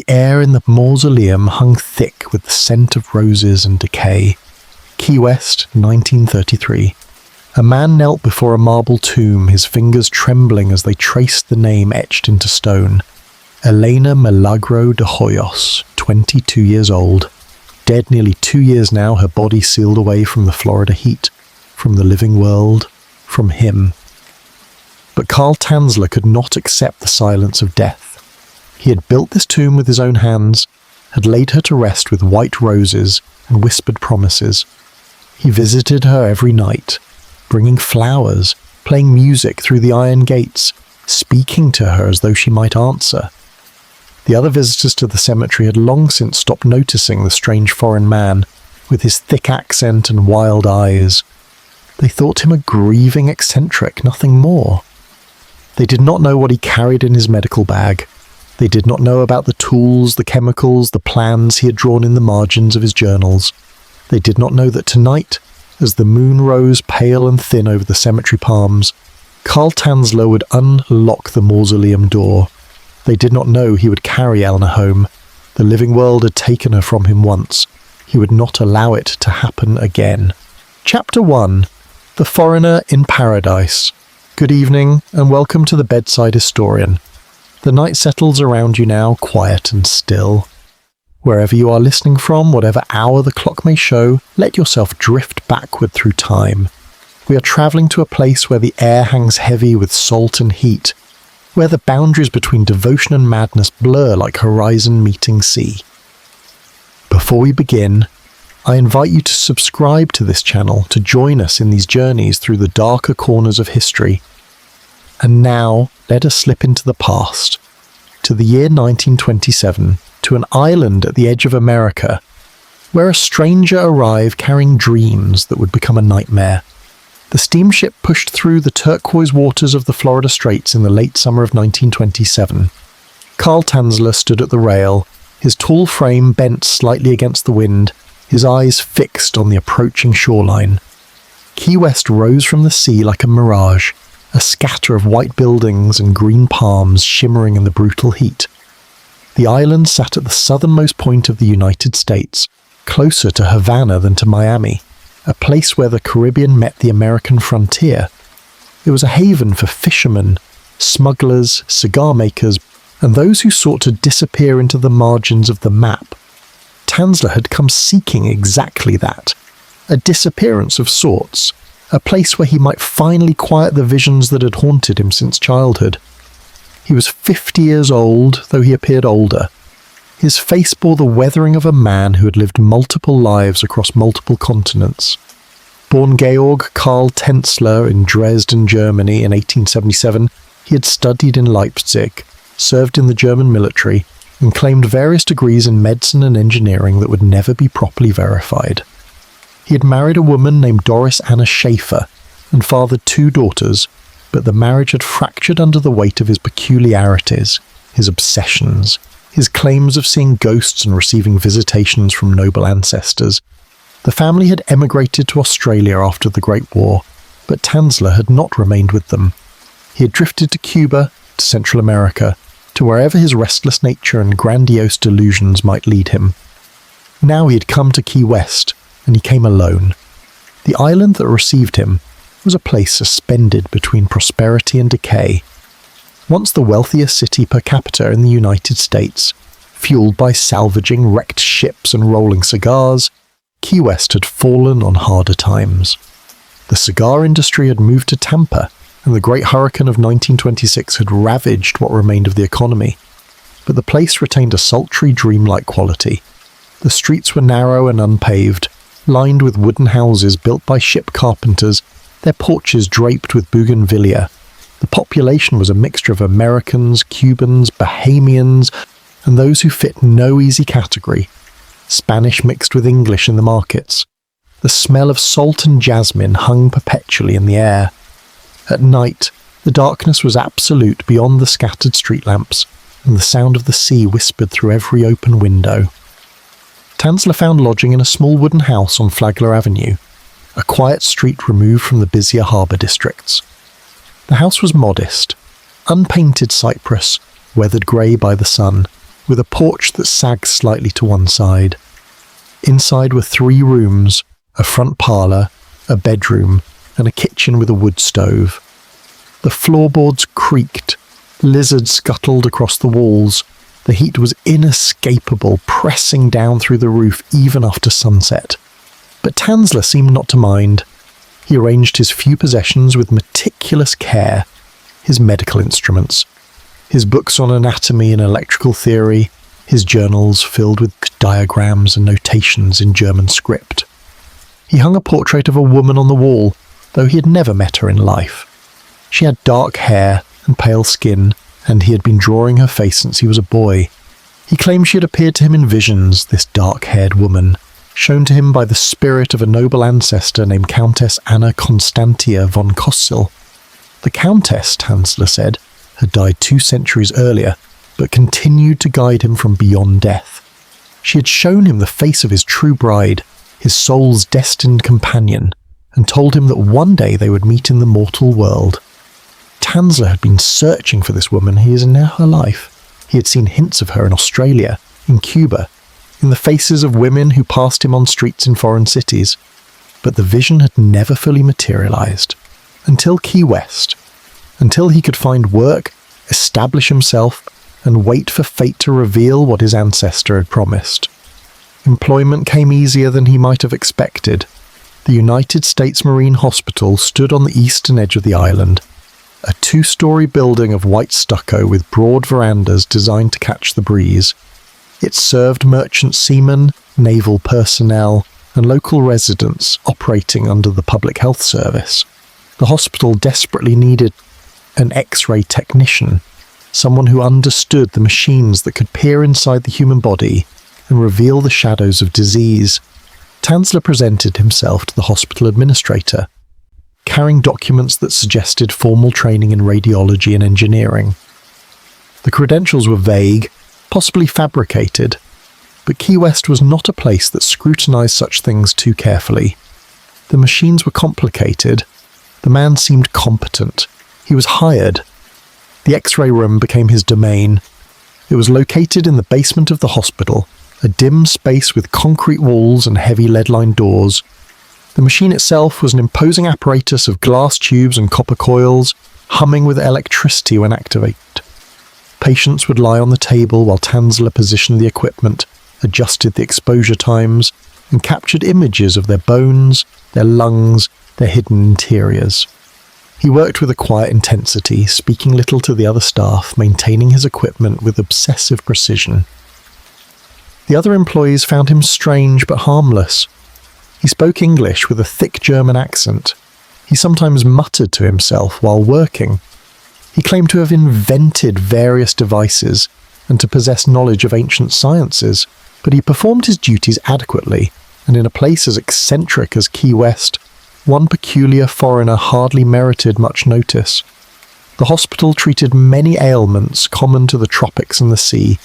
The air in the mausoleum hung thick with the scent of roses and decay. Key West, 1933. A man knelt before a marble tomb, his fingers trembling as they traced the name etched into stone. Elena Milagro de Hoyos, 22 years old. Dead nearly 2 years now, her body sealed away from the Florida heat, from the living world, from him. But Carl Tanzler could not accept the silence of death. He had built this tomb with his own hands, had laid her to rest with white roses and whispered promises. He visited her every night, bringing flowers, playing music through the iron gates, speaking to her as though she might answer. The other visitors to the cemetery had long since stopped noticing the strange foreign man, with his thick accent and wild eyes. They thought him a grieving eccentric, nothing more. They did not know what he carried in his medical bag. They did not know about the tools, the chemicals, the plans he had drawn in the margins of his journals. They did not know that tonight, as the moon rose pale and thin over the cemetery palms, Carl Tanzler would unlock the mausoleum door. They did not know he would carry Elena home. The living world had taken her from him once. He would not allow it to happen again. Chapter 1. The Foreigner in Paradise. Good evening, and welcome to the Bedside Historian. The night settles around you now, quiet and still. Wherever you are listening from, whatever hour the clock may show, let yourself drift backward through time. We are travelling to a place where the air hangs heavy with salt and heat, where the boundaries between devotion and madness blur like horizon meeting sea. Before we begin, I invite you to subscribe to this channel to join us in these journeys through the darker corners of history. And now, let us slip into the past, to the year 1927, to an island at the edge of America, where a stranger arrived carrying dreams that would become a nightmare. The steamship pushed through the turquoise waters of the Florida Straits in the late summer of 1927. Carl Tanzler stood at the rail, his tall frame bent slightly against the wind, his eyes fixed on the approaching shoreline. Key West rose from the sea like a mirage, a scatter of white buildings and green palms shimmering in the brutal heat. The island sat at the southernmost point of the United States, closer to Havana than to Miami, a place where the Caribbean met the American frontier. It was a haven for fishermen, smugglers, cigar makers, and those who sought to disappear into the margins of the map. Tanzler had come seeking exactly that, a disappearance of sorts, a place where he might finally quiet the visions that had haunted him since childhood. He was 50 years old, though he appeared older. His face bore the weathering of a man who had lived multiple lives across multiple continents. Born Georg Karl Tanzler in Dresden, Germany in 1877, he had studied in Leipzig, served in the German military, and claimed various degrees in medicine and engineering that would never be properly verified. He had married a woman named Doris Anna Schaefer and fathered 2 daughters, but the marriage had fractured under the weight of his peculiarities, his obsessions, his claims of seeing ghosts and receiving visitations from noble ancestors. The family had emigrated to Australia after the Great War, but Tanzler had not remained with them. He had drifted to Cuba, to Central America, to wherever his restless nature and grandiose delusions might lead him. Now he had come to Key West, and he came alone. The island that received him was a place suspended between prosperity and decay. Once the wealthiest city per capita in the United States, fueled by salvaging wrecked ships and rolling cigars, Key West had fallen on harder times. The cigar industry had moved to Tampa, and the Great Hurricane of 1926 had ravaged what remained of the economy. But the place retained a sultry, dreamlike quality. The streets were narrow and unpaved, lined with wooden houses built by ship carpenters, their porches draped with bougainvillea. The population was a mixture of Americans, Cubans, Bahamians, and those who fit no easy category. Spanish mixed with English in the markets. The smell of salt and jasmine hung perpetually in the air. At night, the darkness was absolute beyond the scattered street lamps, and the sound of the sea whispered through every open window. Tanzler found lodging in a small wooden house on Flagler Avenue, a quiet street removed from the busier harbour districts. The house was modest, unpainted cypress, weathered grey by the sun, with a porch that sagged slightly to one side. Inside were 3 rooms, a front parlour, a bedroom, and a kitchen with a wood stove. The floorboards creaked, lizards scuttled across the walls. The heat was inescapable, pressing down through the roof even after sunset. But Tanzler seemed not to mind. He arranged his few possessions with meticulous care: his medical instruments, his books on anatomy and electrical theory, his journals filled with diagrams and notations in German script. He hung a portrait of a woman on the wall, though he had never met her in life. She had dark hair and pale skin, and he had been drawing her face since he was a boy. He claimed she had appeared to him in visions, this dark-haired woman, shown to him by the spirit of a noble ancestor named Countess Anna Constantia von Kossel. The Countess, Tanzler said, had died 2 centuries earlier, but continued to guide him from beyond death. She had shown him the face of his true bride, his soul's destined companion, and told him that one day they would meet in the mortal world. Tanzler had been searching for this woman he is in her life. He had seen hints of her in Australia, in Cuba, in the faces of women who passed him on streets in foreign cities, but the vision had never fully materialized. Until Key West. Until he could find work, establish himself, and wait for fate to reveal what his ancestor had promised. Employment came easier than he might have expected. The United States Marine Hospital stood on the eastern edge of the island, a 2-story building of white stucco with broad verandas designed to catch the breeze. It served merchant seamen, naval personnel, and local residents operating under the Public Health Service. The hospital desperately needed an X-ray technician, someone who understood the machines that could peer inside the human body and reveal the shadows of disease. Tanzler presented himself to the hospital administrator, carrying documents that suggested formal training in radiology and engineering. The credentials were vague, possibly fabricated, but Key West was not a place that scrutinized such things too carefully. The machines were complicated. The man seemed competent. He was hired. The X-ray room became his domain. It was located in the basement of the hospital, a dim space with concrete walls and heavy lead-lined doors. The machine itself was an imposing apparatus of glass tubes and copper coils, humming with electricity when activated. Patients would lie on the table while Tanzler positioned the equipment, adjusted the exposure times, and captured images of their bones, their lungs, their hidden interiors. He worked with a quiet intensity, speaking little to the other staff, maintaining his equipment with obsessive precision. The other employees found him strange but harmless. He spoke English with a thick German accent. He sometimes muttered to himself while working. He claimed to have invented various devices and to possess knowledge of ancient sciences, but he performed his duties adequately, and in a place as eccentric as Key West, one peculiar foreigner hardly merited much notice. The hospital treated many ailments common to the tropics and the sea: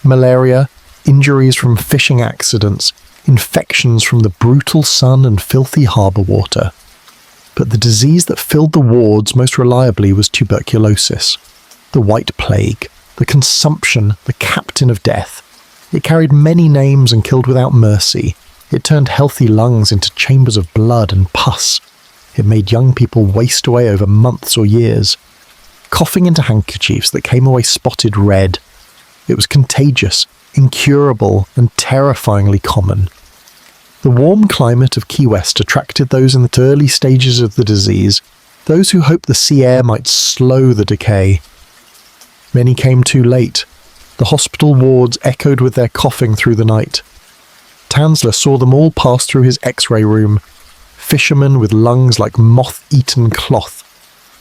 malaria, injuries from fishing accidents, infections from the brutal sun and filthy harbour water. But the disease that filled the wards most reliably was tuberculosis, the White Plague, the consumption, the captain of death. It carried many names and killed without mercy. It turned healthy lungs into chambers of blood and pus. It made young people waste away over months or years, coughing into handkerchiefs that came away spotted red. It was contagious, incurable, and terrifyingly common. The warm climate of Key West attracted those in the early stages of the disease, those who hoped the sea air might slow the decay. Many came too late. The hospital wards echoed with their coughing through the night. Tanzler saw them all pass through his X-ray room, fishermen with lungs like moth-eaten cloth,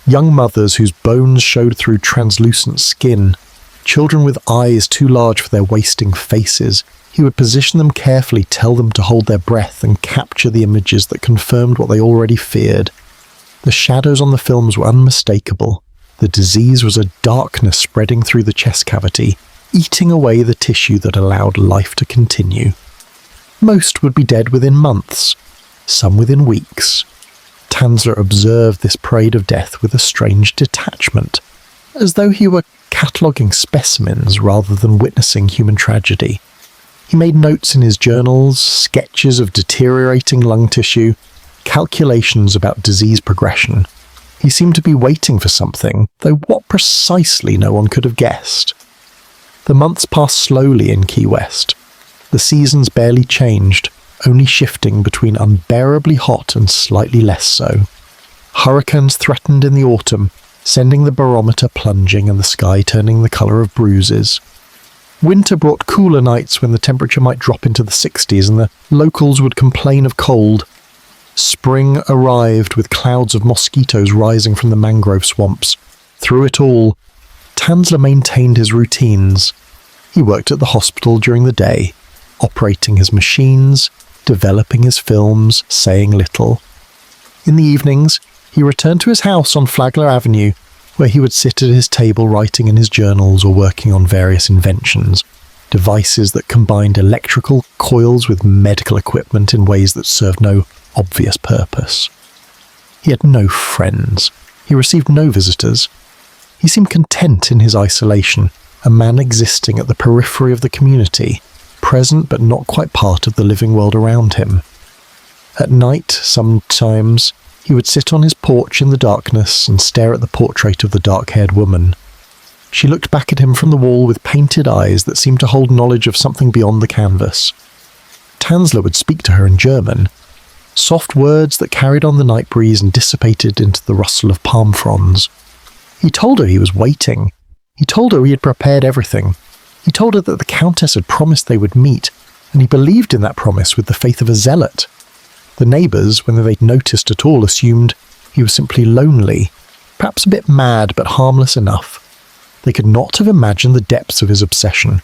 young mothers whose bones showed through translucent skin, children with eyes too large for their wasting faces. He would position them carefully, tell them to hold their breath, and capture the images that confirmed what they already feared. The shadows on the films were unmistakable. The disease was a darkness spreading through the chest cavity, eating away the tissue that allowed life to continue. Most would be dead within months, some within weeks. Tanzler observed this parade of death with a strange detachment, as though he were cataloguing specimens rather than witnessing human tragedy. He made notes in his journals, sketches of deteriorating lung tissue, calculations about disease progression. He seemed to be waiting for something, though what precisely no one could have guessed. The months passed slowly in Key West. The seasons barely changed, only shifting between unbearably hot and slightly less so. Hurricanes threatened in the autumn, sending the barometer plunging and the sky turning the colour of bruises. Winter brought cooler nights when the temperature might drop into the 60s and the locals would complain of cold. Spring arrived with clouds of mosquitoes rising from the mangrove swamps. Through it all, Tanzler maintained his routines. He worked at the hospital during the day, operating his machines, developing his films, saying little. In the evenings, he returned to his house on Flagler Avenue, where he would sit at his table writing in his journals or working on various inventions, devices that combined electrical coils with medical equipment in ways that served no obvious purpose. He had no friends. He received no visitors. He seemed content in his isolation, a man existing at the periphery of the community, present but not quite part of the living world around him. At night, sometimes, he would sit on his porch in the darkness and stare at the portrait of the dark-haired woman. She looked back at him from the wall with painted eyes that seemed to hold knowledge of something beyond the canvas. Tanzler would speak to her in German, soft words that carried on the night breeze and dissipated into the rustle of palm fronds. He told her he was waiting. He told her he had prepared everything. He told her that the Countess had promised they would meet, and he believed in that promise with the faith of a zealot. The neighbours, when they'd noticed at all, assumed he was simply lonely, perhaps a bit mad but harmless enough. They could not have imagined the depths of his obsession.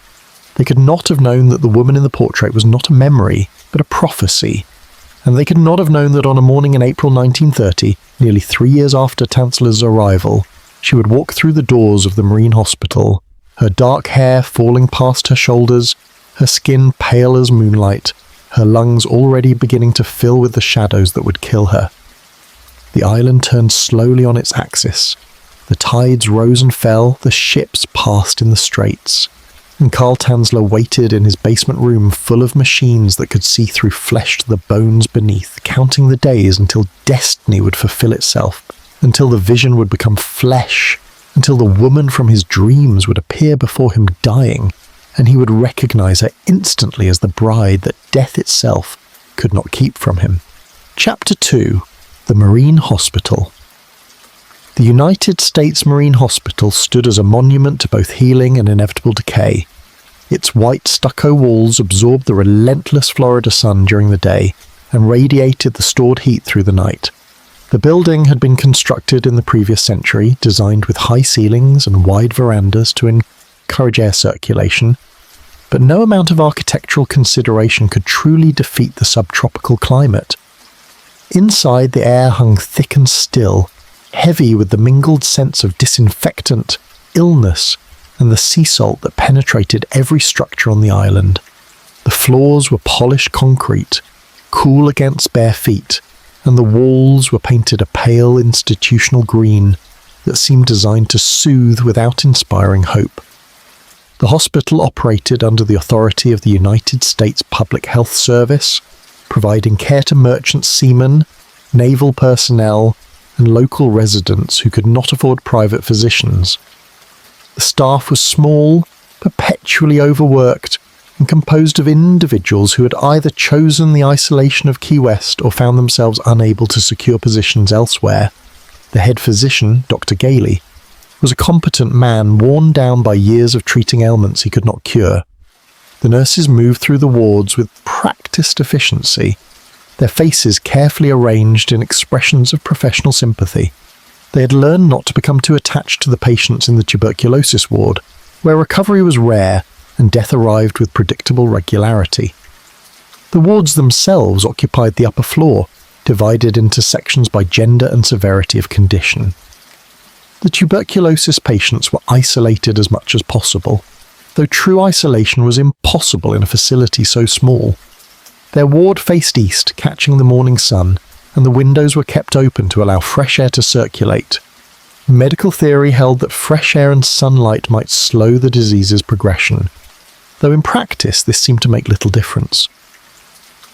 They could not have known that the woman in the portrait was not a memory, but a prophecy. And they could not have known that on a morning in April 1930, nearly 3 years after Tanzler's arrival, she would walk through the doors of the Marine Hospital, her dark hair falling past her shoulders, her skin pale as moonlight, her lungs already beginning to fill with the shadows that would kill her. The island turned slowly on its axis. The tides rose and fell, the ships passed in the straits, and Carl Tanzler waited in his basement room full of machines that could see through flesh to the bones beneath, counting the days until destiny would fulfill itself, until the vision would become flesh, until the woman from his dreams would appear before him dying, and he would recognize her instantly as the bride that death itself could not keep from him. Chapter 2. The Marine Hospital. The United States Marine Hospital stood as a monument to both healing and inevitable decay. Its white stucco walls absorbed the relentless Florida sun during the day and radiated the stored heat through the night. The building had been constructed in the previous century, designed with high ceilings and wide verandas to encourage air circulation, but no amount of architectural consideration could truly defeat the subtropical climate. Inside, the air hung thick and still, heavy with the mingled sense of disinfectant, illness, and the sea salt that penetrated every structure on the island. The floors were polished concrete, cool against bare feet, and the walls were painted a pale institutional green that seemed designed to soothe without inspiring hope. The hospital operated under the authority of the United States Public Health Service, providing care to merchant seamen, naval personnel, and local residents who could not afford private physicians. The staff was small, perpetually overworked, and composed of individuals who had either chosen the isolation of Key West or found themselves unable to secure positions elsewhere. The head physician, Dr. Gailey, was a competent man worn down by years of treating ailments he could not cure. The nurses moved through the wards with practiced efficiency, their faces carefully arranged in expressions of professional sympathy. They had learned not to become too attached to the patients in the tuberculosis ward, where recovery was rare and death arrived with predictable regularity. The wards themselves occupied the upper floor, divided into sections by gender and severity of condition. The tuberculosis patients were isolated as much as possible, though true isolation was impossible in a facility so small. Their ward faced east, catching the morning sun, and the windows were kept open to allow fresh air to circulate. Medical theory held that fresh air and sunlight might slow the disease's progression, though in practice this seemed to make little difference.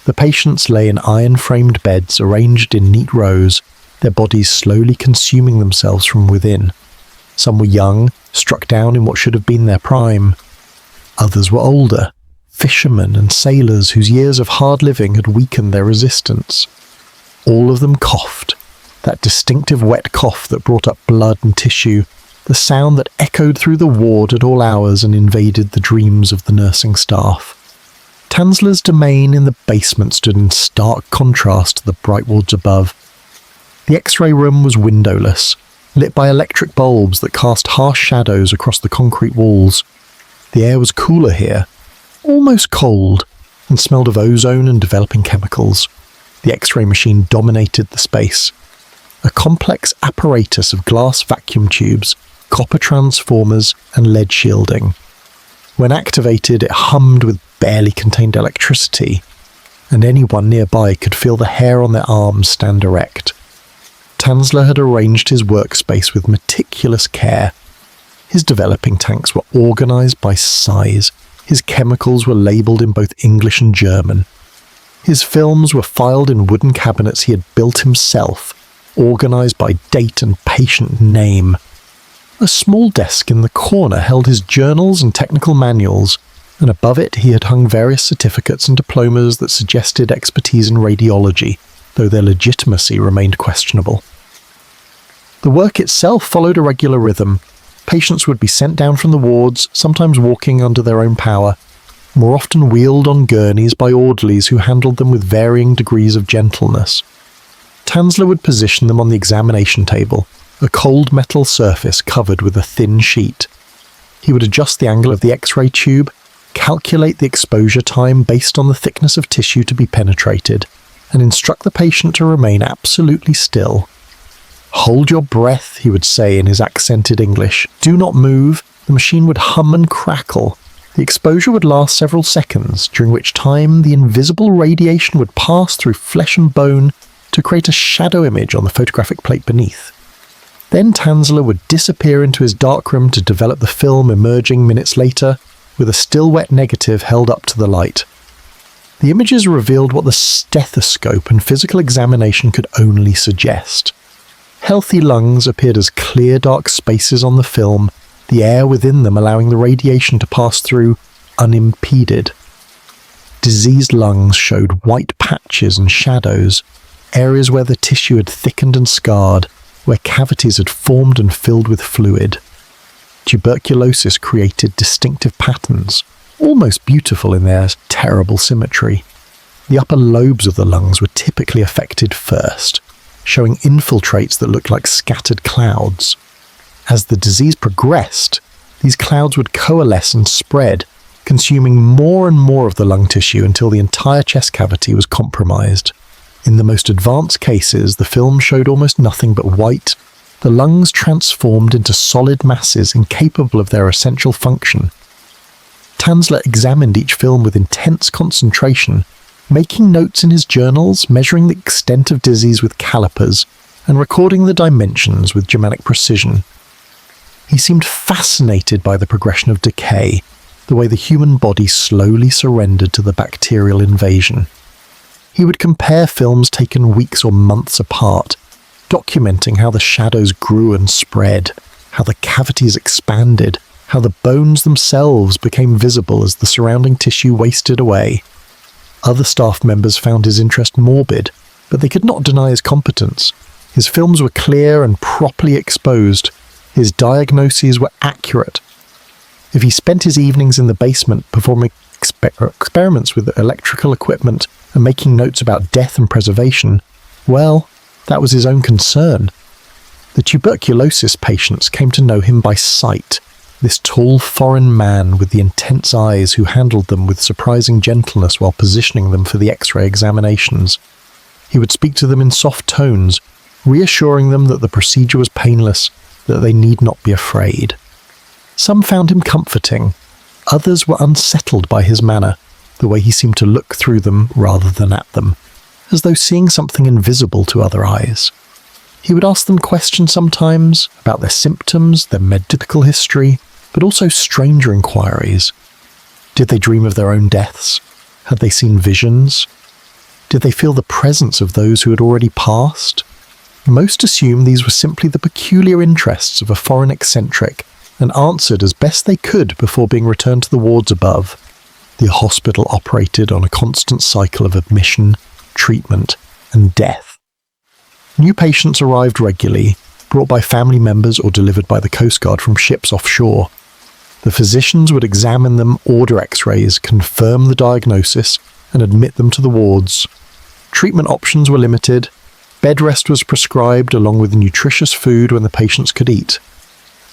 The patients lay in iron-framed beds arranged in neat rows, their bodies slowly consuming themselves from within. Some were young, struck down in what should have been their prime. Others were older, fishermen and sailors whose years of hard living had weakened their resistance. All of them coughed, that distinctive wet cough that brought up blood and tissue, the sound that echoed through the ward at all hours and invaded the dreams of the nursing staff. Tanzler's domain in the basement stood in stark contrast to the bright wards above. The X-ray room was windowless, lit by electric bulbs that cast harsh shadows across the concrete walls. The air was cooler here, almost cold, and smelled of ozone and developing chemicals. The X-ray machine dominated the space. A complex apparatus of glass vacuum tubes, copper transformers, and lead shielding. When activated, it hummed with barely contained electricity, and anyone nearby could feel the hair on their arms stand erect. Tanzler had arranged his workspace with meticulous care. His developing tanks were organized by size. His chemicals were labeled in both English and German. His films were filed in wooden cabinets he had built himself, organized by date and patient name. A small desk in the corner held his journals and technical manuals, and above it he had hung various certificates and diplomas that suggested expertise in radiology, though their legitimacy remained questionable. The work itself followed a regular rhythm. Patients would be sent down from the wards, sometimes walking under their own power, more often wheeled on gurneys by orderlies who handled them with varying degrees of gentleness. Tanzler would position them on the examination table, a cold metal surface covered with a thin sheet. He would adjust the angle of the X-ray tube, calculate the exposure time based on the thickness of tissue to be penetrated, and instruct the patient to remain absolutely still. "Hold your breath," he would say in his accented English. "Do not move." The machine would hum and crackle. The exposure would last several seconds, during which time the invisible radiation would pass through flesh and bone to create a shadow image on the photographic plate beneath. Then Tanzler would disappear into his darkroom to develop the film, emerging minutes later with a still wet negative held up to the light. The images revealed what the stethoscope and physical examination could only suggest. Healthy lungs appeared as clear dark spaces on the film, the air within them allowing the radiation to pass through unimpeded. Diseased lungs showed white patches and shadows, areas where the tissue had thickened and scarred, where cavities had formed and filled with fluid. Tuberculosis created distinctive patterns, almost beautiful in their terrible symmetry. The upper lobes of the lungs were typically affected first, showing infiltrates that looked like scattered clouds. As the disease progressed, these clouds would coalesce and spread, consuming more and more of the lung tissue until the entire chest cavity was compromised. In the most advanced cases, the film showed almost nothing but white, the lungs transformed into solid masses incapable of their essential function. Tanzler examined each film with intense concentration, making notes in his journals, measuring the extent of disease with calipers, and recording the dimensions with Germanic precision. He seemed fascinated by the progression of decay, the way the human body slowly surrendered to the bacterial invasion. He would compare films taken weeks or months apart, documenting how the shadows grew and spread, how the cavities expanded, how the bones themselves became visible as the surrounding tissue wasted away. Other staff members found his interest morbid, but they could not deny his competence. His films were clear and properly exposed. His diagnoses were accurate. If he spent his evenings in the basement performing experiments with electrical equipment and making notes about death and preservation, well, that was his own concern. The tuberculosis patients came to know him by sight, this tall foreign man with the intense eyes who handled them with surprising gentleness while positioning them for the X-ray examinations. He would speak to them in soft tones, reassuring them that the procedure was painless, that they need not be afraid. Some found him comforting. Others were unsettled by his manner, the way he seemed to look through them rather than at them, as though seeing something invisible to other eyes. He would ask them questions sometimes about their symptoms, their medical history, but also stranger inquiries. Did they dream of their own deaths? Had they seen visions? Did they feel the presence of those who had already passed? Most assumed these were simply the peculiar interests of a foreign eccentric and answered as best they could before being returned to the wards above. The hospital operated on a constant cycle of admission, treatment, and death. New patients arrived regularly, brought by family members or delivered by the Coast Guard from ships offshore. The physicians would examine them, order x-rays, confirm the diagnosis, and admit them to the wards. Treatment options were limited. Bed rest was prescribed along with nutritious food when the patients could eat.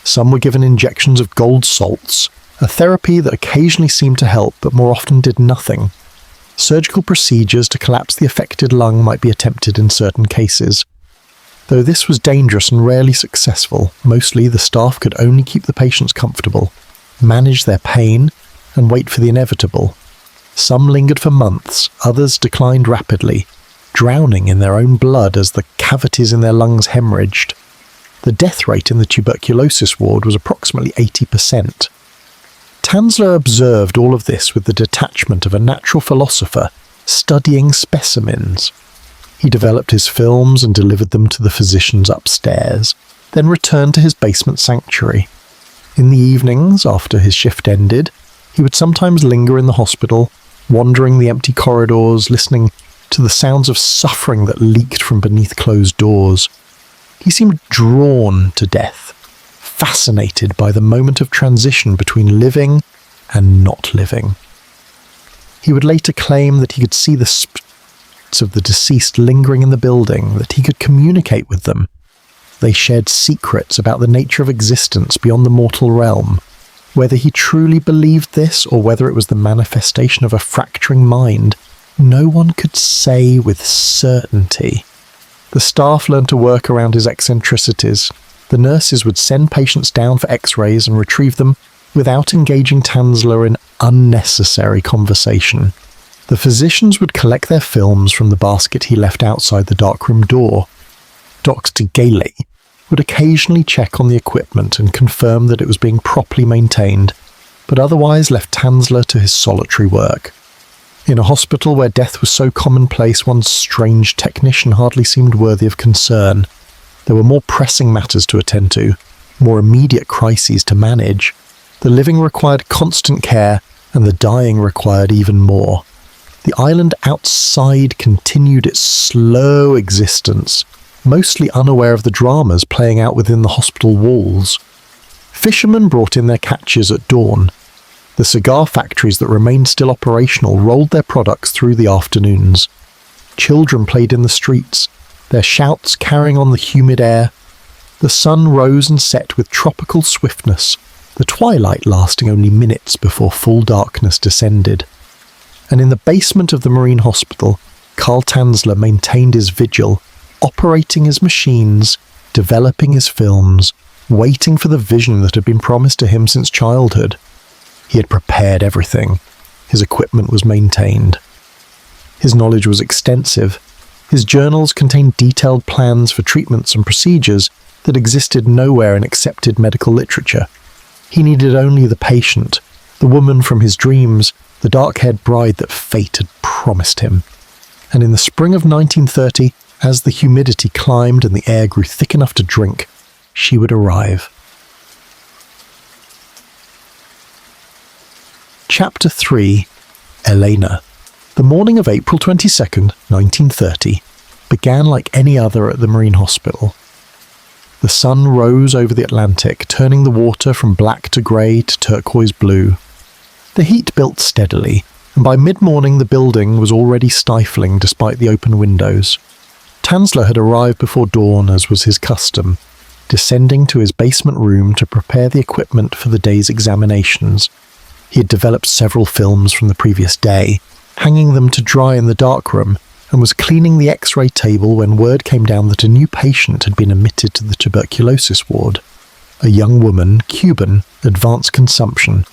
Some were given injections of gold salts, a therapy that occasionally seemed to help but more often did nothing. Surgical procedures to collapse the affected lung might be attempted in certain cases. Though this was dangerous and rarely successful, mostly the staff could only keep the patients comfortable, manage their pain, and wait for the inevitable. Some lingered for months, others declined rapidly, drowning in their own blood as the cavities in their lungs hemorrhaged. The death rate in the tuberculosis ward was approximately 80%. Tanzler observed all of this with the detachment of a natural philosopher studying specimens. He developed his films and delivered them to the physicians upstairs, then returned to his basement sanctuary. In the evenings, after his shift ended, he would sometimes linger in the hospital, wandering the empty corridors, listening to the sounds of suffering that leaked from beneath closed doors. He seemed drawn to death, fascinated by the moment of transition between living and not living. He would later claim that he could see the spirits of the deceased lingering in the building, that he could communicate with them. They shared secrets about the nature of existence beyond the mortal realm. Whether he truly believed this or whether it was the manifestation of a fracturing mind, no one could say with certainty. The staff learned to work around his eccentricities. The nurses would send patients down for x-rays and retrieve them without engaging Tanzler in unnecessary conversation. The physicians would collect their films from the basket he left outside the darkroom door. Dr. Gailey would occasionally check on the equipment and confirm that it was being properly maintained, but otherwise left Tanzler to his solitary work. In a hospital where death was so commonplace, one's strange technician hardly seemed worthy of concern. There were more pressing matters to attend to, more immediate crises to manage. The living required constant care, and the dying required even more. The island outside continued its slow existence, mostly unaware of the dramas playing out within the hospital walls. Fishermen brought in their catches at dawn. The cigar factories that remained still operational rolled their products through the afternoons. Children played in the streets, their shouts carrying on the humid air. The sun rose and set with tropical swiftness, the twilight lasting only minutes before full darkness descended. And in the basement of the marine hospital, Carl Tanzler maintained his vigil, operating his machines, developing his films, waiting for the vision that had been promised to him since childhood. He had prepared everything. His equipment was maintained. His knowledge was extensive. His journals contained detailed plans for treatments and procedures that existed nowhere in accepted medical literature. He needed only the patient, the woman from his dreams, the dark-haired bride that fate had promised him. And in the spring of 1930, as the humidity climbed and the air grew thick enough to drink, she would arrive. Chapter 3. Elena. The morning of April 22nd, 1930, began like any other at the Marine Hospital. The sun rose over the Atlantic, turning the water from black to grey to turquoise blue. The heat built steadily, and by mid-morning the building was already stifling despite the open windows. Tanzler had arrived before dawn, as was his custom, descending to his basement room to prepare the equipment for the day's examinations. He had developed several films from the previous day, hanging them to dry in the darkroom, and was cleaning the x-ray table when word came down that a new patient had been admitted to the tuberculosis ward. A young woman, Cuban, advanced consumption.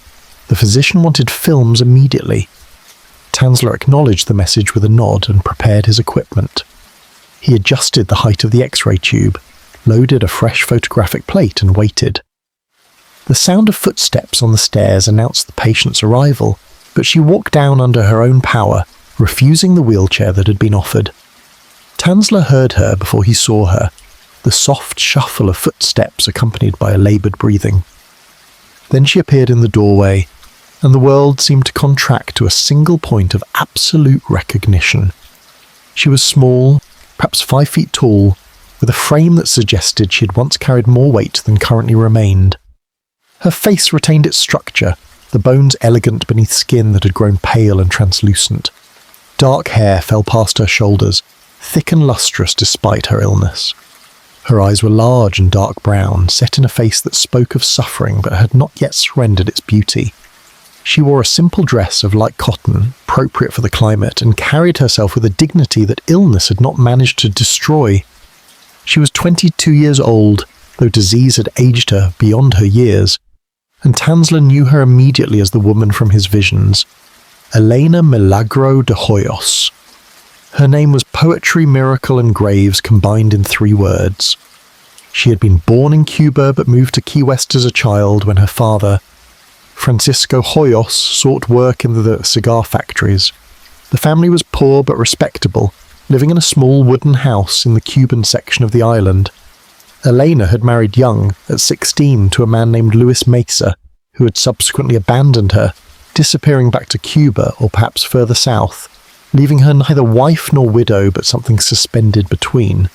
The physician wanted films immediately. Tanzler acknowledged the message with a nod and prepared his equipment. He adjusted the height of the x-ray tube, loaded a fresh photographic plate and waited. The sound of footsteps on the stairs announced the patient's arrival, but she walked down under her own power, refusing the wheelchair that had been offered. Tanzler heard her before he saw her, the soft shuffle of footsteps accompanied by a laboured breathing. Then she appeared in the doorway, and the world seemed to contract to a single point of absolute recognition. She was small, perhaps 5 feet tall, with a frame that suggested she had once carried more weight than currently remained. Her face retained its structure, the bones elegant beneath skin that had grown pale and translucent. Dark hair fell past her shoulders, thick and lustrous despite her illness. Her eyes were large and dark brown, set in a face that spoke of suffering but had not yet surrendered its beauty. She wore a simple dress of light cotton, appropriate for the climate, and carried herself with a dignity that illness had not managed to destroy. She was 22 years old, though disease had aged her beyond her years, and Tanzler knew her immediately as the woman from his visions, Elena Milagro de Hoyos. Her name was poetry, miracle, and graves combined in 3 words. She had been born in Cuba but moved to Key West as a child when her father, Francisco Hoyos, sought work in the cigar factories. The family was poor but respectable, living in a small wooden house in the Cuban section of the island. Elena had married young, at 16, to a man named Luis Mesa, who had subsequently abandoned her, disappearing back to Cuba or perhaps further south, leaving her neither wife nor widow but something suspended between.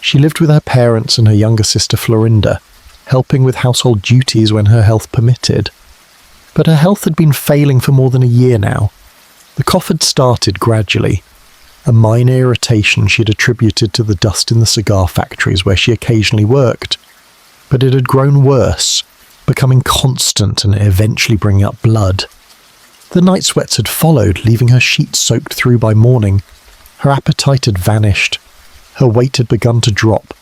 She lived with her parents and her younger sister Florinda, helping with household duties when her health permitted. But her health had been failing for more than a year now. The cough had started gradually, a minor irritation she had attributed to the dust in the cigar factories where she occasionally worked. But it had grown worse, becoming constant and eventually bringing up blood. The night sweats had followed, leaving her sheets soaked through by morning. Her appetite had vanished. Her weight had begun to drop.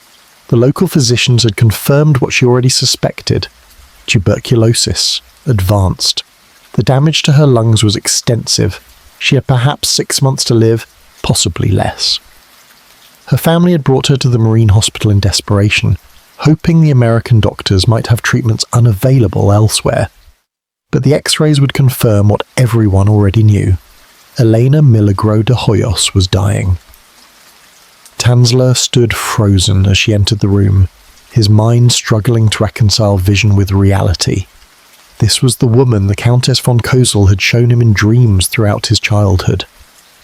The local physicians had confirmed what she already suspected. Tuberculosis, advanced. The damage to her lungs was extensive. She had perhaps 6 months to live, possibly less. Her family had brought her to the Marine Hospital in desperation, hoping the American doctors might have treatments unavailable elsewhere. But the X-rays would confirm what everyone already knew. Elena Milagro de Hoyos was dying. Tanzler stood frozen as she entered the room, his mind struggling to reconcile vision with reality. This was the woman the Countess von Kozel had shown him in dreams throughout his childhood.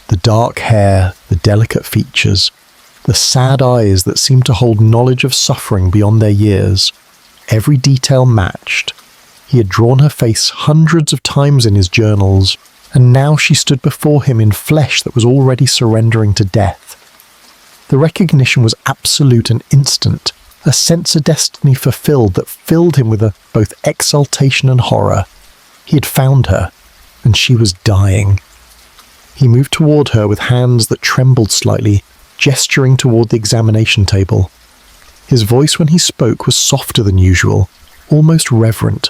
The dark hair, the delicate features, the sad eyes that seemed to hold knowledge of suffering beyond their years. Every detail matched. He had drawn her face hundreds of times in his journals, and now she stood before him in flesh that was already surrendering to death. The recognition was absolute and instant, a sense of destiny fulfilled that filled him with both exultation and horror. He had found her, and she was dying. He moved toward her with hands that trembled slightly, gesturing toward the examination table. His voice when he spoke was softer than usual, almost reverent.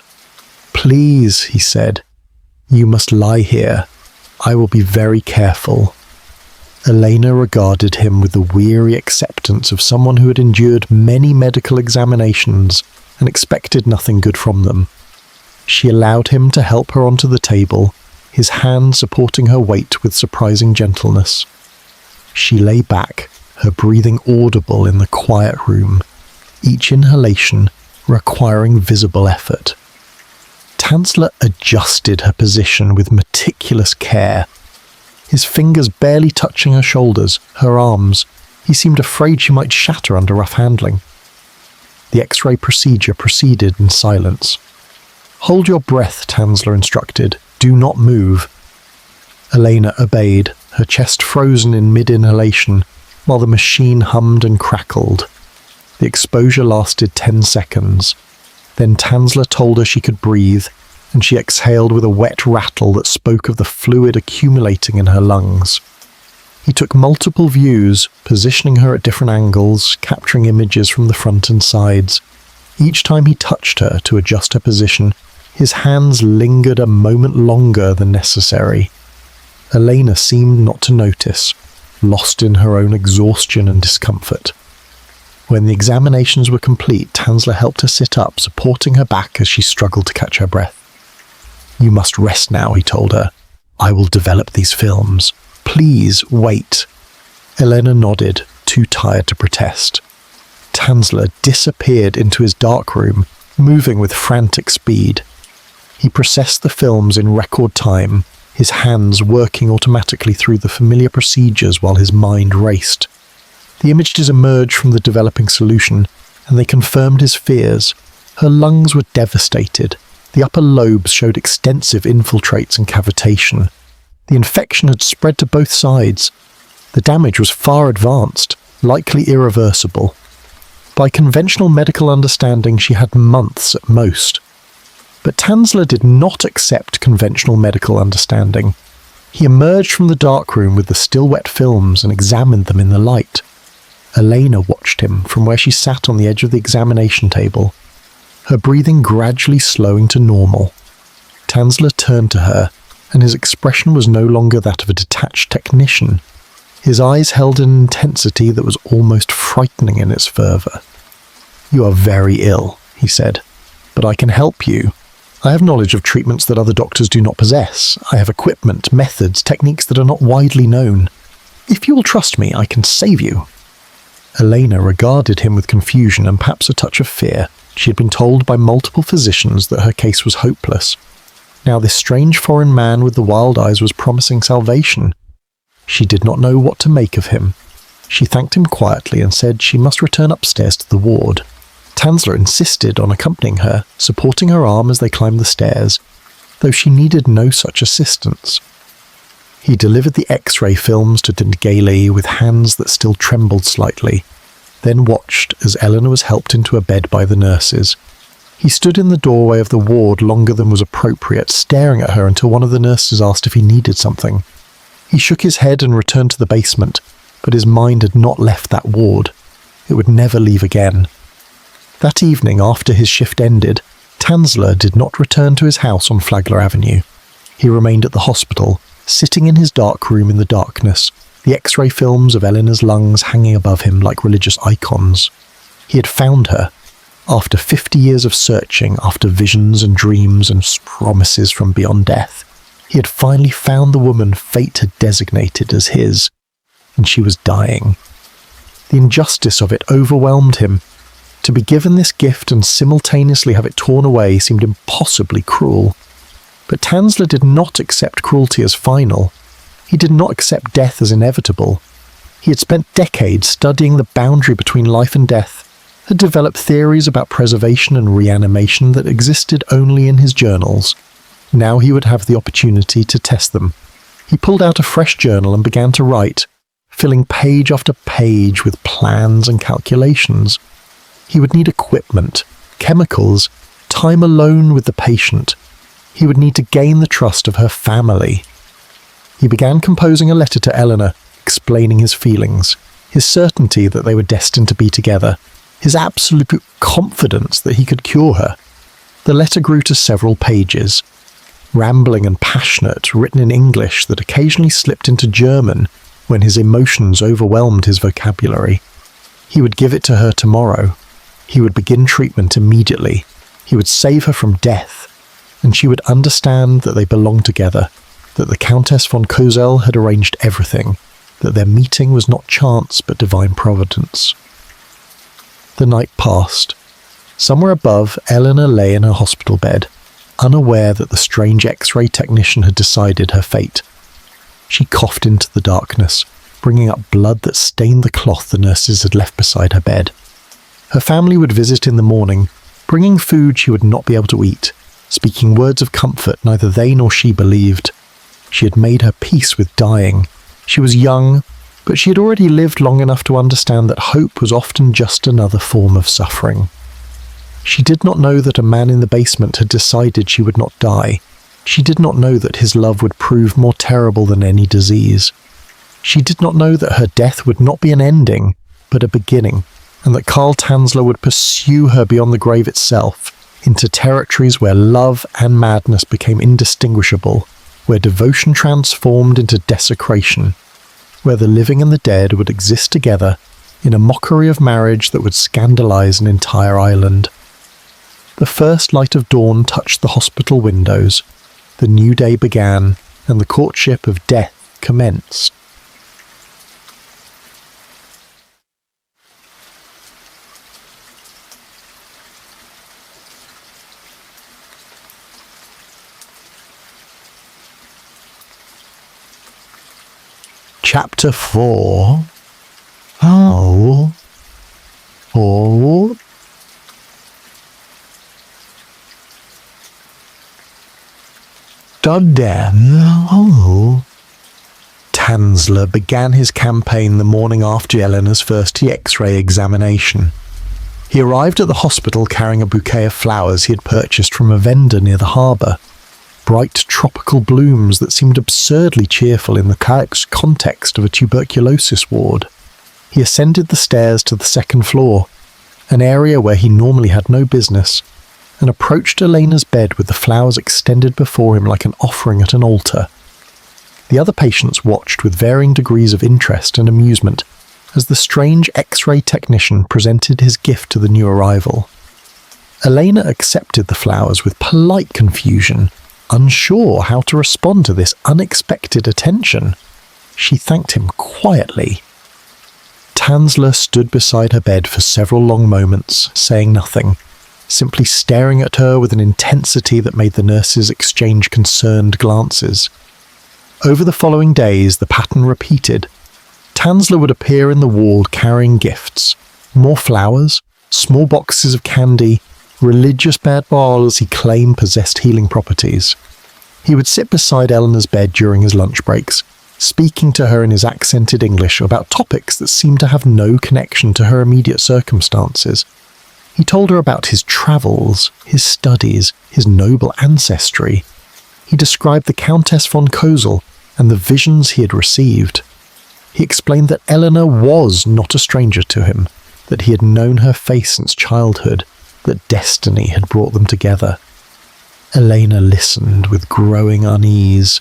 "Please," he said, "you must lie here. I will be very careful." Elena regarded him with the weary acceptance of someone who had endured many medical examinations and expected nothing good from them. She allowed him to help her onto the table, his hand supporting her weight with surprising gentleness. She lay back, her breathing audible in the quiet room, each inhalation requiring visible effort. Tanzler adjusted her position with meticulous care, his fingers barely touching her shoulders, her arms. He seemed afraid she might shatter under rough handling. The X-ray procedure proceeded in silence. "Hold your breath," Tanzler instructed. "Do not move." Elena obeyed, her chest frozen in mid-inhalation, while the machine hummed and crackled. The exposure lasted 10 seconds. Then Tanzler told her she could breathe, and she exhaled with a wet rattle that spoke of the fluid accumulating in her lungs. He took multiple views, positioning her at different angles, capturing images from the front and sides. Each time he touched her to adjust her position, his hands lingered a moment longer than necessary. Elena seemed not to notice, lost in her own exhaustion and discomfort. When the examinations were complete, Tanzler helped her sit up, supporting her back as she struggled to catch her breath. "You must rest now," he told her. "I will develop these films. Please wait." Elena nodded, too tired to protest. Tanzler disappeared into his darkroom, moving with frantic speed. He processed the films in record time, his hands working automatically through the familiar procedures while his mind raced. The images emerged from the developing solution, and they confirmed his fears. Her lungs were devastated. The upper lobes showed extensive infiltrates and cavitation. The infection had spread to both sides. The damage was far advanced, likely irreversible. By conventional medical understanding, she had months at most. But Tanzler did not accept conventional medical understanding. He emerged from the darkroom with the still wet films and examined them in the light. Elena watched him from where she sat on the edge of the examination table, her breathing gradually slowing to normal. Tanzler turned to her, and his expression was no longer that of a detached technician. His eyes held an intensity that was almost frightening in its fervour. "You are very ill," he said, "but I can help you. I have knowledge of treatments that other doctors do not possess. I have equipment, methods, techniques that are not widely known. If you will trust me, I can save you." Elena regarded him with confusion and perhaps a touch of fear. She had been told by multiple physicians that her case was hopeless. Now this strange foreign man with the wild eyes was promising salvation. She did not know what to make of him. She thanked him quietly and said she must return upstairs to the ward. Tanzler insisted on accompanying her, supporting her arm as they climbed the stairs, though she needed no such assistance. He delivered the X-ray films to Dengele with hands that still trembled slightly, then watched as Elena was helped into a bed by the nurses. He stood in the doorway of the ward longer than was appropriate, staring at her until one of the nurses asked if he needed something. He shook his head and returned to the basement, but his mind had not left that ward. It would never leave again. That evening, after his shift ended, Tanzler did not return to his house on Flagler Avenue. He remained at the hospital, sitting in his dark room in the darkness, the X-ray films of Elena's lungs hanging above him like religious icons. He had found her. After 50 years of searching, after visions and dreams and promises from beyond death, he had finally found the woman fate had designated as his, and she was dying. The injustice of it overwhelmed him. To be given this gift and simultaneously have it torn away seemed impossibly cruel. But Tanzler did not accept cruelty as final. He did not accept death as inevitable. He had spent decades studying the boundary between life and death, had developed theories about preservation and reanimation that existed only in his journals. Now he would have the opportunity to test them. He pulled out a fresh journal and began to write, filling page after page with plans and calculations. He would need equipment, chemicals, time alone with the patient. He would need to gain the trust of her family. He began composing a letter to Elena, explaining his feelings, his certainty that they were destined to be together, his absolute confidence that he could cure her. The letter grew to several pages, rambling and passionate, written in English that occasionally slipped into German when his emotions overwhelmed his vocabulary. He would give it to her tomorrow. He would begin treatment immediately. He would save her from death, and she would understand that they belonged together, that the Countess von Kozel had arranged everything, that their meeting was not chance but divine providence. The night passed. Somewhere above, Elena lay in her hospital bed, unaware that the strange X-ray technician had decided her fate. She coughed into the darkness, bringing up blood that stained the cloth the nurses had left beside her bed. Her family would visit in the morning, bringing food she would not be able to eat, speaking words of comfort neither they nor she believed. She had made her peace with dying. She was young, but she had already lived long enough to understand that hope was often just another form of suffering. She did not know that a man in the basement had decided she would not die. She did not know that his love would prove more terrible than any disease. She did not know that her death would not be an ending, but a beginning, and that Karl Tanzler would pursue her beyond the grave itself, into territories where love and madness became indistinguishable, where devotion transformed into desecration, where the living and the dead would exist together, in a mockery of marriage that would scandalize an entire island. The first light of dawn touched the hospital windows, the new day began, and the courtship of death commenced. Chapter 4. Oh. Tanzler began his campaign the morning after Elena's first X-ray examination. He arrived at the hospital carrying a bouquet of flowers he had purchased from a vendor near the harbour. Bright tropical blooms that seemed absurdly cheerful in the context of a tuberculosis ward. He ascended the stairs to the second floor, an area where he normally had no business, and approached Elena's bed with the flowers extended before him like an offering at an altar. The other patients watched with varying degrees of interest and amusement as the strange X-ray technician presented his gift to the new arrival. Elena accepted the flowers with polite confusion, unsure how to respond to this unexpected attention. She thanked him quietly. Tanzler stood beside her bed for several long moments, saying nothing, simply staring at her with an intensity that made the nurses exchange concerned glances. Over the following days, the pattern repeated. Tanzler would appear in the ward carrying gifts, more flowers, small boxes of candy, religious bad balls he claimed possessed healing properties. He would sit beside Elena's bed during his lunch breaks, speaking to her in his accented English about topics that seemed to have no connection to her immediate circumstances. He told her about his travels, his studies, his noble ancestry. He described the Countess von Kozel and the visions he had received. He explained that Elena was not a stranger to him, that he had known her face since childhood, that destiny had brought them together. Elena listened with growing unease.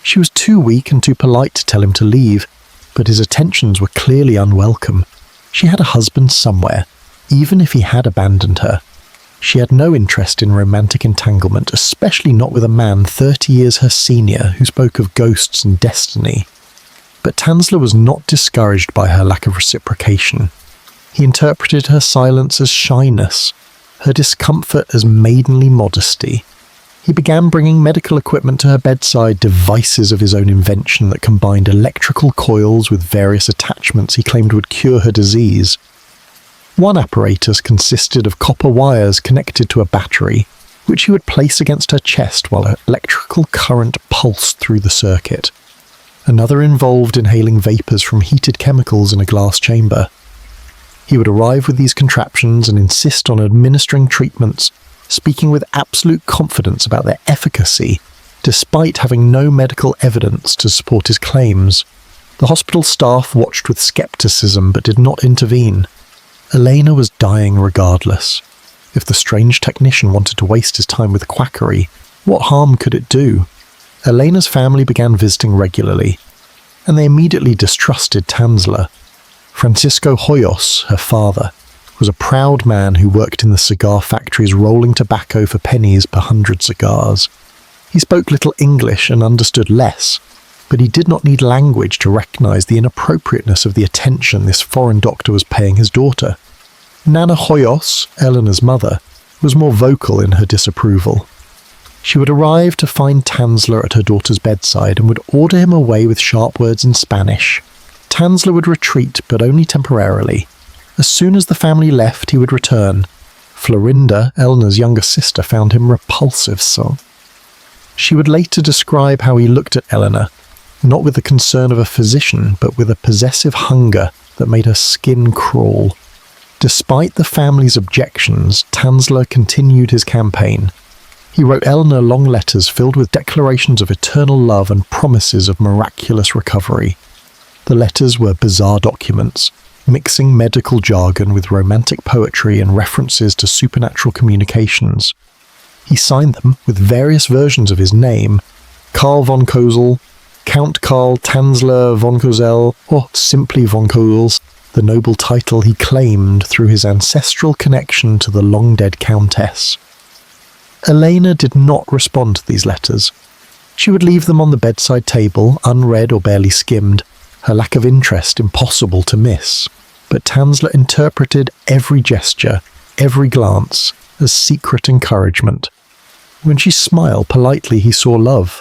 She was too weak and too polite to tell him to leave, but his attentions were clearly unwelcome. She had a husband somewhere, even if he had abandoned her. She had no interest in romantic entanglement, especially not with a man 30 years her senior who spoke of ghosts and destiny. But Tanzler was not discouraged by her lack of reciprocation. He interpreted her silence as shyness, her discomfort as maidenly modesty. He began bringing medical equipment to her bedside, devices of his own invention that combined electrical coils with various attachments he claimed would cure her disease. One apparatus consisted of copper wires connected to a battery, which he would place against her chest while electrical current pulsed through the circuit. Another involved inhaling vapours from heated chemicals in a glass chamber. He would arrive with these contraptions and insist on administering treatments, speaking with absolute confidence about their efficacy, despite having no medical evidence to support his claims. The hospital staff watched with skepticism but did not intervene. Elena was dying regardless. If the strange technician wanted to waste his time with quackery, what harm could it do? Elena's family began visiting regularly, and they immediately distrusted Tanzler. Francisco Hoyos, her father, was a proud man who worked in the cigar factories rolling tobacco for pennies per 100 cigars. He spoke little English and understood less, but he did not need language to recognize the inappropriateness of the attention this foreign doctor was paying his daughter. Nana Hoyos, Elena's mother, was more vocal in her disapproval. She would arrive to find Tanzler at her daughter's bedside and would order him away with sharp words in Spanish. Tanzler would retreat, but only temporarily. As soon as the family left, he would return. Florinda, Elena's younger sister, found him repulsive, so. She would later describe how he looked at Elena, not with the concern of a physician, but with a possessive hunger that made her skin crawl. Despite the family's objections, Tanzler continued his campaign. He wrote Elena long letters filled with declarations of eternal love and promises of miraculous recovery. The letters were bizarre documents, mixing medical jargon with romantic poetry and references to supernatural communications. He signed them with various versions of his name: Karl von Kozel, Count Karl Tanzler von Kozel, or simply von Kozel. the noble title he claimed through his ancestral connection to the long-dead Countess. Elena did not respond to these letters. She would leave them on the bedside table, unread or barely skimmed, her lack of interest impossible to miss. But Tanzler interpreted every gesture, every glance, as secret encouragement. When she smiled politely, he saw love.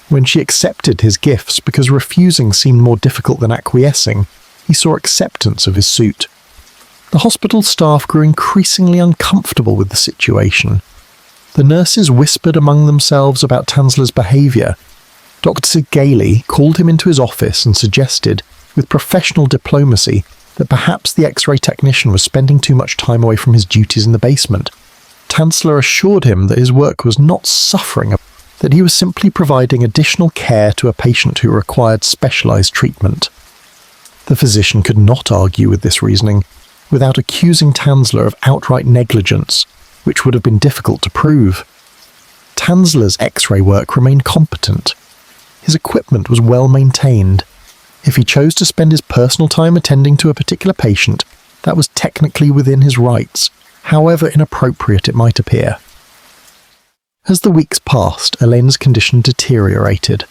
When she accepted his gifts because refusing seemed more difficult than acquiescing, he saw acceptance of his suit. The hospital staff grew increasingly uncomfortable with the situation. The nurses whispered among themselves about Tanzler's behaviour. Dr. Gailey called him into his office and suggested, with professional diplomacy, that perhaps the X-ray technician was spending too much time away from his duties in the basement. Tanzler assured him that his work was not suffering, that he was simply providing additional care to a patient who required specialised treatment. The physician could not argue with this reasoning without accusing Tanzler of outright negligence, which would have been difficult to prove. Tanzler's X-ray work remained competent. His equipment was well maintained. If he chose to spend his personal time attending to a particular patient, that was technically within his rights, however inappropriate it might appear. As the weeks passed, Elena's condition deteriorated.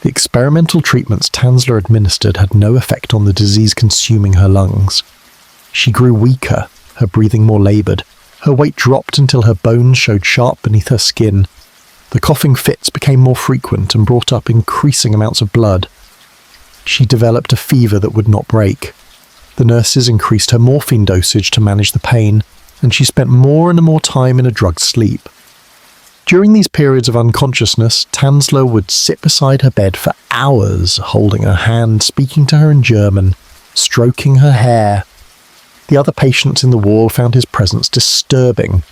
The experimental treatments Tanzler administered had no effect on the disease consuming her lungs. She grew weaker, her breathing more laboured. Her weight dropped until her bones showed sharp beneath her skin. The coughing fits became more frequent and brought up increasing amounts of blood. She developed a fever that would not break. The nurses increased her morphine dosage to manage the pain, and she spent more and more time in a drugged sleep. During these periods of unconsciousness, Tanzler would sit beside her bed for hours, holding her hand, speaking to her in German, stroking her hair. The other patients in the ward found his presence disturbing.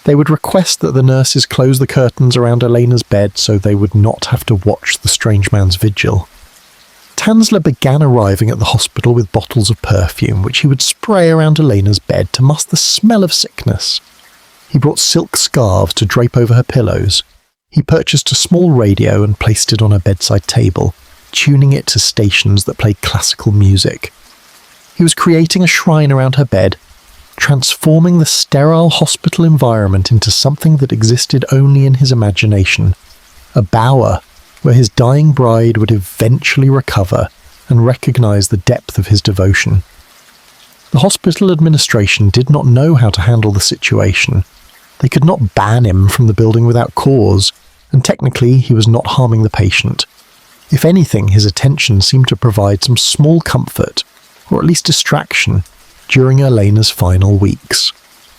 They would request that the nurses close the curtains around Elena's bed so they would not have to watch the strange man's vigil. Tanzler began arriving at the hospital with bottles of perfume, which he would spray around Elena's bed to mask the smell of sickness. He brought silk scarves to drape over her pillows. He purchased a small radio and placed it on her bedside table, tuning it to stations that played classical music. He was creating a shrine around her bed, transforming the sterile hospital environment into something that existed only in his imagination, a bower where his dying bride would eventually recover and recognize the depth of his devotion. The hospital administration did not know how to handle the situation. They could not ban him from the building without cause, and technically he was not harming the patient. If anything, his attention seemed to provide some small comfort, or at least distraction, during Elena's final weeks.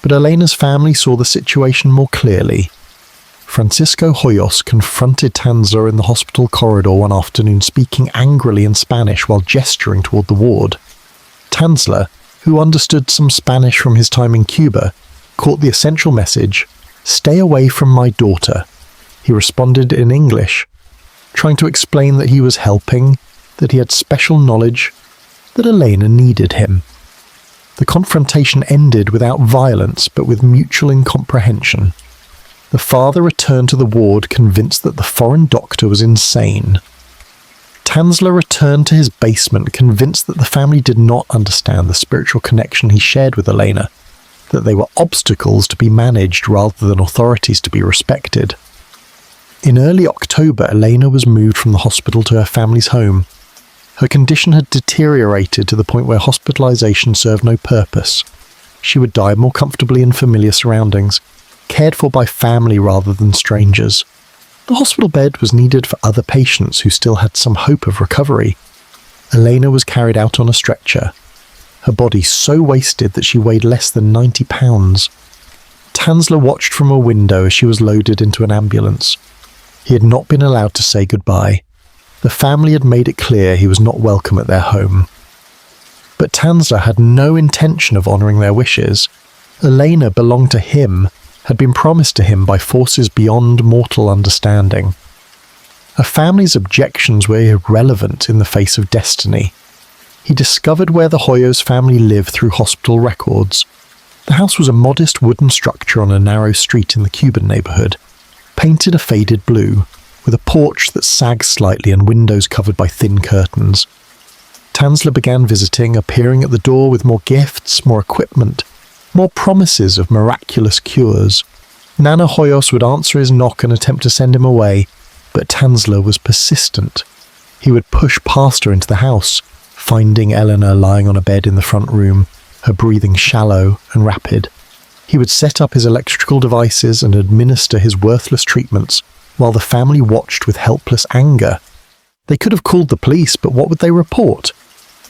But Elena's family saw the situation more clearly. Francisco Hoyos confronted Tanzler in the hospital corridor one afternoon, speaking angrily in Spanish while gesturing toward the ward. Tanzler, who understood some Spanish from his time in Cuba, caught the essential message, "Stay away from my daughter." He responded in English, trying to explain that he was helping, that he had special knowledge, that Elena needed him. The confrontation ended without violence, but with mutual incomprehension. The father returned to the ward convinced that the foreign doctor was insane. Tanzler returned to his basement convinced that the family did not understand the spiritual connection he shared with Elena, that they were obstacles to be managed rather than authorities to be respected. In early October, Elena was moved from the hospital to her family's home. Her condition had deteriorated to the point where hospitalization served no purpose. She would die more comfortably in familiar surroundings, cared for by family rather than strangers. The hospital bed was needed for other patients who still had some hope of recovery. Elena was carried out on a stretcher, her body so wasted that she weighed less than 90 pounds. Tanzler watched from a window as she was loaded into an ambulance. He had not been allowed to say goodbye. The family had made it clear he was not welcome at their home. But Tanzler had no intention of honouring their wishes. Elena belonged to him, had been promised to him by forces beyond mortal understanding. A family's objections were irrelevant in the face of destiny. He discovered where the Hoyos family lived through hospital records. The house was a modest wooden structure on a narrow street in the Cuban neighbourhood, painted a faded blue, with a porch that sagged slightly and windows covered by thin curtains. Tanzler began visiting, appearing at the door with more gifts, more equipment, more promises of miraculous cures. Nana Hoyos would answer his knock and attempt to send him away, but Tanzler was persistent. He would push past her into the house, finding Elena lying on a bed in the front room, her breathing shallow and rapid. He would set up his electrical devices and administer his worthless treatments, while the family watched with helpless anger. They could have called the police, but what would they report?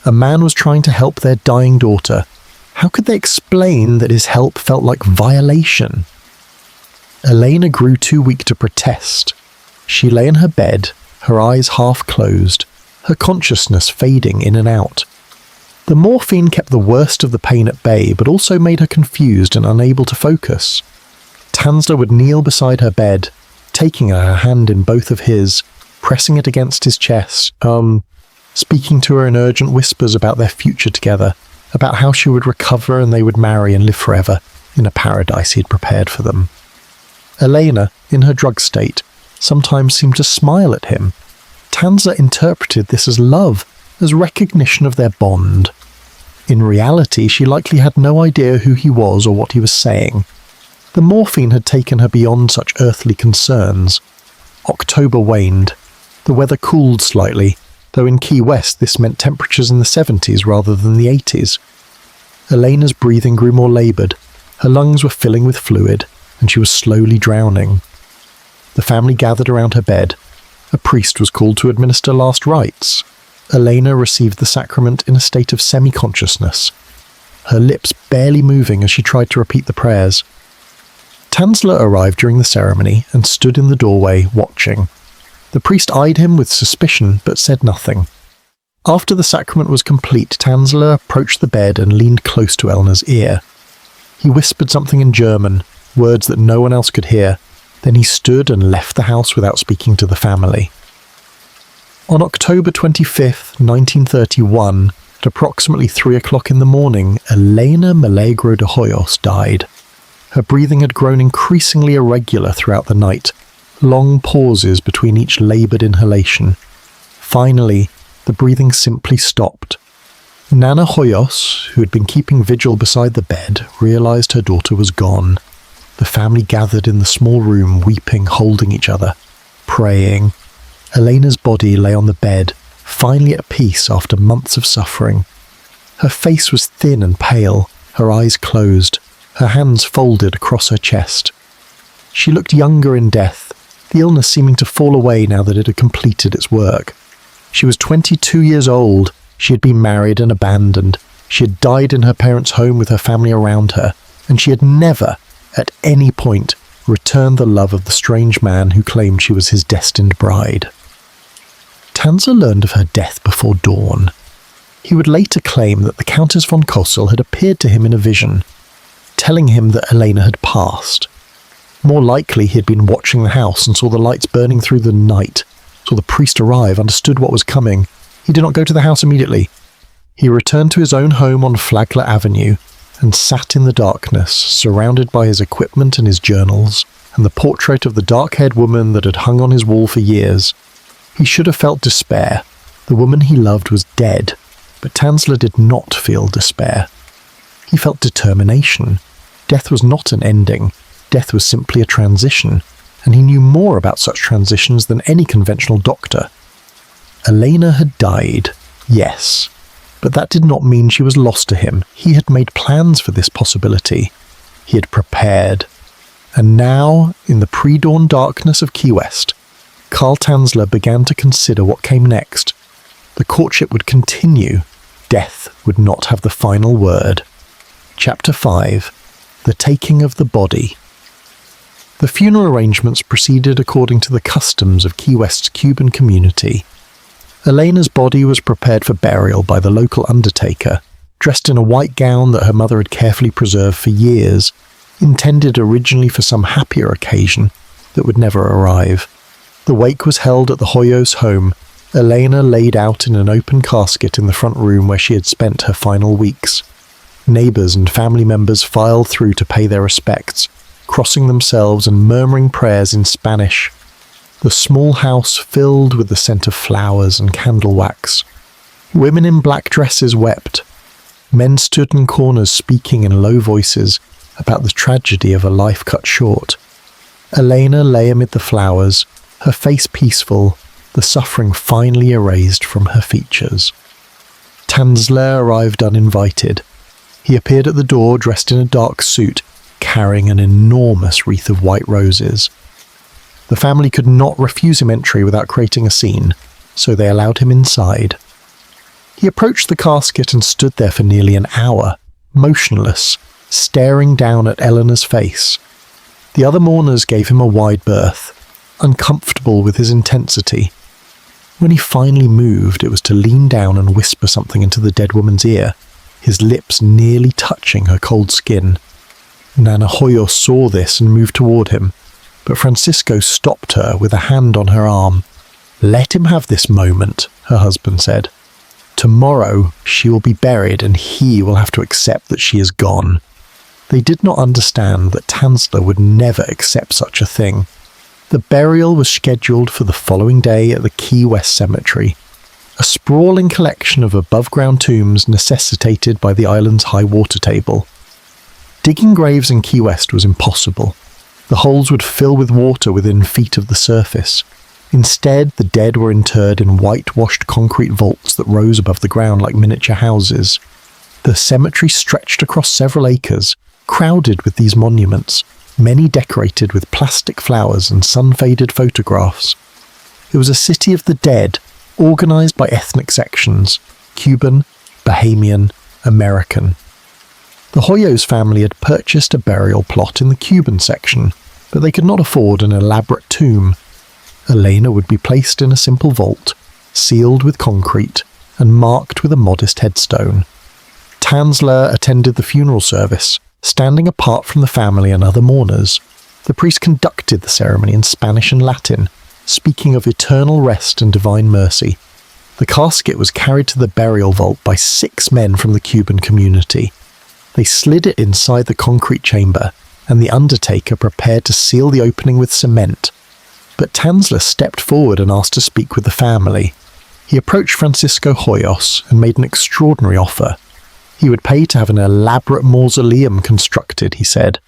A man was trying to help their dying daughter. How could they explain that his help felt like violation? Elena grew too weak to protest. She lay in her bed, her eyes half closed, her consciousness fading in and out. The morphine kept the worst of the pain at bay, but also made her confused and unable to focus. Tanzler would kneel beside her bed, taking her hand in both of his, pressing it against his chest, speaking to her in urgent whispers about their future together, about how she would recover and they would marry and live forever in a paradise he had prepared for them. Elena, in her drug state, sometimes seemed to smile at him. Tanzler interpreted this as love, as recognition of their bond. In reality, she likely had no idea who he was or what he was saying. The morphine had taken her beyond such earthly concerns. October waned. The weather cooled slightly, though in Key West this meant temperatures in the 70s rather than the 80s. Elena's breathing grew more laboured. Her lungs were filling with fluid, and she was slowly drowning. The family gathered around her bed. A priest was called to administer last rites. Elena received the sacrament in a state of semi-consciousness, her lips barely moving as she tried to repeat the prayers. Tanzler arrived during the ceremony and stood in the doorway, watching. The priest eyed him with suspicion, but said nothing. After the sacrament was complete, Tanzler approached the bed and leaned close to Elena's ear. He whispered something in German, words that no one else could hear. Then he stood and left the house without speaking to the family. On October 25th, 1931, at approximately 3 o'clock in the morning, Elena Milagro de Hoyos died. Her breathing had grown increasingly irregular throughout the night, long pauses between each laboured inhalation. Finally, the breathing simply stopped. Nana Hoyos, who had been keeping vigil beside the bed, realised her daughter was gone. The family gathered in the small room, weeping, holding each other, praying. Elena's body lay on the bed, finally at peace after months of suffering. Her face was thin and pale, her eyes closed, her hands folded across her chest. She looked younger in death, the illness seeming to fall away now that it had completed its work. She was 22 years old, she had been married and abandoned, she had died in her parents' home with her family around her, and she had never, at any point, returned the love of the strange man who claimed she was his destined bride. Tanzler learned of her death before dawn. He would later claim that the Countess von Kossel had appeared to him in a vision, telling him that Elena had passed. More likely he had been watching the house and saw the lights burning through the night, saw the priest arrive, understood what was coming. He did not go to the house immediately. He returned to his own home on Flagler Avenue and sat in the darkness, surrounded by his equipment and his journals, and the portrait of the dark-haired woman that had hung on his wall for years. He should have felt despair. The woman he loved was dead, but Tanzler did not feel despair. He felt determination. Death was not an ending. Death was simply a transition, and he knew more about such transitions than any conventional doctor. Elena had died, yes, but that did not mean she was lost to him. He had made plans for this possibility. He had prepared. And now, in the pre-dawn darkness of Key West, Carl Tanzler began to consider what came next. The courtship would continue. Death would not have the final word. Chapter 5. The Taking of the Body. The funeral arrangements proceeded according to the customs of Key West's Cuban community. Elena's body was prepared for burial by the local undertaker, dressed in a white gown that her mother had carefully preserved for years, intended originally for some happier occasion that would never arrive. The wake was held at the Hoyos home, Elena laid out in an open casket in the front room where she had spent her final weeks. Neighbours and family members filed through to pay their respects, crossing themselves and murmuring prayers in Spanish. The small house filled with the scent of flowers and candle wax. Women in black dresses wept. Men stood in corners speaking in low voices about the tragedy of a life cut short. Elena lay amid the flowers, her face peaceful, the suffering finally erased from her features. Tanzler arrived uninvited. He appeared at the door dressed in a dark suit, carrying an enormous wreath of white roses. The family could not refuse him entry without creating a scene, so they allowed him inside. He approached the casket and stood there for nearly an hour, motionless, staring down at Elena's face. The other mourners gave him a wide berth, uncomfortable with his intensity. When he finally moved, it was to lean down and whisper something into the dead woman's ear, his lips nearly touching her cold skin. Nana Hoyos saw this and moved toward him, but Francisco stopped her with a hand on her arm. "Let him have this moment," her husband said. "Tomorrow she will be buried and he will have to accept that she is gone." They did not understand that Tanzler would never accept such a thing. The burial was scheduled for the following day at the Key West Cemetery, a sprawling collection of above-ground tombs necessitated by the island's high water table. Digging graves in Key West was impossible. The holes would fill with water within feet of the surface. Instead, the dead were interred in whitewashed concrete vaults that rose above the ground like miniature houses. The cemetery stretched across several acres, crowded with these monuments, many decorated with plastic flowers and sun-faded photographs. It was a city of the dead, organized by ethnic sections: Cuban, Bahamian, American. The Hoyos family had purchased a burial plot in the Cuban section, but they could not afford an elaborate tomb. Elena would be placed in a simple vault, sealed with concrete and marked with a modest headstone. Tanzler attended the funeral service, standing apart from the family and other mourners. The priest conducted the ceremony in Spanish and Latin, speaking of eternal rest and divine mercy. The casket was carried to the burial vault by 6 men from the Cuban community. They slid it inside the concrete chamber, and the undertaker prepared to seal the opening with cement. But Tanzler stepped forward and asked to speak with the family. He approached Francisco Hoyos and made an extraordinary offer. He would pay to have an elaborate mausoleum constructed, he said.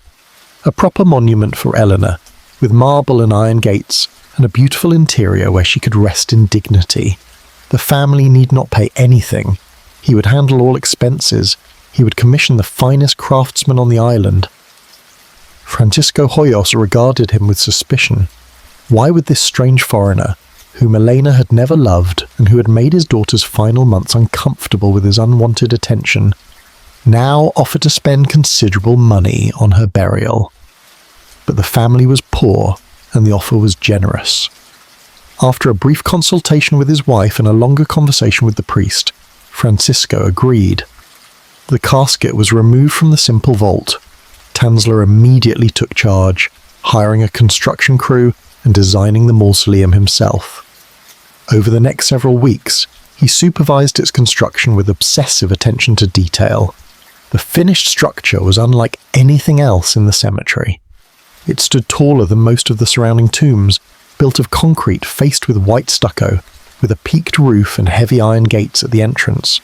A proper monument for Elena, with marble and iron gates, and a beautiful interior where she could rest in dignity. The family need not pay anything. He would handle all expenses. He would commission the finest craftsmen on the island. Francisco Hoyos regarded him with suspicion. Why would this strange foreigner, whom Elena had never loved and who had made his daughter's final months uncomfortable with his unwanted attention, now offer to spend considerable money on her burial? But the family was poor, and the offer was generous. After a brief consultation with his wife and a longer conversation with the priest, Francisco agreed. The casket was removed from the simple vault. Tanzler immediately took charge, hiring a construction crew and designing the mausoleum himself. Over the next several weeks, he supervised its construction with obsessive attention to detail. The finished structure was unlike anything else in the cemetery. It stood taller than most of the surrounding tombs, built of concrete faced with white stucco, with a peaked roof and heavy iron gates at the entrance.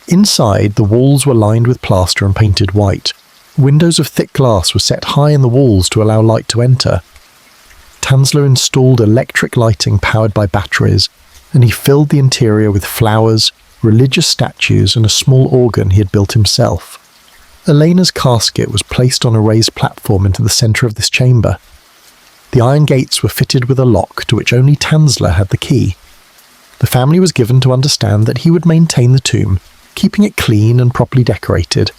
Inside, the walls were lined with plaster and painted white. Windows of thick glass were set high in the walls to allow light to enter. Tanzler installed electric lighting powered by batteries, and he filled the interior with flowers, religious statues, and a small organ he had built himself. Elena's casket was placed on a raised platform into the centre of this chamber. The iron gates were fitted with a lock to which only Tanzler had the key. The family was given to understand that he would maintain the tomb, keeping it clean and properly decorated.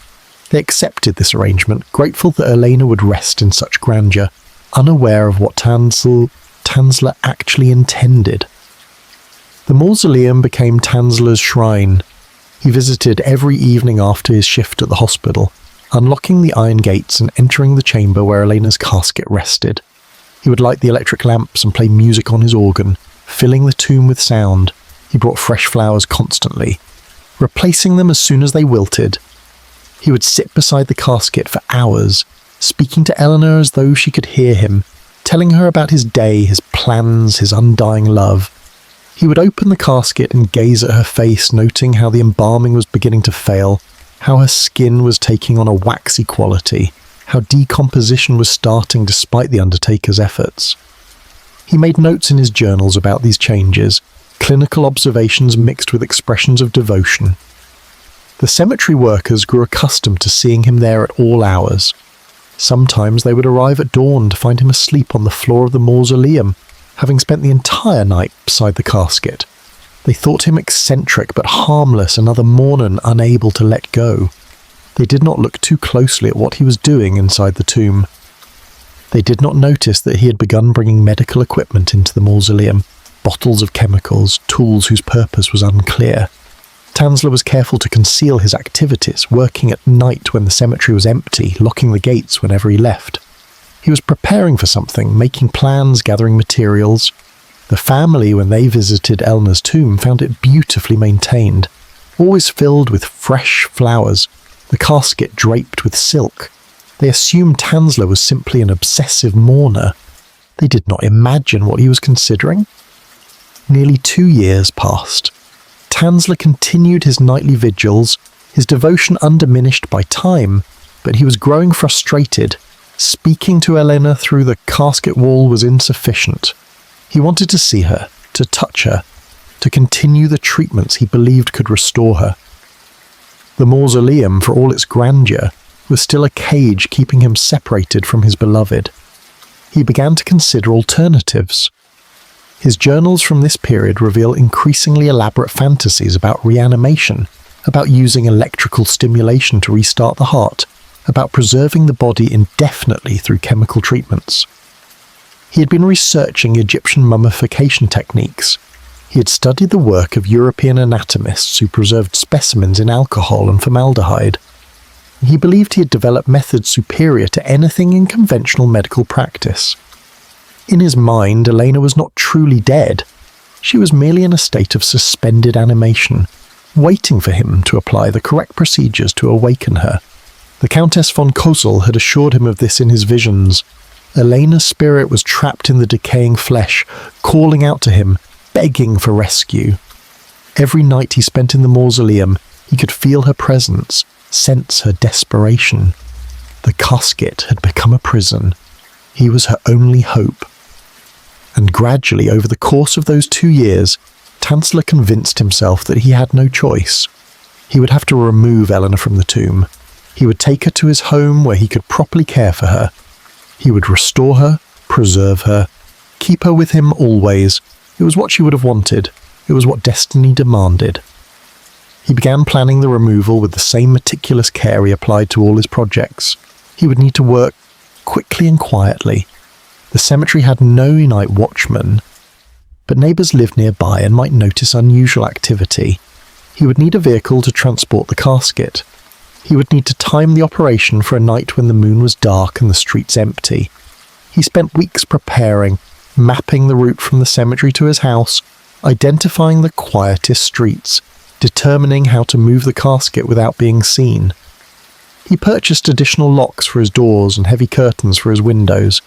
They accepted this arrangement, grateful that Elena would rest in such grandeur, unaware of what Tanzler actually intended. The mausoleum became Tanzler's shrine. He visited every evening after his shift at the hospital, unlocking the iron gates and entering the chamber where Elena's casket rested. He would light the electric lamps and play music on his organ, filling the tomb with sound. He brought fresh flowers constantly, replacing them as soon as they wilted. He would sit beside the casket for hours, speaking to Elena as though she could hear him, telling her about his day, his plans, his undying love. He would open the casket and gaze at her face, noting how the embalming was beginning to fail, how her skin was taking on a waxy quality, how decomposition was starting despite the undertaker's efforts. He made notes in his journals about these changes, clinical observations mixed with expressions of devotion. The cemetery workers grew accustomed to seeing him there at all hours. Sometimes they would arrive at dawn to find him asleep on the floor of the mausoleum, having spent the entire night beside the casket. They thought him eccentric but harmless, another mourner unable to let go. They did not look too closely at what he was doing inside the tomb. They did not notice that he had begun bringing medical equipment into the mausoleum, bottles of chemicals, tools whose purpose was unclear. Tanzler was careful to conceal his activities, working at night when the cemetery was empty, locking the gates whenever he left. He was preparing for something, making plans, gathering materials. The family, when they visited Eleanor's tomb, found it beautifully maintained, always filled with fresh flowers, the casket draped with silk. They assumed Tanzler was simply an obsessive mourner. They did not imagine what he was considering. Nearly 2 years passed. Tanzler continued his nightly vigils, his devotion undiminished by time, but he was growing frustrated. Speaking to Elena through the casket wall was insufficient. He wanted to see her, to touch her, to continue the treatments he believed could restore her. The mausoleum, for all its grandeur, was still a cage keeping him separated from his beloved. He began to consider alternatives. His journals from this period reveal increasingly elaborate fantasies about reanimation, about using electrical stimulation to restart the heart, about preserving the body indefinitely through chemical treatments. He had been researching Egyptian mummification techniques. He had studied the work of European anatomists who preserved specimens in alcohol and formaldehyde. He believed he had developed methods superior to anything in conventional medical practice. In his mind, Elena was not truly dead. She was merely in a state of suspended animation, waiting for him to apply the correct procedures to awaken her. The Countess von Kosel had assured him of this in his visions. Elena's spirit was trapped in the decaying flesh, calling out to him, begging for rescue. Every night he spent in the mausoleum, he could feel her presence, sense her desperation. The casket had become a prison. He was her only hope. And gradually, over the course of those 2 years, Tanzler convinced himself that he had no choice. He would have to remove Elena from the tomb. He would take her to his home where he could properly care for her. He would restore her, preserve her, keep her with him always. It was what she would have wanted. It was what destiny demanded. He began planning the removal with the same meticulous care he applied to all his projects. He would need to work quickly and quietly. The cemetery had no night watchman, but neighbours lived nearby and might notice unusual activity. He would need a vehicle to transport the casket. He would need to time the operation for a night when the moon was dark and the streets empty. He spent weeks preparing, mapping the route from the cemetery to his house, identifying the quietest streets, determining how to move the casket without being seen. He purchased additional locks for his doors and heavy curtains for his windows.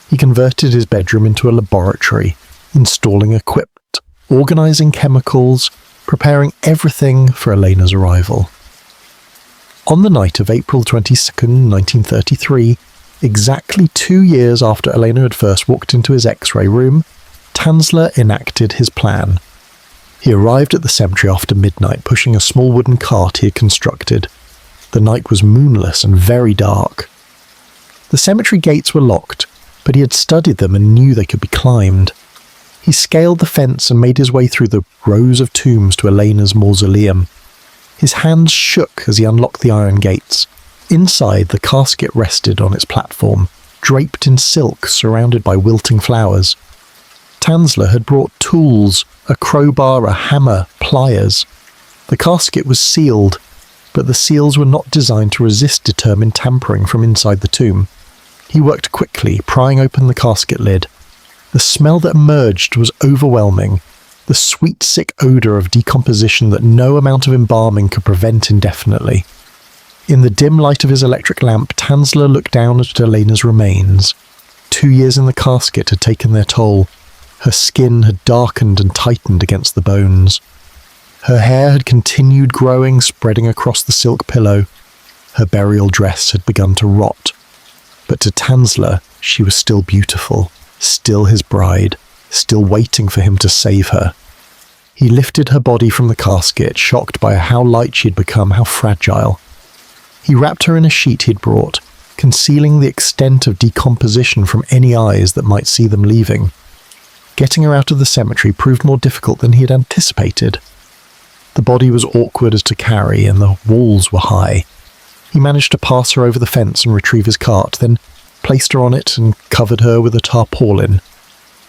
He converted his bedroom into a laboratory, installing equipment, organising chemicals, preparing everything for Elena's arrival. On the night of April 22nd, 1933, exactly 2 years after Elena had first walked into his X-ray room, Tanzler enacted his plan. He arrived at the cemetery after midnight, pushing a small wooden cart he had constructed. The night was moonless and very dark. The cemetery gates were locked, but he had studied them and knew they could be climbed. He scaled the fence and made his way through the rows of tombs to Elena's mausoleum. His hands shook as he unlocked the iron gates. Inside, the casket rested on its platform, draped in silk, surrounded by wilting flowers. Tanzler had brought tools, a crowbar, a hammer, pliers. The casket was sealed, but the seals were not designed to resist determined tampering from inside the tomb. He worked quickly, prying open the casket lid. The smell that emerged was overwhelming, the sweet, sick odour of decomposition that no amount of embalming could prevent indefinitely. In the dim light of his electric lamp, Tanzler looked down at Elena's remains. 2 years in the casket had taken their toll. Her skin had darkened and tightened against the bones. Her hair had continued growing, spreading across the silk pillow. Her burial dress had begun to rot. But to Tanzler, she was still beautiful, still his bride, still waiting for him to save her. He lifted her body from the casket, shocked by how light she had become, how fragile. He wrapped her in a sheet he'd brought, concealing the extent of decomposition from any eyes that might see them leaving. Getting her out of the cemetery proved more difficult than he had anticipated. The body was awkward as to carry, and the walls were high. He managed to pass her over the fence and retrieve his cart, then placed her on it and covered her with a tarpaulin.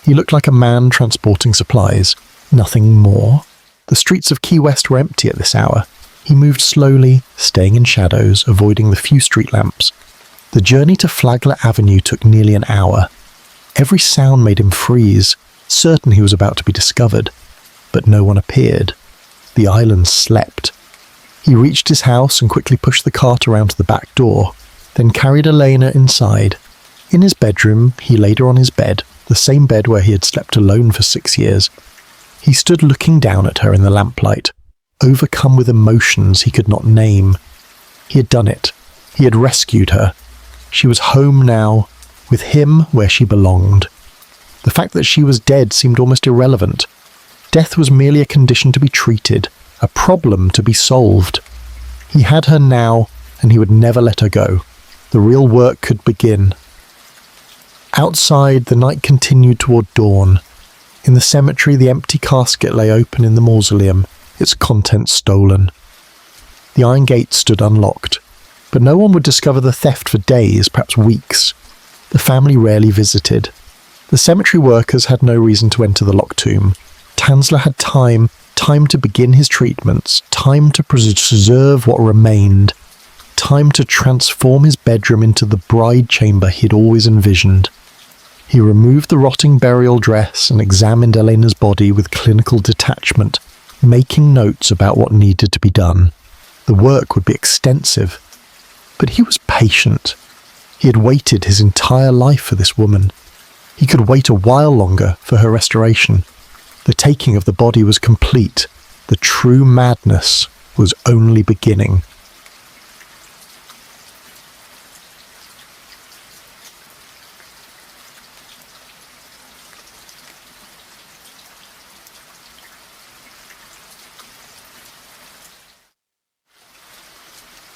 He looked like a man transporting supplies. Nothing more. The streets of Key West were empty at this hour. He moved slowly, staying in shadows, avoiding the few street lamps. The journey to Flagler Avenue took nearly an hour. Every sound made him freeze, certain he was about to be discovered. But no one appeared. The island slept. He reached his house and quickly pushed the cart around to the back door, then carried Elena inside. In his bedroom, he laid her on his bed, the same bed where he had slept alone for 6 years. He stood looking down at her in the lamplight, overcome with emotions he could not name. He had done it. He had rescued her. She was home now, with him where she belonged. The fact that she was dead seemed almost irrelevant. Death was merely a condition to be treated, a problem to be solved. He had her now, and he would never let her go. The real work could begin. Outside, the night continued toward dawn. In the cemetery, the empty casket lay open in the mausoleum, its contents stolen. The iron gate stood unlocked, but no one would discover the theft for days, perhaps weeks. The family rarely visited. The cemetery workers had no reason to enter the locked tomb. Tanzler had time to begin his treatments, time to preserve what remained, time to transform his bedroom into the bride chamber he'd always envisioned. He removed the rotting burial dress and examined Elena's body with clinical detachment, making notes about what needed to be done. The work would be extensive, but he was patient. He had waited his entire life for this woman. He could wait a while longer for her restoration. The taking of the body was complete. The true madness was only beginning.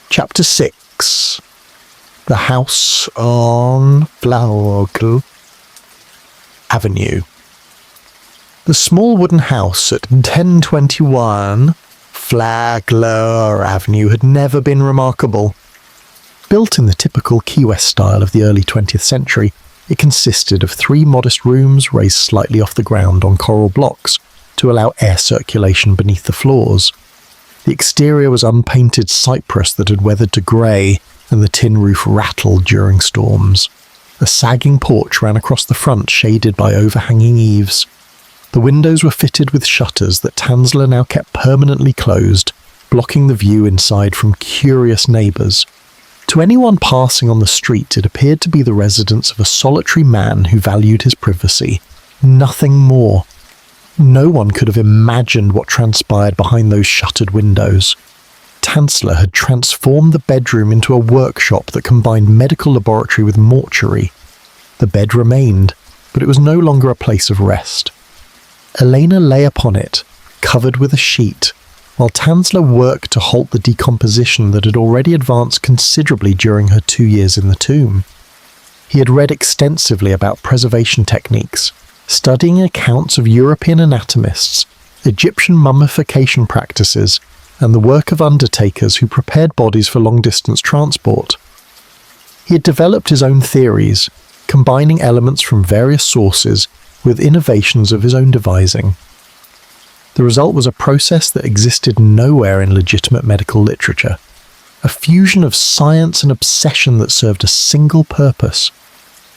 Chapter 6. The House on Flagler Avenue. The small wooden house at 1021 Flagler Avenue had never been remarkable. Built in the typical Key West style of the early 20th century, it consisted of 3 modest rooms raised slightly off the ground on coral blocks to allow air circulation beneath the floors. The exterior was unpainted cypress that had weathered to grey, and the tin roof rattled during storms. A sagging porch ran across the front, shaded by overhanging eaves. The windows were fitted with shutters that Tanzler now kept permanently closed, blocking the view inside from curious neighbours. To anyone passing on the street, it appeared to be the residence of a solitary man who valued his privacy. Nothing more. No one could have imagined what transpired behind those shuttered windows. Tanzler had transformed the bedroom into a workshop that combined medical laboratory with mortuary. The bed remained, but it was no longer a place of rest. Elena lay upon it, covered with a sheet, while Tanzler worked to halt the decomposition that had already advanced considerably during her 2 years in the tomb. He had read extensively about preservation techniques, studying accounts of European anatomists, Egyptian mummification practices, and the work of undertakers who prepared bodies for long-distance transport. He had developed his own theories, combining elements from various sources with innovations of his own devising. The result was a process that existed nowhere in legitimate medical literature, a fusion of science and obsession that served a single purpose: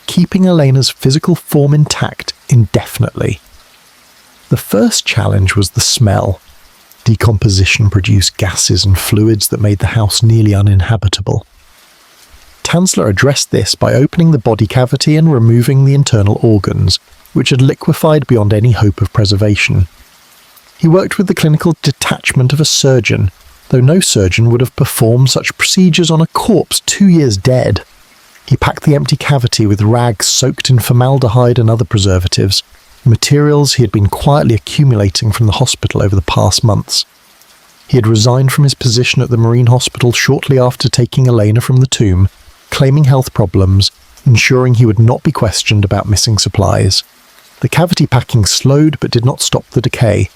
keeping Elena's physical form intact indefinitely. The first challenge was the smell. Decomposition produced gases and fluids that made the house nearly uninhabitable. Tanzler addressed this by opening the body cavity and removing the internal organs, which had liquefied beyond any hope of preservation. He worked with the clinical detachment of a surgeon, though no surgeon would have performed such procedures on a corpse 2 years dead. He packed the empty cavity with rags soaked in formaldehyde and other preservatives, materials he had been quietly accumulating from the hospital over the past months. He had resigned from his position at the Marine Hospital shortly after taking Elena from the tomb, claiming health problems, ensuring he would not be questioned about missing supplies. The cavity packing slowed but did not stop the decay.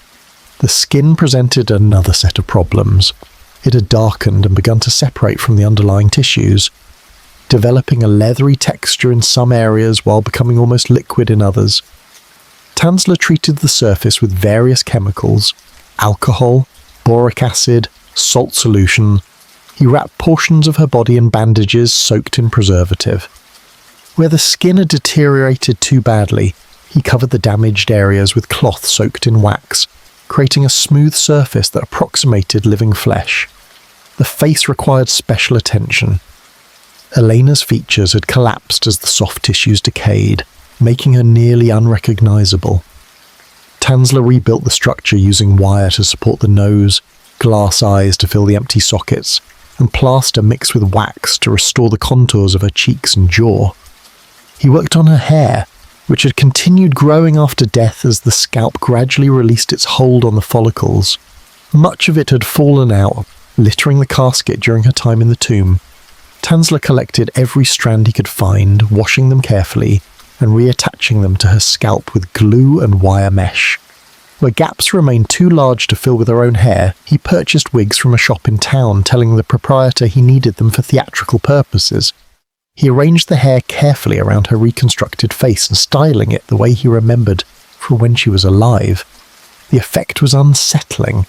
The skin presented another set of problems. It had darkened and begun to separate from the underlying tissues, developing a leathery texture in some areas while becoming almost liquid in others. Tanzler treated the surface with various chemicals, alcohol, boric acid, salt solution. He wrapped portions of her body in bandages soaked in preservative. Where the skin had deteriorated too badly, he covered the damaged areas with cloth soaked in wax, creating a smooth surface that approximated living flesh. The face required special attention. Elena's features had collapsed as the soft tissues decayed, making her nearly unrecognizable. Tanzler rebuilt the structure using wire to support the nose, glass eyes to fill the empty sockets, and plaster mixed with wax to restore the contours of her cheeks and jaw. He worked on her hair, which had continued growing after death as the scalp gradually released its hold on the follicles. Much of it had fallen out, littering the casket during her time in the tomb. Tanzler collected every strand he could find, washing them carefully, and reattaching them to her scalp with glue and wire mesh. Where gaps remained too large to fill with her own hair, he purchased wigs from a shop in town, telling the proprietor he needed them for theatrical purposes. He arranged the hair carefully around her reconstructed face and styling it the way he remembered from when she was alive. The effect was unsettling,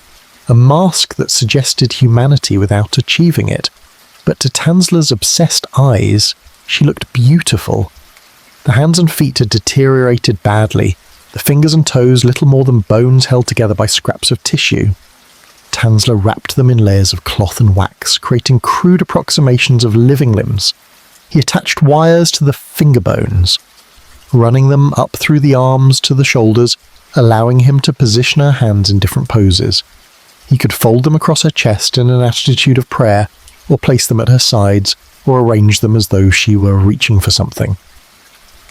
a mask that suggested humanity without achieving it. But to Tanzler's obsessed eyes, she looked beautiful. The hands and feet had deteriorated badly, the fingers and toes little more than bones held together by scraps of tissue. Tanzler wrapped them in layers of cloth and wax, creating crude approximations of living limbs. He attached wires to the finger bones, running them up through the arms to the shoulders, allowing him to position her hands in different poses. He could fold them across her chest in an attitude of prayer, or place them at her sides, or arrange them as though she were reaching for something.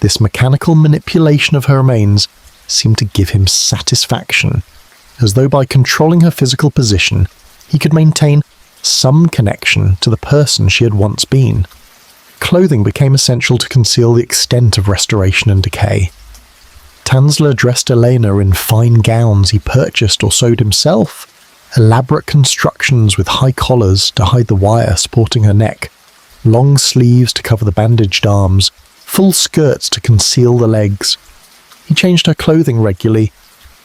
This mechanical manipulation of her remains seemed to give him satisfaction, as though by controlling her physical position, he could maintain some connection to the person she had once been. Clothing became essential to conceal the extent of restoration and decay. Tanzler dressed Elena in fine gowns he purchased or sewed himself, elaborate constructions with high collars to hide the wire supporting her neck, long sleeves to cover the bandaged arms, full skirts to conceal the legs. He changed her clothing regularly,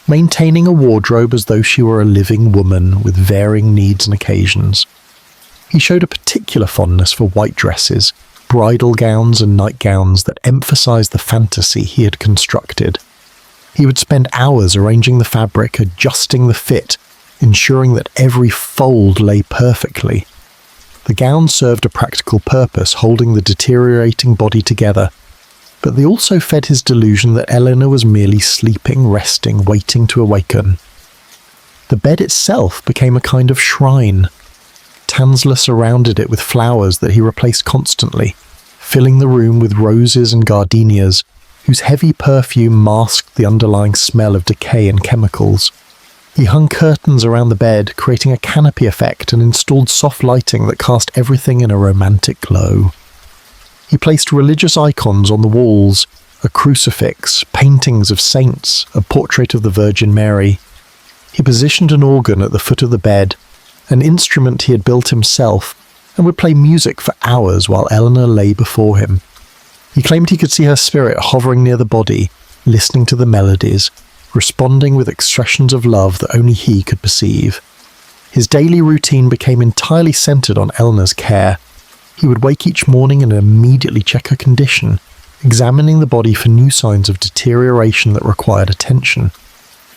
maintaining a wardrobe as though she were a living woman with varying needs and occasions. He showed a particular fondness for white dresses, bridal gowns and nightgowns that emphasized the fantasy he had constructed. He would spend hours arranging the fabric, adjusting the fit, ensuring that every fold lay perfectly. The gowns served a practical purpose, holding the deteriorating body together, but they also fed his delusion that Elena was merely sleeping, resting, waiting to awaken. The bed itself became a kind of shrine. Tanzler surrounded it with flowers that he replaced constantly, filling the room with roses and gardenias, whose heavy perfume masked the underlying smell of decay and chemicals. He hung curtains around the bed, creating a canopy effect, and installed soft lighting that cast everything in a romantic glow. He placed religious icons on the walls, a crucifix, paintings of saints, a portrait of the Virgin Mary. He positioned an organ at the foot of the bed, an instrument he had built himself, and would play music for hours while Elena lay before him. He claimed he could see her spirit hovering near the body, listening to the melodies, responding with expressions of love that only he could perceive. His daily routine became entirely centered on Elena's care. He would wake each morning and immediately check her condition, examining the body for new signs of deterioration that required attention.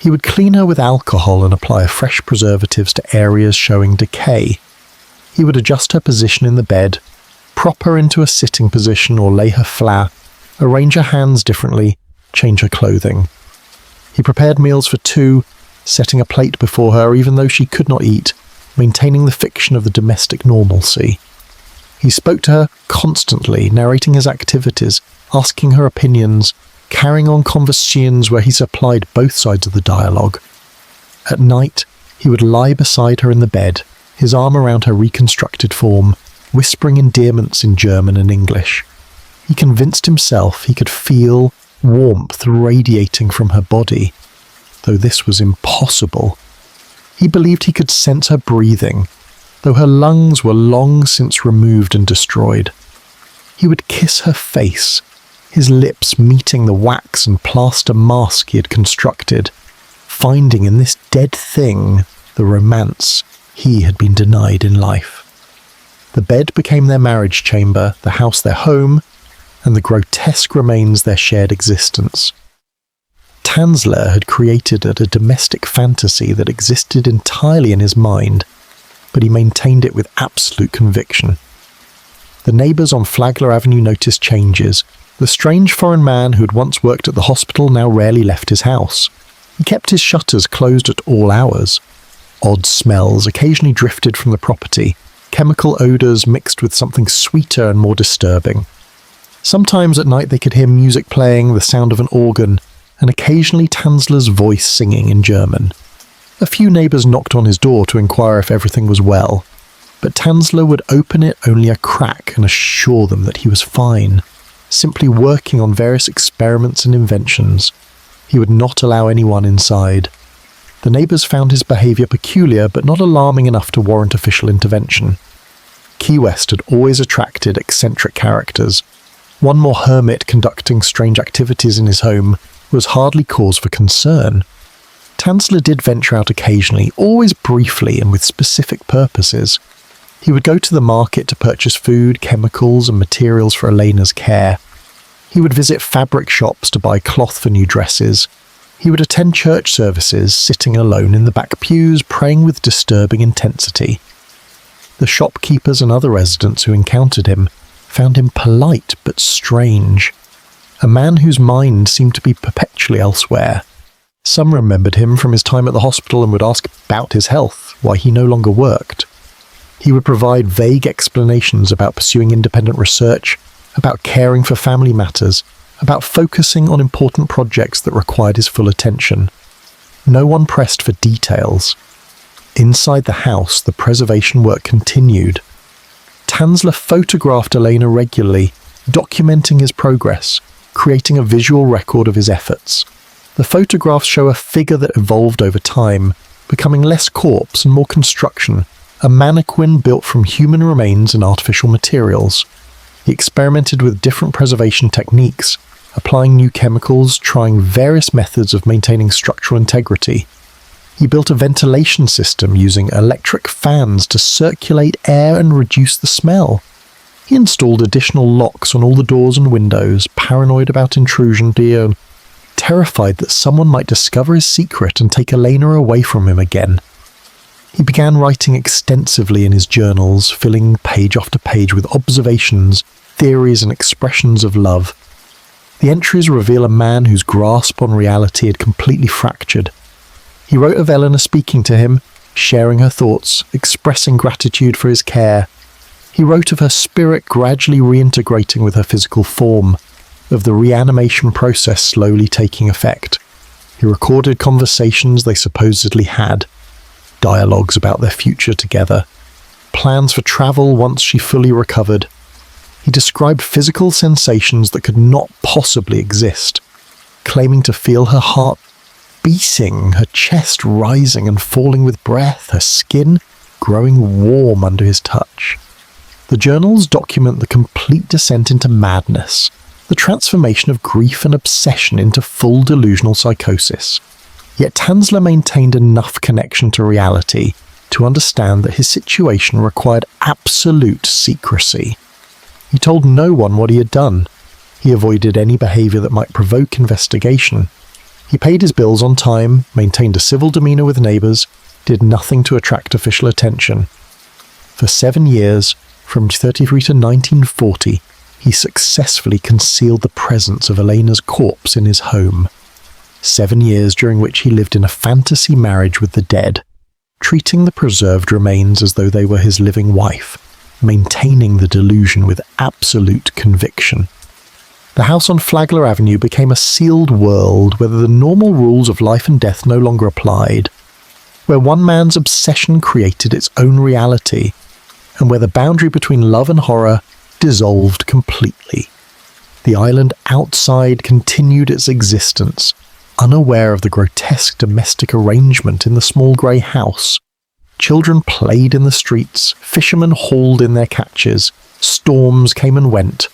He would clean her with alcohol and apply fresh preservatives to areas showing decay. He would adjust her position in the bed, prop her into a sitting position or lay her flat, arrange her hands differently, change her clothing. He prepared meals for two, setting a plate before her even though she could not eat, maintaining the fiction of the domestic normalcy. He spoke to her constantly, narrating his activities, asking her opinions, carrying on conversations where he supplied both sides of the dialogue. At night, he would lie beside her in the bed, his arm around her reconstructed form, whispering endearments in German and English. He convinced himself he could feel warmth radiating from her body, though this was impossible. He believed he could sense her breathing, though her lungs were long since removed and destroyed. He would kiss her face, his lips meeting the wax and plaster mask he had constructed, finding in this dead thing the romance he had been denied in life. The bed became their marriage chamber, the house their home, and the grotesque remains their shared existence. Tanzler had created a domestic fantasy that existed entirely in his mind, but he maintained it with absolute conviction. The neighbours on Flagler Avenue noticed changes. The strange foreign man who had once worked at the hospital now rarely left his house. He kept his shutters closed at all hours. Odd smells occasionally drifted from the property, chemical odours mixed with something sweeter and more disturbing. Sometimes at night they could hear music playing, the sound of an organ, and occasionally Tanzler's voice singing in German. A few neighbours knocked on his door to inquire if everything was well, but Tanzler would open it only a crack and assure them that he was fine, simply working on various experiments and inventions. He would not allow anyone inside. The neighbours found his behaviour peculiar but not alarming enough to warrant official intervention. Key West had always attracted eccentric characters. One more hermit conducting strange activities in his home was hardly cause for concern. Tanzler did venture out occasionally, always briefly and with specific purposes. He would go to the market to purchase food, chemicals and materials for Elena's care. He would visit fabric shops to buy cloth for new dresses. He would attend church services, sitting alone in the back pews, praying with disturbing intensity. The shopkeepers and other residents who encountered him found him polite but strange, a man whose mind seemed to be perpetually elsewhere. Some remembered him from his time at the hospital and would ask about his health, why he no longer worked. He would provide vague explanations about pursuing independent research, about caring for family matters, about focusing on important projects that required his full attention. No one pressed for details. Inside the house, the preservation work continued. Tanzler photographed Elena regularly, documenting his progress, creating a visual record of his efforts. The photographs show a figure that evolved over time, becoming less corpse and more construction, a mannequin built from human remains and artificial materials. He experimented with different preservation techniques, applying new chemicals, trying various methods of maintaining structural integrity. He built a ventilation system using electric fans to circulate air and reduce the smell. He installed additional locks on all the doors and windows, paranoid about intrusion, terrified that someone might discover his secret and take Elena away from him again. He began writing extensively in his journals, filling page after page with observations, theories and expressions of love. The entries reveal a man whose grasp on reality had completely fractured. He wrote of Elena speaking to him, sharing her thoughts, expressing gratitude for his care. He wrote of her spirit gradually reintegrating with her physical form, of the reanimation process slowly taking effect. He recorded conversations they supposedly had, dialogues about their future together, plans for travel once she fully recovered. He described physical sensations that could not possibly exist, claiming to feel her heart beating, her chest rising and falling with breath, her skin growing warm under his touch. The journals document the complete descent into madness, the transformation of grief and obsession into full delusional psychosis. Yet Tanzler maintained enough connection to reality to understand that his situation required absolute secrecy. He told no one what he had done. He avoided any behaviour that might provoke investigation. He paid his bills on time, maintained a civil demeanour with neighbours, did nothing to attract official attention. For 7 years, from 1933 to 1940, he successfully concealed the presence of Elena's corpse in his home. 7 years during which he lived in a fantasy marriage with the dead, treating the preserved remains as though they were his living wife, maintaining the delusion with absolute conviction. The house on Flagler Avenue became a sealed world where the normal rules of life and death no longer applied, where one man's obsession created its own reality, and where the boundary between love and horror dissolved completely. The island outside continued its existence, unaware of the grotesque domestic arrangement in the small grey house. Children played in the streets, fishermen hauled in their catches, storms came and went,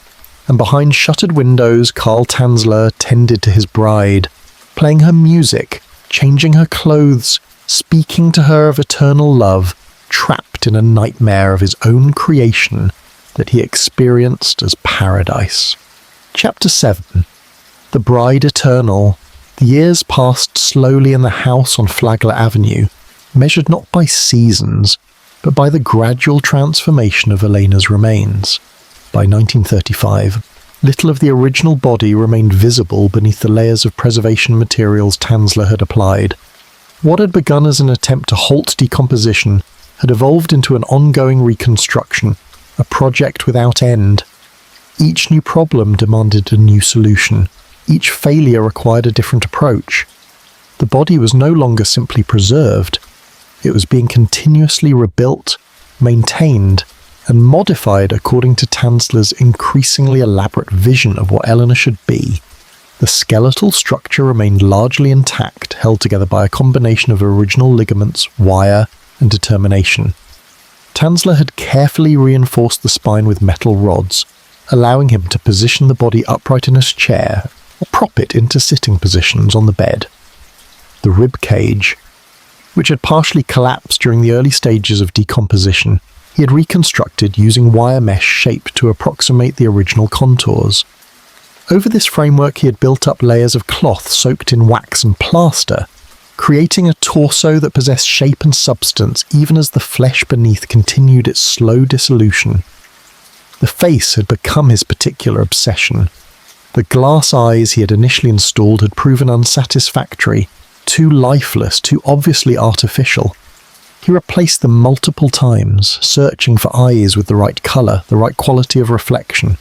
and behind shuttered windows Carl Tanzler tended to his bride, playing her music, changing her clothes, speaking to her of eternal love, trapped in a nightmare of his own creation that he experienced as paradise. Chapter 7. The Bride Eternal. The years passed slowly in the house on Flagler Avenue, measured not by seasons, but by the gradual transformation of Elena's remains. By 1935, little of the original body remained visible beneath the layers of preservation materials Tanzler had applied. What had begun as an attempt to halt decomposition had evolved into an ongoing reconstruction, a project without end. Each new problem demanded a new solution. Each failure required a different approach. The body was no longer simply preserved. It was being continuously rebuilt, maintained, and modified according to Tanzler's increasingly elaborate vision of what Elena should be. The skeletal structure remained largely intact, held together by a combination of original ligaments, wire, and determination. Tanzler had carefully reinforced the spine with metal rods, allowing him to position the body upright in his chair or prop it into sitting positions on the bed. The rib cage, which had partially collapsed during the early stages of decomposition, he had reconstructed using wire mesh shape to approximate the original contours. Over this framework he had built up layers of cloth soaked in wax and plaster, creating a torso that possessed shape and substance even as the flesh beneath continued its slow dissolution. The face had become his particular obsession. The glass eyes he had initially installed had proven unsatisfactory, too lifeless, too obviously artificial. He replaced them multiple times, searching for eyes with the right colour, the right quality of reflection.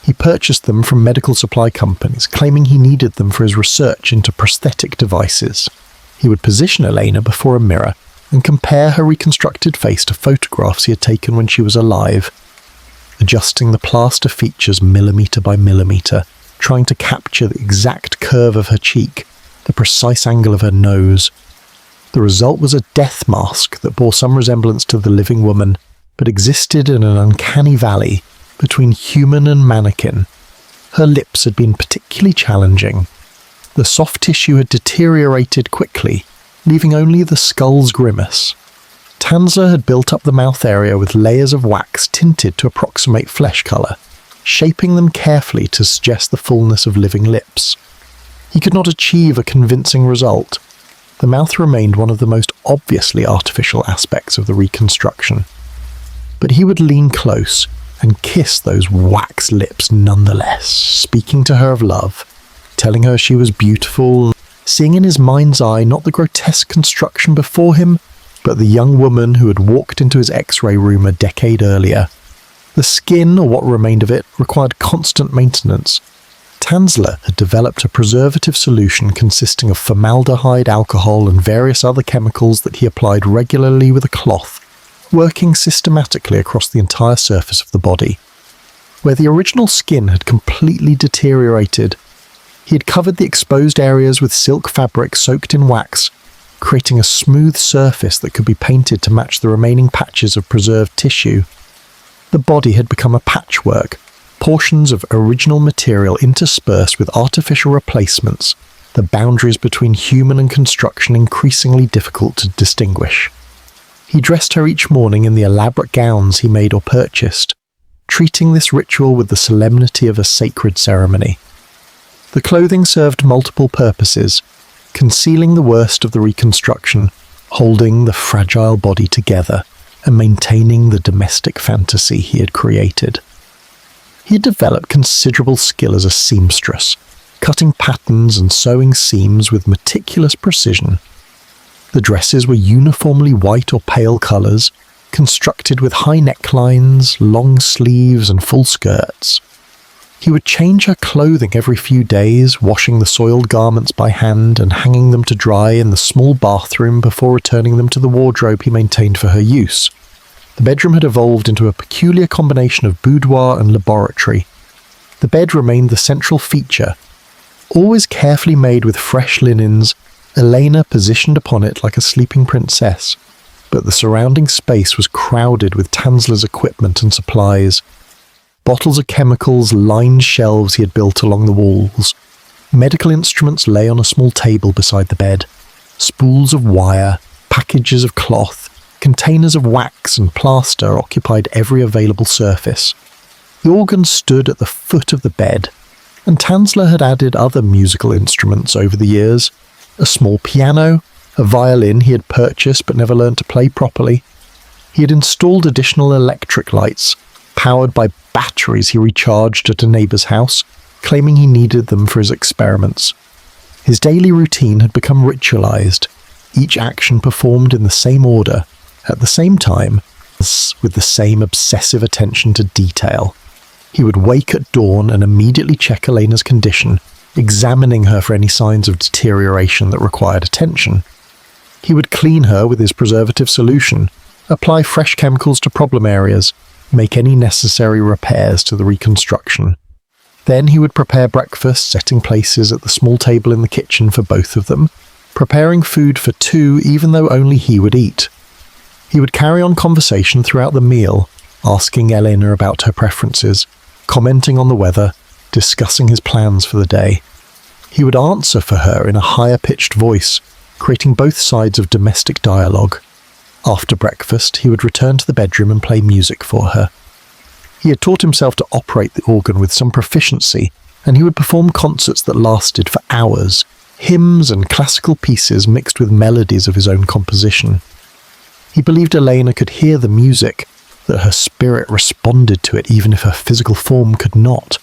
He purchased them from medical supply companies, claiming he needed them for his research into prosthetic devices. He would position Elena before a mirror and compare her reconstructed face to photographs he had taken when she was alive, adjusting the plaster features millimetre by millimetre, trying to capture the exact curve of her cheek, the precise angle of her nose. The result was a death mask that bore some resemblance to the living woman, but existed in an uncanny valley between human and mannequin. Her lips had been particularly challenging. The soft tissue had deteriorated quickly, leaving only the skull's grimace. Tanzler had built up the mouth area with layers of wax tinted to approximate flesh colour, shaping them carefully to suggest the fullness of living lips. He could not achieve a convincing result. The mouth remained one of the most obviously artificial aspects of the reconstruction. But he would lean close and kiss those wax lips nonetheless, speaking to her of love, telling her she was beautiful, seeing in his mind's eye not the grotesque construction before him, but the young woman who had walked into his X-ray room a decade earlier. The skin, or what remained of it, required constant maintenance. Tanzler had developed a preservative solution consisting of formaldehyde, alcohol, and various other chemicals that he applied regularly with a cloth, working systematically across the entire surface of the body. Where the original skin had completely deteriorated, he had covered the exposed areas with silk fabric soaked in wax, creating a smooth surface that could be painted to match the remaining patches of preserved tissue. The body had become a patchwork, portions of original material interspersed with artificial replacements, the boundaries between human and construction increasingly difficult to distinguish. He dressed her each morning in the elaborate gowns he made or purchased, treating this ritual with the solemnity of a sacred ceremony. The clothing served multiple purposes, concealing the worst of the reconstruction, holding the fragile body together, and maintaining the domestic fantasy he had created. He had developed considerable skill as a seamstress, cutting patterns and sewing seams with meticulous precision. The dresses were uniformly white or pale colours, constructed with high necklines, long sleeves and full skirts. He would change her clothing every few days, washing the soiled garments by hand and hanging them to dry in the small bathroom before returning them to the wardrobe he maintained for her use. The bedroom had evolved into a peculiar combination of boudoir and laboratory. The bed remained the central feature. Always carefully made with fresh linens, Elena positioned upon it like a sleeping princess, but the surrounding space was crowded with Tanzler's equipment and supplies. Bottles of chemicals lined shelves he had built along the walls. Medical instruments lay on a small table beside the bed. Spools of wire, packages of cloth, containers of wax and plaster occupied every available surface. The organ stood at the foot of the bed, and Tanzler had added other musical instruments over the years. A small piano, a violin he had purchased but never learned to play properly. He had installed additional electric lights, powered by batteries he recharged at a neighbour's house, claiming he needed them for his experiments. His daily routine had become ritualised, each action performed in the same order, at the same time, with the same obsessive attention to detail. He would wake at dawn and immediately check Elena's condition, examining her for any signs of deterioration that required attention. He would clean her with his preservative solution, apply fresh chemicals to problem areas, make any necessary repairs to the reconstruction. Then he would prepare breakfast, setting places at the small table in the kitchen for both of them, preparing food for two even though only he would eat. He would carry on conversation throughout the meal, asking Elena about her preferences, commenting on the weather, discussing his plans for the day. He would answer for her in a higher-pitched voice, creating both sides of domestic dialogue. After breakfast, he would return to the bedroom and play music for her. He had taught himself to operate the organ with some proficiency, and he would perform concerts that lasted for hours, hymns and classical pieces mixed with melodies of his own composition. He believed Elena could hear the music, that her spirit responded to it even if her physical form could not.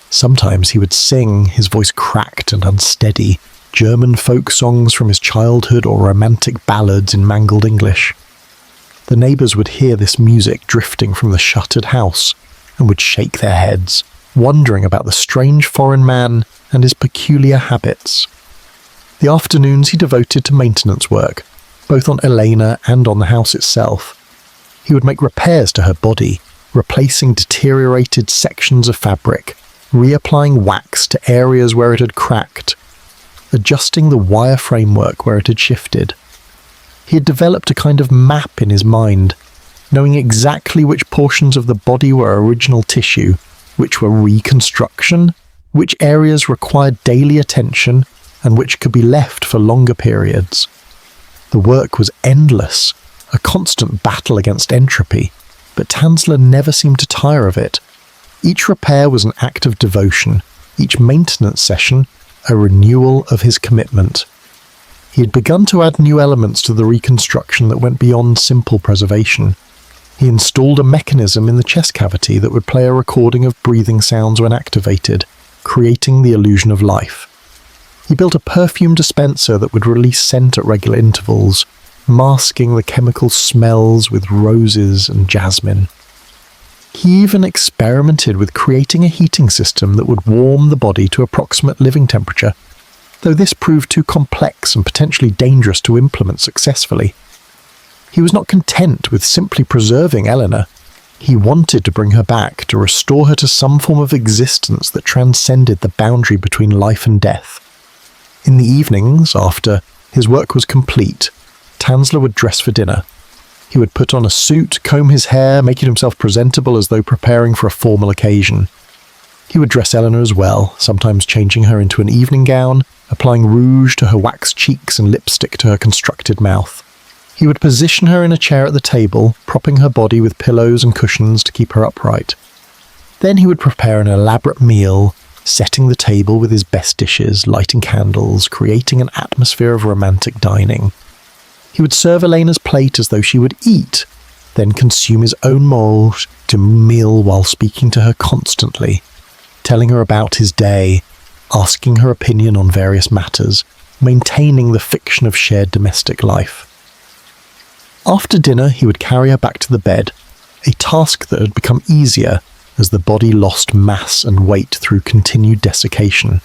Sometimes he would sing, his voice cracked and unsteady, German folk songs from his childhood or romantic ballads in mangled English. The neighbours would hear this music drifting from the shuttered house and would shake their heads, wondering about the strange foreign man and his peculiar habits. The afternoons he devoted to maintenance work, both on Elena and on the house itself. He would make repairs to her body, replacing deteriorated sections of fabric, reapplying wax to areas where it had cracked, adjusting the wire framework where it had shifted. He had developed a kind of map in his mind, knowing exactly which portions of the body were original tissue, which were reconstruction, which areas required daily attention, and which could be left for longer periods. The work was endless, a constant battle against entropy, but Tanzler never seemed to tire of it. Each repair was an act of devotion, each maintenance session a renewal of his commitment. He had begun to add new elements to the reconstruction that went beyond simple preservation. He installed a mechanism in the chest cavity that would play a recording of breathing sounds when activated, creating the illusion of life. He built a perfume dispenser that would release scent at regular intervals, masking the chemical smells with roses and jasmine. He even experimented with creating a heating system that would warm the body to approximate living temperature, though this proved too complex and potentially dangerous to implement successfully. He was not content with simply preserving Elena. He wanted to bring her back, to restore her to some form of existence that transcended the boundary between life and death. In the evenings, after his work was complete, Tanzler would dress for dinner. He would put on a suit, comb his hair, making himself presentable as though preparing for a formal occasion. He would dress Elena as well, sometimes changing her into an evening gown, applying rouge to her waxed cheeks and lipstick to her constructed mouth. He would position her in a chair at the table, propping her body with pillows and cushions to keep her upright. Then he would prepare an elaborate meal, setting the table with his best dishes, lighting candles, creating an atmosphere of romantic dining. He would serve Elena's plate as though she would eat, then consume his own moles to meal while speaking to her constantly, telling her about his day, asking her opinion on various matters, maintaining the fiction of shared domestic life. After dinner, he would carry her back to the bed, a task that had become easier as the body lost mass and weight through continued desiccation.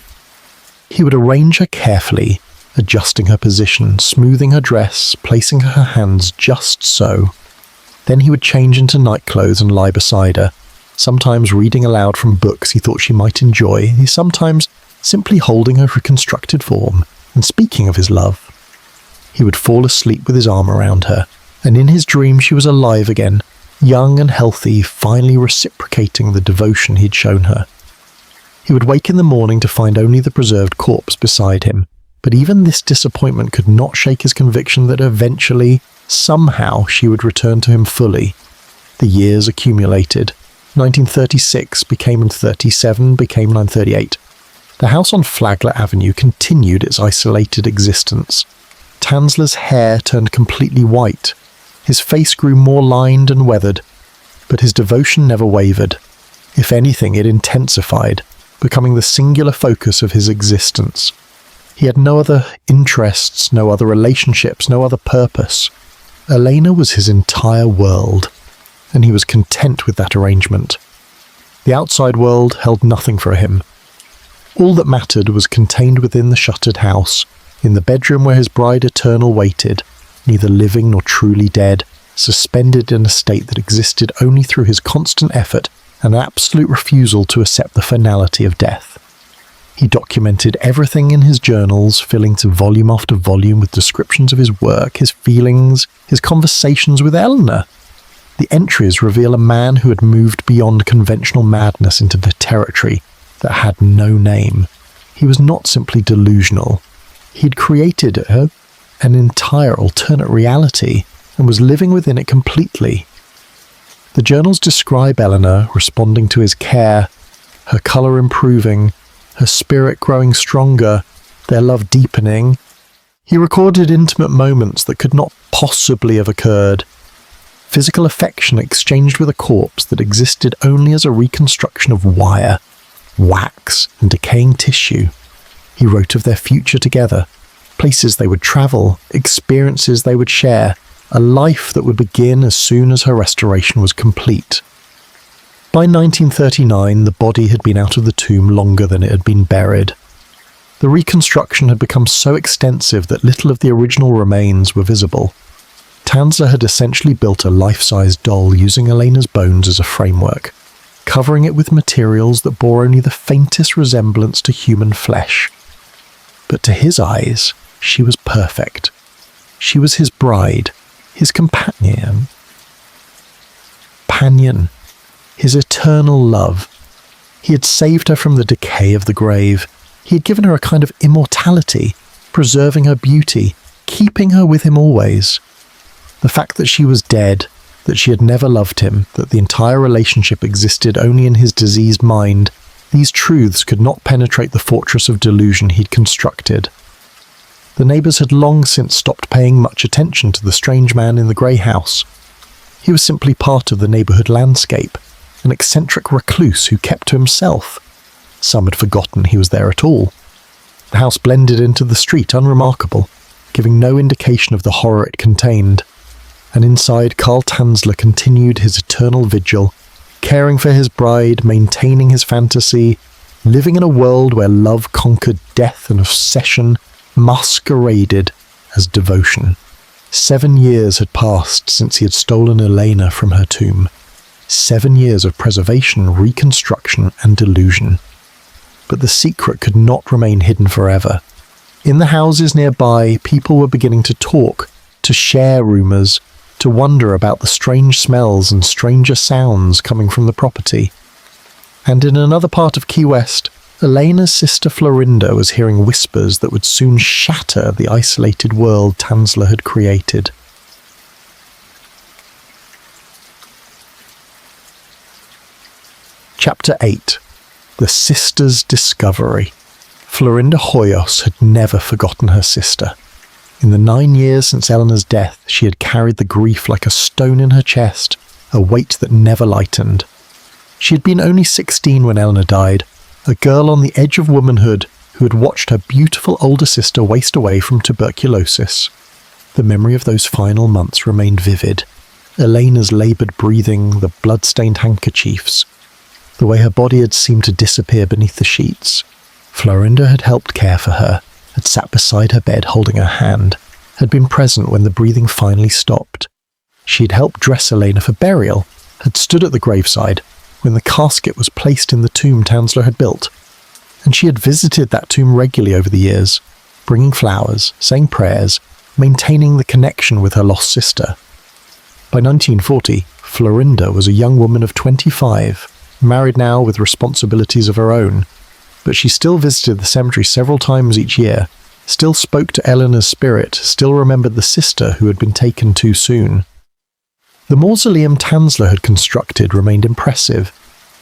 He would arrange her carefully, adjusting her position, smoothing her dress, placing her hands just so. Then he would change into nightclothes and lie beside her, sometimes reading aloud from books he thought she might enjoy, he sometimes simply holding her reconstructed form and speaking of his love. He would fall asleep with his arm around her, and in his dream she was alive again, young and healthy, finally reciprocating the devotion he'd shown her. He would wake in the morning to find only the preserved corpse beside him, but even this disappointment could not shake his conviction that eventually, somehow, she would return to him fully. The years accumulated. 1936 became 37, became 1938. The house on Flagler Avenue continued its isolated existence. Tanzler's hair turned completely white. His face grew more lined and weathered, but his devotion never wavered. If anything, it intensified, becoming the singular focus of his existence. He had no other interests, no other relationships, no other purpose. Elena was his entire world, and he was content with that arrangement. The outside world held nothing for him. All that mattered was contained within the shuttered house, in the bedroom where his bride eternal waited, neither living nor truly dead, suspended in a state that existed only through his constant effort and absolute refusal to accept the finality of death. He documented everything in his journals, filling to volume after volume with descriptions of his work, his feelings, his conversations with Elena. The entries reveal a man who had moved beyond conventional madness into the territory that had no name. He was not simply delusional. He'd created an entire alternate reality and was living within it completely. The journals describe Elena responding to his care, her colour improving, her spirit growing stronger, their love deepening. He recorded intimate moments that could not possibly have occurred. Physical affection exchanged with a corpse that existed only as a reconstruction of wire, wax, and decaying tissue. He wrote of their future together, places they would travel, experiences they would share, a life that would begin as soon as her restoration was complete. By 1939, the body had been out of the tomb longer than it had been buried. The reconstruction had become so extensive that little of the original remains were visible. Tanzler had essentially built a life-size doll using Elena's bones as a framework, covering it with materials that bore only the faintest resemblance to human flesh. But to his eyes, she was perfect. She was his bride, his companion, his eternal love. He had saved her from the decay of the grave. He had given her a kind of immortality, preserving her beauty, keeping her with him always. The fact that she was dead, that she had never loved him, that the entire relationship existed only in his diseased mind, these truths could not penetrate the fortress of delusion he'd constructed. The neighbours had long since stopped paying much attention to the strange man in the grey house. He was simply part of the neighbourhood landscape, an eccentric recluse who kept to himself. Some had forgotten he was there at all. The house blended into the street unremarkable, giving no indication of the horror it contained. And inside, Carl Tanzler continued his eternal vigil, caring for his bride, maintaining his fantasy, living in a world where love conquered death and obsession masqueraded as devotion. 7 years had passed since he had stolen Elena from her tomb. 7 years of preservation, reconstruction, and delusion. But the secret could not remain hidden forever. In the houses nearby, people were beginning to talk, to share rumours, to wonder about the strange smells and stranger sounds coming from the property. And in another part of Key West, Elena's sister Florinda was hearing whispers that would soon shatter the isolated world Tanzler had created. Chapter 8. The Sister's Discovery. Florinda Hoyos had never forgotten her sister. In the 9 years since Eleanor's death, she had carried the grief like a stone in her chest, a weight that never lightened. She had been only 16 when Eleanor died, a girl on the edge of womanhood who had watched her beautiful older sister waste away from tuberculosis. The memory of those final months remained vivid. Elena's laboured breathing, the blood-stained handkerchiefs, the way her body had seemed to disappear beneath the sheets. Florinda had helped care for her, had sat beside her bed holding her hand, had been present when the breathing finally stopped. She had helped dress Elena for burial, had stood at the graveside when the casket was placed in the tomb Tanzler had built, and she had visited that tomb regularly over the years, bringing flowers, saying prayers, maintaining the connection with her lost sister. By 1940, Florinda was a young woman of 25, married now with responsibilities of her own, but she still visited the cemetery several times each year, still spoke to Eleanor's spirit, still remembered the sister who had been taken too soon. The mausoleum Tanzler had constructed remained impressive,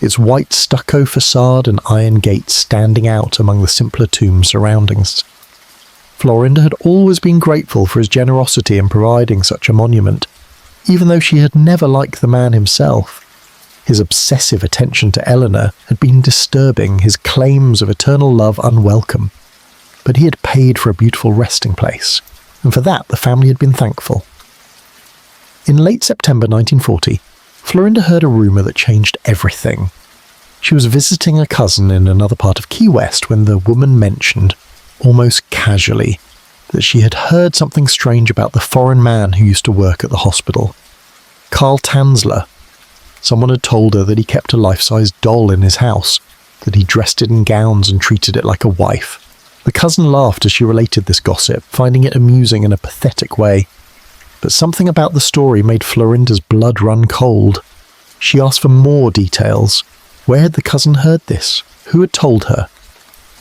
its white stucco facade and iron gates standing out among the simpler tomb surroundings. Florinda had always been grateful for his generosity in providing such a monument, even though she had never liked the man himself. His obsessive attention to Eleanor had been disturbing, his claims of eternal love unwelcome. But he had paid for a beautiful resting place, and for that the family had been thankful. In late September 1940, Florinda heard a rumour that changed everything. She was visiting a cousin in another part of Key West when the woman mentioned, almost casually, that she had heard something strange about the foreign man who used to work at the hospital. Carl Tanzler. Someone had told her that he kept a life-size doll in his house, that he dressed it in gowns and treated it like a wife. The cousin laughed as she related this gossip, finding it amusing in a pathetic way. But something about the story made Florinda's blood run cold. She asked for more details. Where had the cousin heard this? Who had told her?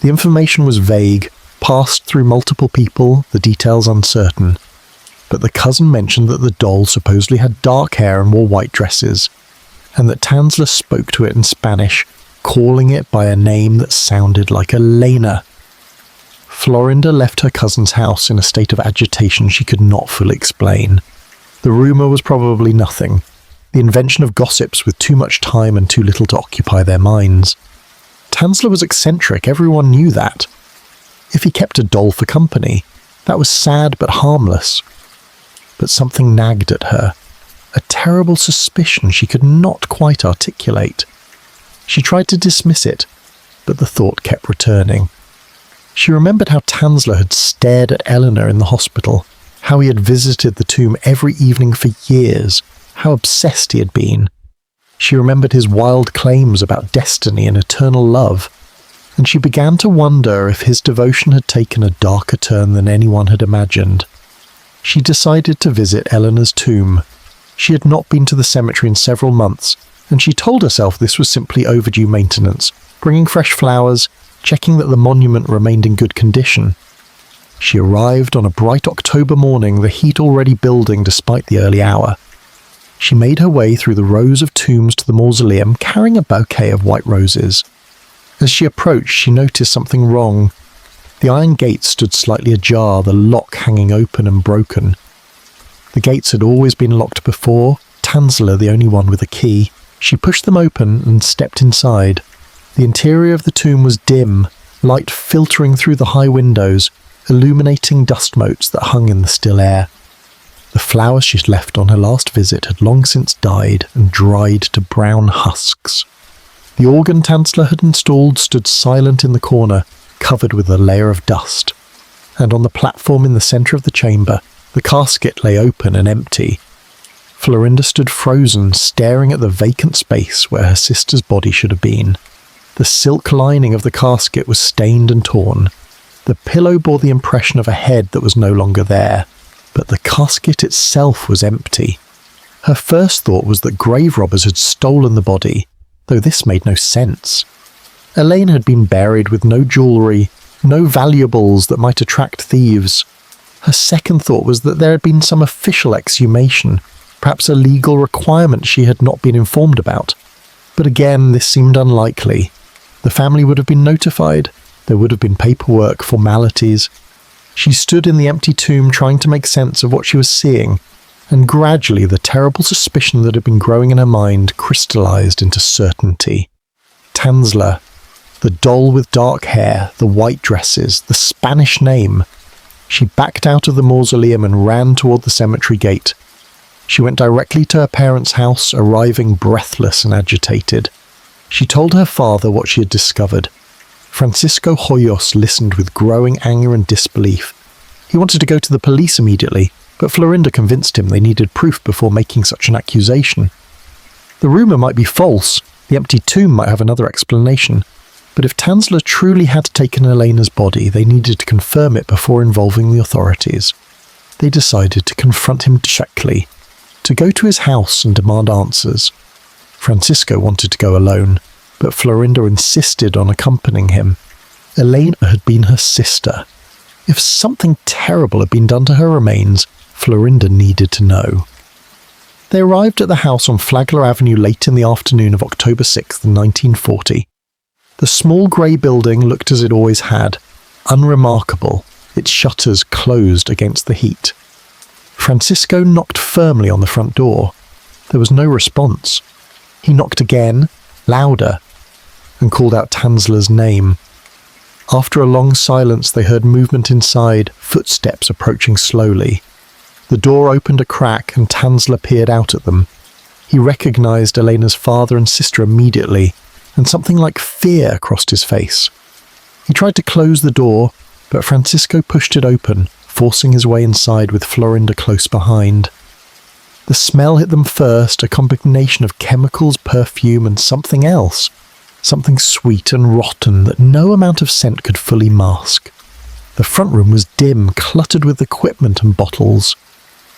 The information was vague, passed through multiple people, the details uncertain. But the cousin mentioned that the doll supposedly had dark hair and wore white dresses, and that Tanzler spoke to it in Spanish, calling it by a name that sounded like Elena. Florinda left her cousin's house in a state of agitation she could not fully explain. The rumour was probably nothing, the invention of gossips with too much time and too little to occupy their minds. Tanzler was eccentric, everyone knew that. If he kept a doll for company, that was sad but harmless. But something nagged at her, a terrible suspicion she could not quite articulate. She tried to dismiss it, but the thought kept returning. She remembered how Tanzler had stared at Eleanor in the hospital, how he had visited the tomb every evening for years, how obsessed he had been. She remembered his wild claims about destiny and eternal love, and she began to wonder if his devotion had taken a darker turn than anyone had imagined. She decided to visit Eleanor's tomb. She had not been to the cemetery in several months, and she told herself this was simply overdue maintenance, bringing fresh flowers, checking that the monument remained in good condition. She arrived on a bright October morning, the heat already building despite the early hour. She made her way through the rows of tombs to the mausoleum, carrying a bouquet of white roses. As she approached, she noticed something wrong. The iron gates stood slightly ajar, the lock hanging open and broken. The gates had always been locked before, Tanzler the only one with a key. She pushed them open and stepped inside. The interior of the tomb was dim, light filtering through the high windows, illuminating dust motes that hung in the still air. The flowers she'd left on her last visit had long since died and dried to brown husks. The organ Tanzler had installed stood silent in the corner, covered with a layer of dust. And on the platform in the centre of the chamber, the casket lay open and empty. Florinda stood frozen, staring at the vacant space where her sister's body should have been. The silk lining of the casket was stained and torn. The pillow bore the impression of a head that was no longer there, but the casket itself was empty. Her first thought was that grave robbers had stolen the body, though this made no sense. Elena had been buried with no jewellery, no valuables that might attract thieves. Her second thought was that there had been some official exhumation, perhaps a legal requirement she had not been informed about. But again, this seemed unlikely. The family would have been notified. There would have been paperwork, formalities. She stood in the empty tomb trying to make sense of what she was seeing, and gradually the terrible suspicion that had been growing in her mind crystallized into certainty. Tanzler, the doll with dark hair, the white dresses, the Spanish name. She backed out of the mausoleum and ran toward the cemetery gate. She went directly to her parents' house, arriving breathless and agitated. She told her father what she had discovered. Francisco Hoyos listened with growing anger and disbelief. He wanted to go to the police immediately, but Florinda convinced him they needed proof before making such an accusation. The rumour might be false, the empty tomb might have another explanation, but if Tanzler truly had taken Elena's body, they needed to confirm it before involving the authorities. They decided to confront him directly, to go to his house and demand answers. Francisco wanted to go alone, but Florinda insisted on accompanying him. Elena had been her sister. If something terrible had been done to her remains, Florinda needed to know. They arrived at the house on Flagler Avenue late in the afternoon of October 6th, 1940. The small grey building looked as it always had, unremarkable, its shutters closed against the heat. Francisco knocked firmly on the front door. There was no response. He knocked again, louder, and called out Tanzler's name. After a long silence, they heard movement inside, footsteps approaching slowly. The door opened a crack and Tanzler peered out at them. He recognized Elena's father and sister immediately, and something like fear crossed his face. He tried to close the door, but Francisco pushed it open, forcing his way inside with Florinda close behind. The smell hit them first, a combination of chemicals, perfume, and something else. Something sweet and rotten that no amount of scent could fully mask. The front room was dim, cluttered with equipment and bottles.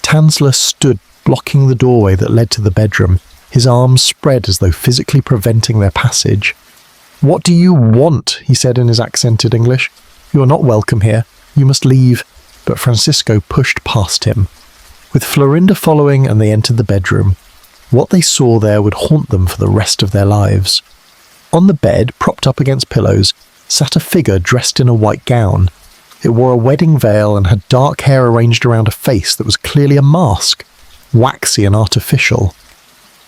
Tanzler stood blocking the doorway that led to the bedroom, his arms spread as though physically preventing their passage. "What do you want?" he said in his accented English. "You are not welcome here. You must leave." But Francisco pushed past him. With Florinda following, and they entered the bedroom. What they saw there would haunt them for the rest of their lives. On the bed, propped up against pillows, sat a figure dressed in a white gown. It wore a wedding veil and had dark hair arranged around a face that was clearly a mask, waxy and artificial.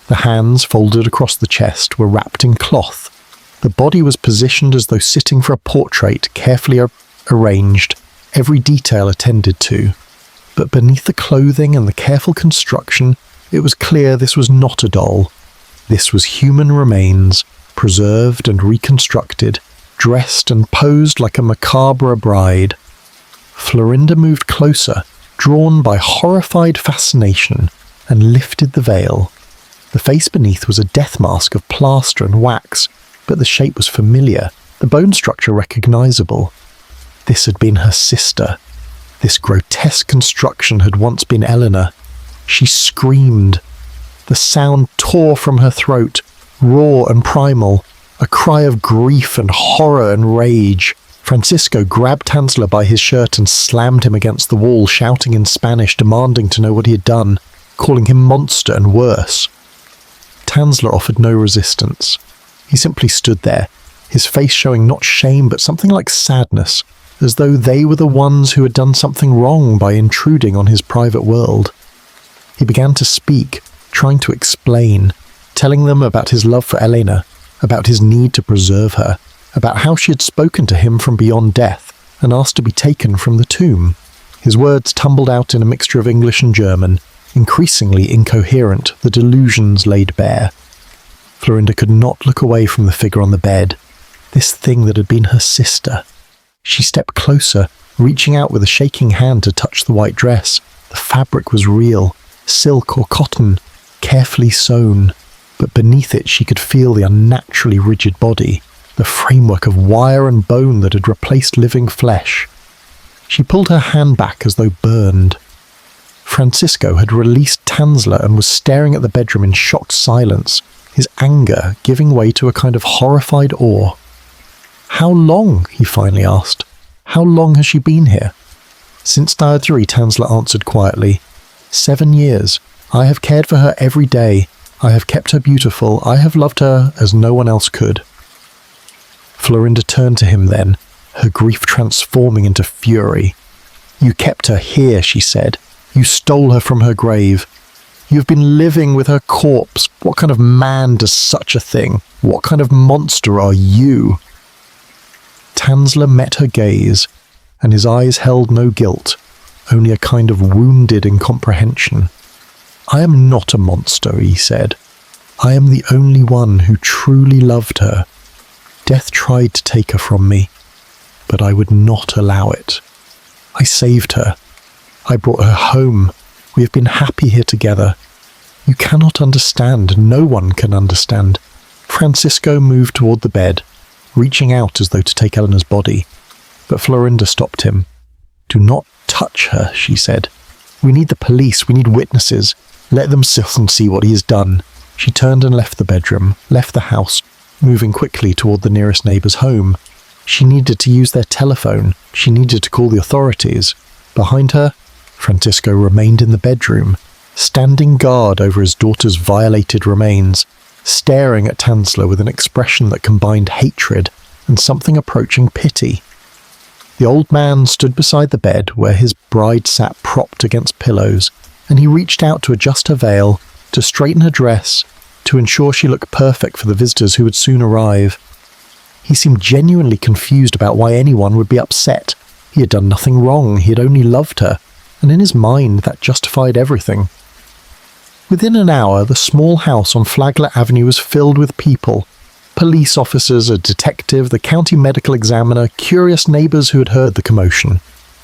The hands, folded across the chest, were wrapped in cloth. The body was positioned as though sitting for a portrait, carefully arranged, every detail attended to. But beneath the clothing and the careful construction, it was clear this was not a doll. This was human remains, preserved and reconstructed, dressed and posed like a macabre bride. Florinda moved closer, drawn by horrified fascination, and lifted the veil. The face beneath was a death mask of plaster and wax, but the shape was familiar, the bone structure recognizable. This had been her sister. This grotesque construction had once been Elena. She screamed. The sound tore from her throat, raw and primal, a cry of grief and horror and rage. Francisco grabbed Tanzler by his shirt and slammed him against the wall, shouting in Spanish, demanding to know what he had done, calling him monster and worse. Tanzler offered no resistance. He simply stood there, his face showing not shame but something like sadness, as though they were the ones who had done something wrong by intruding on his private world. He began to speak, trying to explain, telling them about his love for Elena, about his need to preserve her, about how she had spoken to him from beyond death and asked to be taken from the tomb. His words tumbled out in a mixture of English and German, increasingly incoherent, the delusions laid bare. Florinda could not look away from the figure on the bed, this thing that had been her sister. She stepped closer, reaching out with a shaking hand to touch the white dress. The fabric was real, silk or cotton, carefully sewn, but beneath it she could feel the unnaturally rigid body, the framework of wire and bone that had replaced living flesh. She pulled her hand back as though burned. Francisco had released Tanzler and was staring at the bedroom in shocked silence, his anger giving way to a kind of horrified awe. "How long?" he finally asked. "How long has she been here?" "Since diary 3," Tanzler answered quietly. 7 years. I have cared for her every day. I have kept her beautiful. I have loved her as no one else could." Florinda turned to him then, her grief transforming into fury. "You kept her here," she said. "You stole her from her grave. You've been living with her corpse. What kind of man does such a thing? What kind of monster are you?" Tanzler met her gaze, and his eyes held no guilt, only a kind of wounded incomprehension. "I am not a monster," he said. "I am the only one who truly loved her. Death tried to take her from me, but I would not allow it. I saved her. I brought her home. We have been happy here together. You cannot understand. No one can understand." Francisco moved toward the bed, reaching out as though to take Elena's body, but Florinda stopped him. "Do not touch her," she said. "We need the police. We need witnesses. Let them sit and see what he has done." She turned and left the bedroom, left the house, moving quickly toward the nearest neighbour's home. She needed to use their telephone. She needed to call the authorities. Behind her, Francisco remained in the bedroom, standing guard over his daughter's violated remains, staring at Tanzler with an expression that combined hatred and something approaching pity. The old man stood beside the bed where his bride sat propped against pillows, and he reached out to adjust her veil, to straighten her dress, to ensure she looked perfect for the visitors who would soon arrive. He seemed genuinely confused about why anyone would be upset. He had done nothing wrong, he had only loved her, and in his mind that justified everything. Within an hour, the small house on Flagler Avenue was filled with people. Police officers, a detective, the county medical examiner, curious neighbours who had heard the commotion.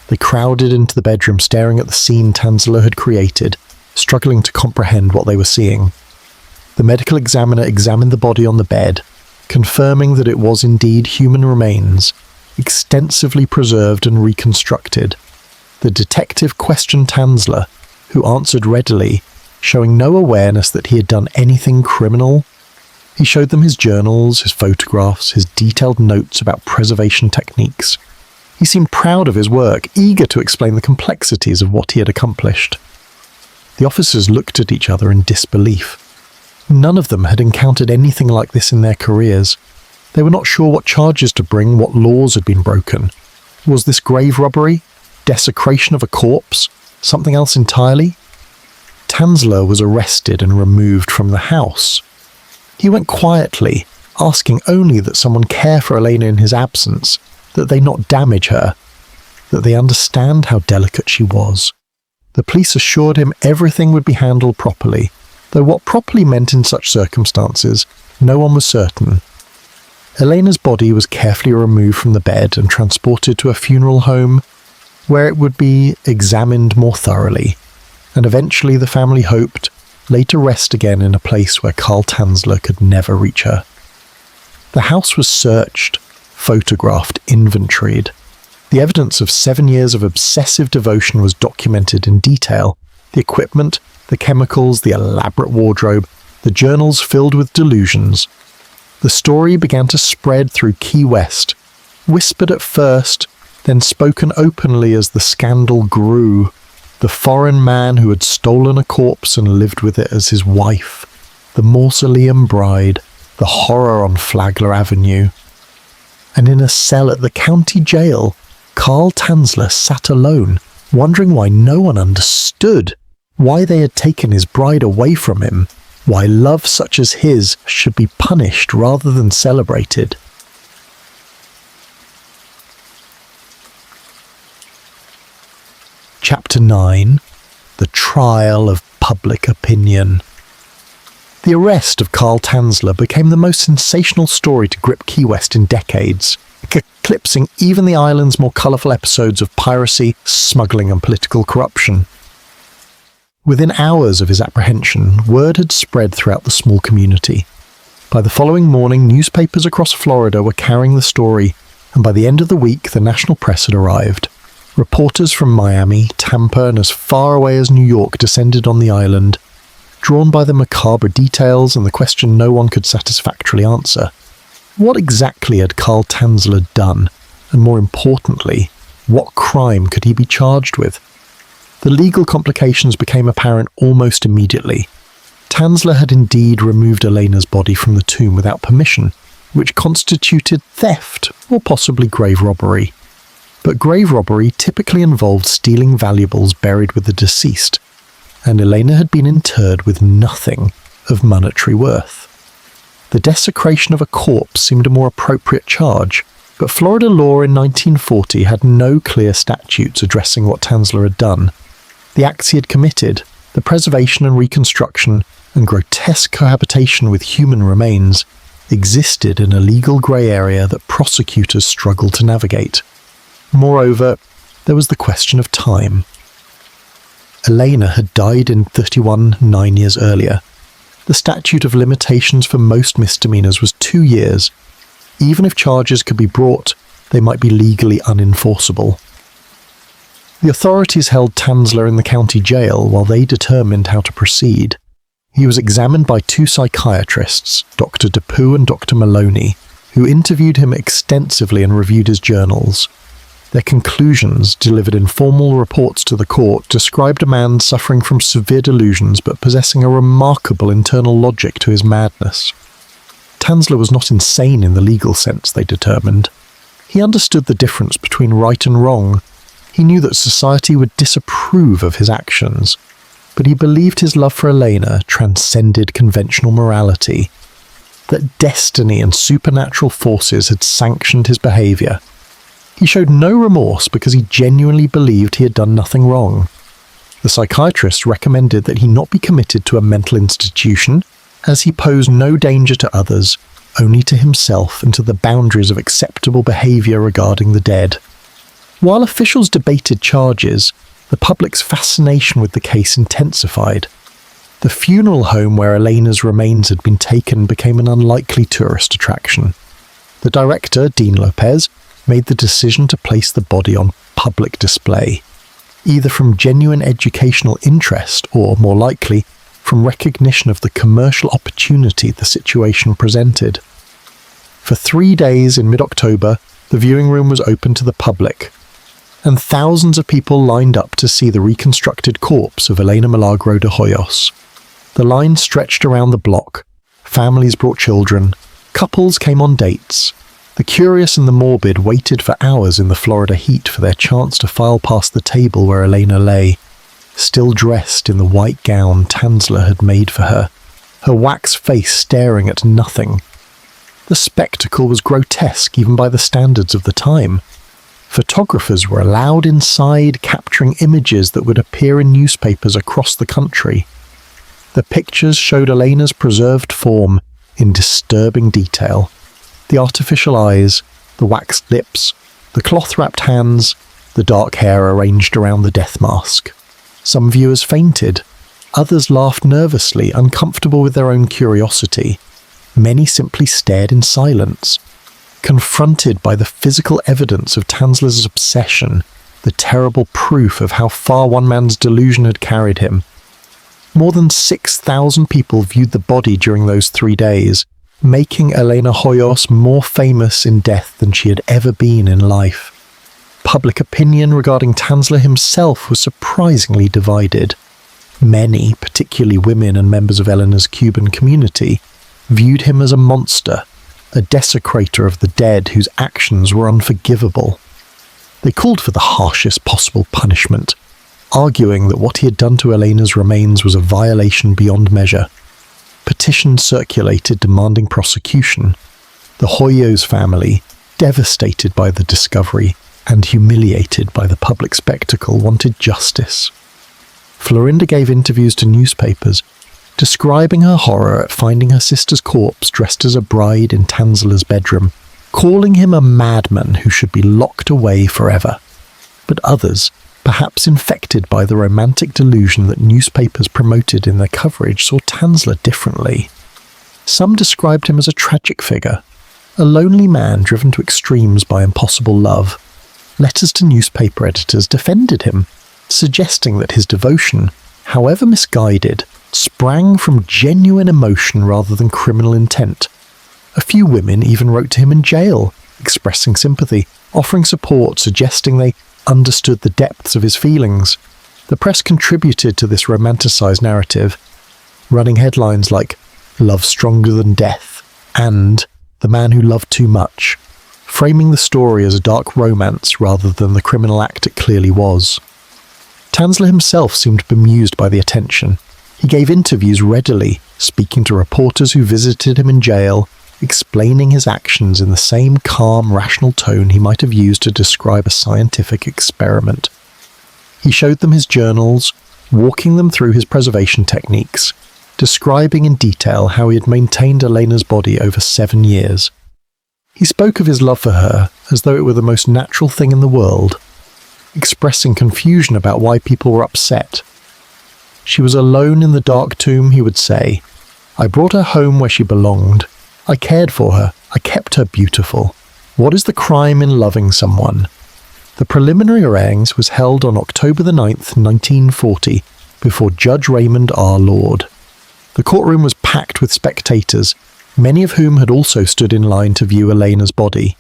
They crowded into the bedroom, staring at the scene Tanzler had created, struggling to comprehend what they were seeing. The medical examiner examined the body on the bed, confirming that it was indeed human remains, extensively preserved and reconstructed. The detective questioned Tanzler, who answered readily, showing no awareness that he had done anything criminal. He showed them his journals, his photographs, his detailed notes about preservation techniques. He seemed proud of his work, eager to explain the complexities of what he had accomplished. The officers looked at each other in disbelief. None of them had encountered anything like this in their careers. They were not sure what charges to bring, what laws had been broken. Was this grave robbery? Desecration of a corpse? Something else entirely? Tanzler was arrested and removed from the house. He went quietly, asking only that someone care for Elena in his absence, that they not damage her, that they understand how delicate she was. The police assured him everything would be handled properly, though what properly meant in such circumstances, no one was certain. Elena's body was carefully removed from the bed and transported to a funeral home, where it would be examined more thoroughly, and eventually the family hoped lay to rest again in a place where Carl Tanzler could never reach her. The house was searched, photographed, inventoried. The evidence of 7 years of obsessive devotion was documented in detail. The equipment, the chemicals, the elaborate wardrobe, the journals filled with delusions. The story began to spread through Key West, whispered at first, then spoken openly as the scandal grew. The foreign man who had stolen a corpse and lived with it as his wife. The mausoleum bride. The horror on Flagler Avenue. And in a cell at the county jail, Carl Tanzler sat alone, wondering why no one understood, why they had taken his bride away from him, why love such as his should be punished rather than celebrated. Chapter 9. The Trial of Public Opinion. The arrest of Carl Tanzler became the most sensational story to grip Key West in decades, eclipsing even the island's more colourful episodes of piracy, smuggling and political corruption. Within hours of his apprehension, word had spread throughout the small community. By the following morning, newspapers across Florida were carrying the story, and by the end of the week the national press had arrived. Reporters from Miami, Tampa, and as far away as New York descended on the island, drawn by the macabre details and the question no one could satisfactorily answer. What exactly had Carl Tanzler done? And more importantly, what crime could he be charged with? The legal complications became apparent almost immediately. Tanzler had indeed removed Elena's body from the tomb without permission, which constituted theft or possibly grave robbery. But grave robbery typically involved stealing valuables buried with the deceased, and Elena had been interred with nothing of monetary worth. The desecration of a corpse seemed a more appropriate charge, but Florida law in 1940 had no clear statutes addressing what Tanzler had done. The acts he had committed, the preservation and reconstruction, and grotesque cohabitation with human remains, existed in a legal grey area that prosecutors struggled to navigate. Moreover, there was the question of time. Elena had died in 31, 9 years earlier. The statute of limitations for most misdemeanors was 2 years. Even if charges could be brought, they might be legally unenforceable. The authorities held Tanzler in the county jail while they determined how to proceed. He was examined by 2 psychiatrists, Dr. DePoo and Dr. Maloney, who interviewed him extensively and reviewed his journals. Their conclusions, delivered in formal reports to the court, described a man suffering from severe delusions but possessing a remarkable internal logic to his madness. Tanzler was not insane in the legal sense, they determined. He understood the difference between right and wrong. He knew that society would disapprove of his actions, but he believed his love for Elena transcended conventional morality, that destiny and supernatural forces had sanctioned his behaviour. He showed no remorse because he genuinely believed he had done nothing wrong. The psychiatrist recommended that he not be committed to a mental institution, as he posed no danger to others, only to himself and to the boundaries of acceptable behaviour regarding the dead. While officials debated charges, the public's fascination with the case intensified. The funeral home where Elena's remains had been taken became an unlikely tourist attraction. The director, Dean Lopez, made the decision to place the body on public display, either from genuine educational interest or, more likely, from recognition of the commercial opportunity the situation presented. For 3 days in mid-October, the viewing room was open to the public, and thousands of people lined up to see the reconstructed corpse of Elena Milagro de Hoyos. The line stretched around the block. Families brought children. Couples came on dates. The curious and the morbid waited for hours in the Florida heat for their chance to file past the table where Elena lay, still dressed in the white gown Tanzler had made for her, her wax face staring at nothing. The spectacle was grotesque even by the standards of the time. Photographers were allowed inside, capturing images that would appear in newspapers across the country. The pictures showed Elena's preserved form in disturbing detail. The artificial eyes, the waxed lips, the cloth-wrapped hands, the dark hair arranged around the death mask. Some viewers fainted. Others laughed nervously, uncomfortable with their own curiosity. Many simply stared in silence. Confronted by the physical evidence of Tanzler's obsession, the terrible proof of how far one man's delusion had carried him. More than 6,000 people viewed the body during those 3 days, making Elena Hoyos more famous in death than she had ever been in life. Public opinion regarding Tanzler himself was surprisingly divided. Many, particularly women and members of Elena's Cuban community, viewed him as a monster, a desecrator of the dead whose actions were unforgivable. They called for the harshest possible punishment, arguing that what he had done to Elena's remains was a violation beyond measure. Petitions circulated demanding prosecution. The Hoyos family, devastated by the discovery and humiliated by the public spectacle, wanted justice. Florinda gave interviews to newspapers, describing her horror at finding her sister's corpse dressed as a bride in Tanzler's bedroom, calling him a madman who should be locked away forever. But others, perhaps infected by the romantic delusion that newspapers promoted in their coverage, saw Tanzler differently. Some described him as a tragic figure, a lonely man driven to extremes by impossible love. Letters to newspaper editors defended him, suggesting that his devotion, however misguided, sprang from genuine emotion rather than criminal intent. A few women even wrote to him in jail, expressing sympathy, offering support, suggesting they understood the depths of his feelings. The press contributed to this romanticized narrative, running headlines like "Love Stronger Than Death" and "The Man Who Loved Too Much." framing the story as a dark romance rather than the criminal act it clearly was. Tanzler himself seemed bemused by the attention. He gave interviews readily, speaking to reporters who visited him in jail, explaining his actions in the same calm, rational tone he might have used to describe a scientific experiment. He showed them his journals, walking them through his preservation techniques, describing in detail how he had maintained Elena's body over 7 years. He spoke of his love for her as though it were the most natural thing in the world, expressing confusion about why people were upset. She was alone in the dark tomb, he would say. I brought her home where she belonged. I cared for her. I kept her beautiful. What is the crime in loving someone? The preliminary harangues was held on October the 9th, 1940, before Judge Raymond R. Lord. The courtroom was packed with spectators, many of whom had also stood in line to view Elena's body.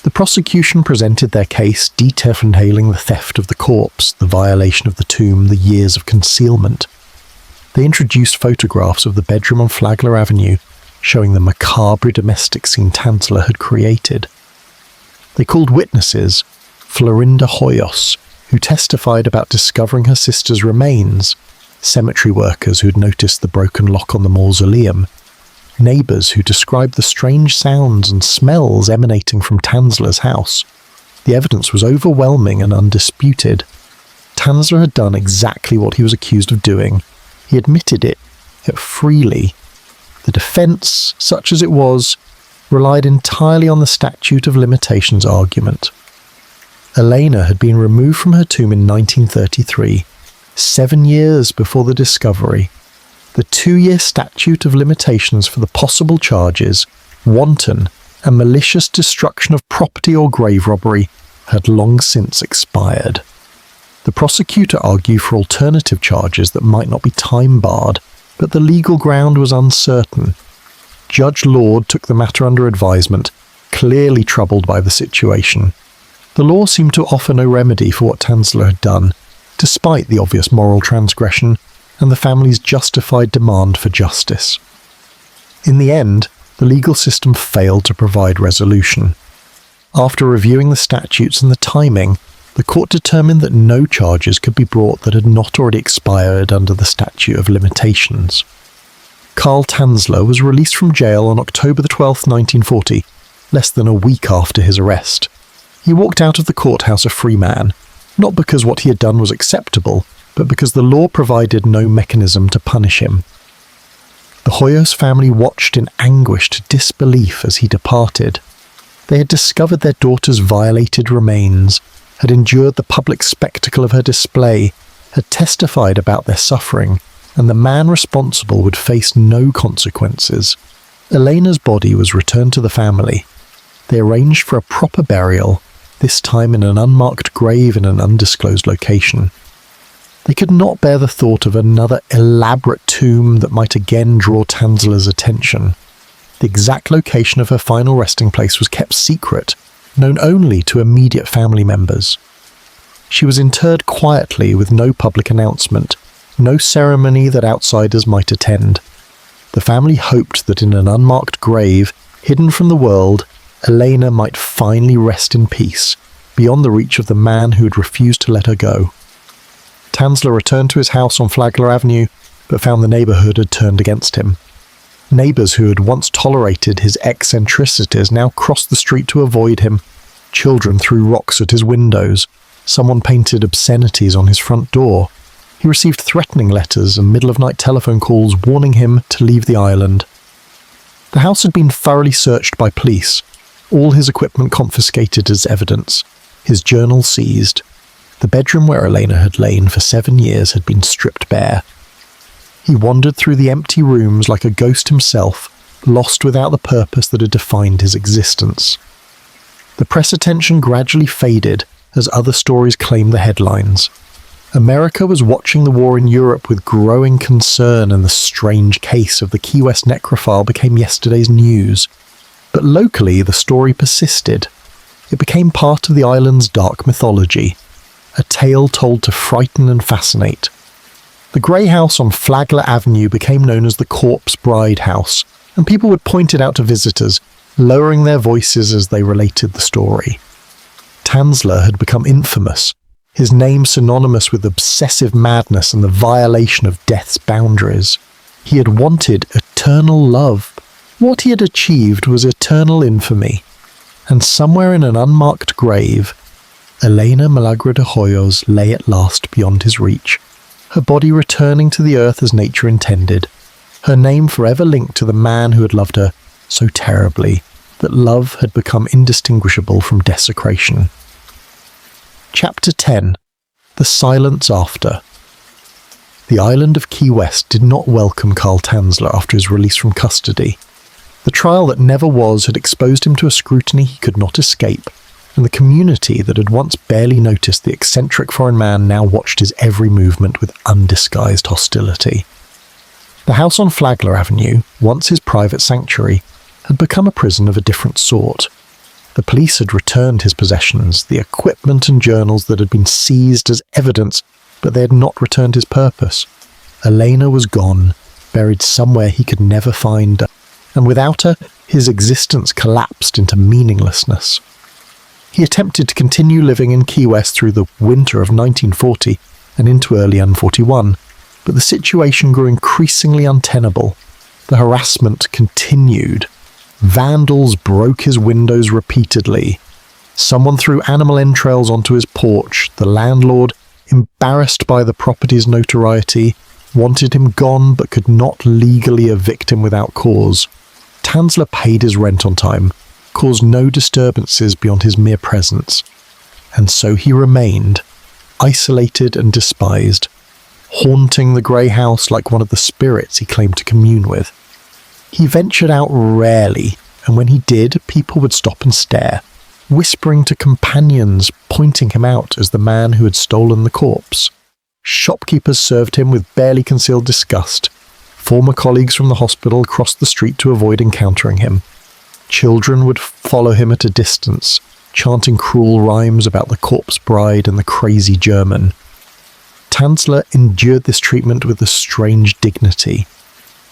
The prosecution presented their case, detailing the theft of the corpse, the violation of the tomb, the years of concealment. They introduced photographs of the bedroom on Flagler Avenue, showing the macabre domestic scene Tanzler had created. They called witnesses, Florinda Hoyos, who testified about discovering her sister's remains, cemetery workers who had noticed the broken lock on the mausoleum, neighbours who described the strange sounds and smells emanating from Tanzler's house. The evidence was overwhelming and undisputed. Tanzler had done exactly what he was accused of doing. He admitted it freely. The defence, such as it was, relied entirely on the statute of limitations argument. Elena had been removed from her tomb in 1933, 7 years before the discovery. The 2-year statute of limitations for the possible charges, wanton and malicious destruction of property or grave robbery, had long since expired. The prosecutor argued for alternative charges that might not be time-barred, but the legal ground was uncertain. Judge Lord took the matter under advisement, clearly troubled by the situation. The law seemed to offer no remedy for what Tanzler had done, despite the obvious moral transgression and the family's justified demand for justice. In the end, the legal system failed to provide resolution. After reviewing the statutes and the timing, the court determined that no charges could be brought that had not already expired under the statute of limitations. Carl Tanzler was released from jail on October 12, 1940, less than a week after his arrest. He walked out of the courthouse a free man, not because what he had done was acceptable, but because the law provided no mechanism to punish him. The Hoyos family watched in anguished disbelief as he departed. They had discovered their daughter's violated remains, had endured the public spectacle of her display, had testified about their suffering, and the man responsible would face no consequences. Elena's body was returned to the family. They arranged for a proper burial, this time in an unmarked grave in an undisclosed location. They could not bear the thought of another elaborate tomb that might again draw Tanzler's attention. The exact location of her final resting place was kept secret, known only to immediate family members. She was interred quietly with no public announcement, no ceremony that outsiders might attend. The family hoped that in an unmarked grave, hidden from the world, Elena might finally rest in peace, beyond the reach of the man who had refused to let her go. Tanzler returned to his house on Flagler Avenue, but found the neighbourhood had turned against him. Neighbours who had once tolerated his eccentricities now crossed the street to avoid him. Children threw rocks at his windows. Someone painted obscenities on his front door. He received threatening letters and middle-of-night telephone calls warning him to leave the island. The house had been thoroughly searched by police, all his equipment confiscated as evidence, his journal seized. The bedroom where Elena had lain for 7 years had been stripped bare. He wandered through the empty rooms like a ghost himself, lost without the purpose that had defined his existence. The press attention gradually faded as other stories claimed the headlines. America was watching the war in Europe with growing concern, and the strange case of the Key West necrophile became yesterday's news. But locally, the story persisted. It became part of the island's dark mythology, a tale told to frighten and fascinate. The grey house on Flagler Avenue became known as the Corpse Bride House, and people would point it out to visitors lowering their voices as they related the story. Tanzler had become infamous, his name synonymous with obsessive madness and the violation of death's boundaries. He had wanted eternal love. What he had achieved was eternal infamy. And somewhere in an unmarked grave, Elena Milagro de Hoyos lay at last beyond his reach, her body returning to the earth as nature intended, her name forever linked to the man who had loved her so terribly that love had become indistinguishable from desecration. Chapter 10. The Silence After. The island of Key West did not welcome Carl Tanzler after his release from custody. The trial that never was had exposed him to a scrutiny he could not escape, and the community that had once barely noticed the eccentric foreign man now watched his every movement with undisguised hostility. The house on Flagler Avenue, once his private sanctuary, had become a prison of a different sort. The police had returned his possessions, the equipment and journals that had been seized as evidence, but they had not returned his purpose. Elena was gone, buried somewhere he could never find, and without her, his existence collapsed into meaninglessness. He attempted to continue living in Key West through the winter of 1940 and into early 1941, but the situation grew increasingly untenable. The harassment continued. Vandals broke his windows repeatedly. Someone threw animal entrails onto his porch. The landlord, embarrassed by the property's notoriety, wanted him gone but could not legally evict him without cause. Tanzler paid his rent on time, caused no disturbances beyond his mere presence, and so he remained, isolated and despised, haunting the grey house like one of the spirits he claimed to commune with. He ventured out rarely, and when he did, people would stop and stare, whispering to companions, pointing him out as the man who had stolen the corpse. Shopkeepers served him with barely concealed disgust. Former colleagues from the hospital crossed the street to avoid encountering him. Children would follow him at a distance, chanting cruel rhymes about the corpse bride and the crazy German. Tanzler endured this treatment with a strange dignity,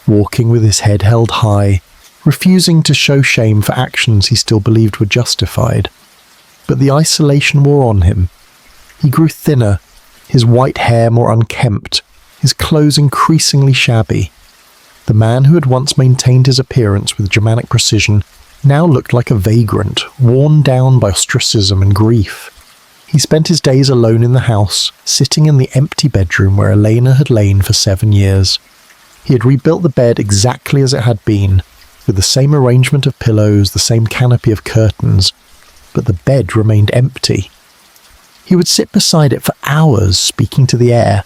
walking with his head held high, refusing to show shame for actions he still believed were justified. But the isolation wore on him. He grew thinner, his white hair more unkempt, his clothes increasingly shabby. The man who had once maintained his appearance with Germanic precision now looked like a vagrant, worn down by ostracism and grief. He spent his days alone in the house, sitting in the empty bedroom where Elena had lain for 7 years. He had rebuilt the bed exactly as it had been, with the same arrangement of pillows, the same canopy of curtains, but the bed remained empty. He would sit beside it for hours, speaking to the air,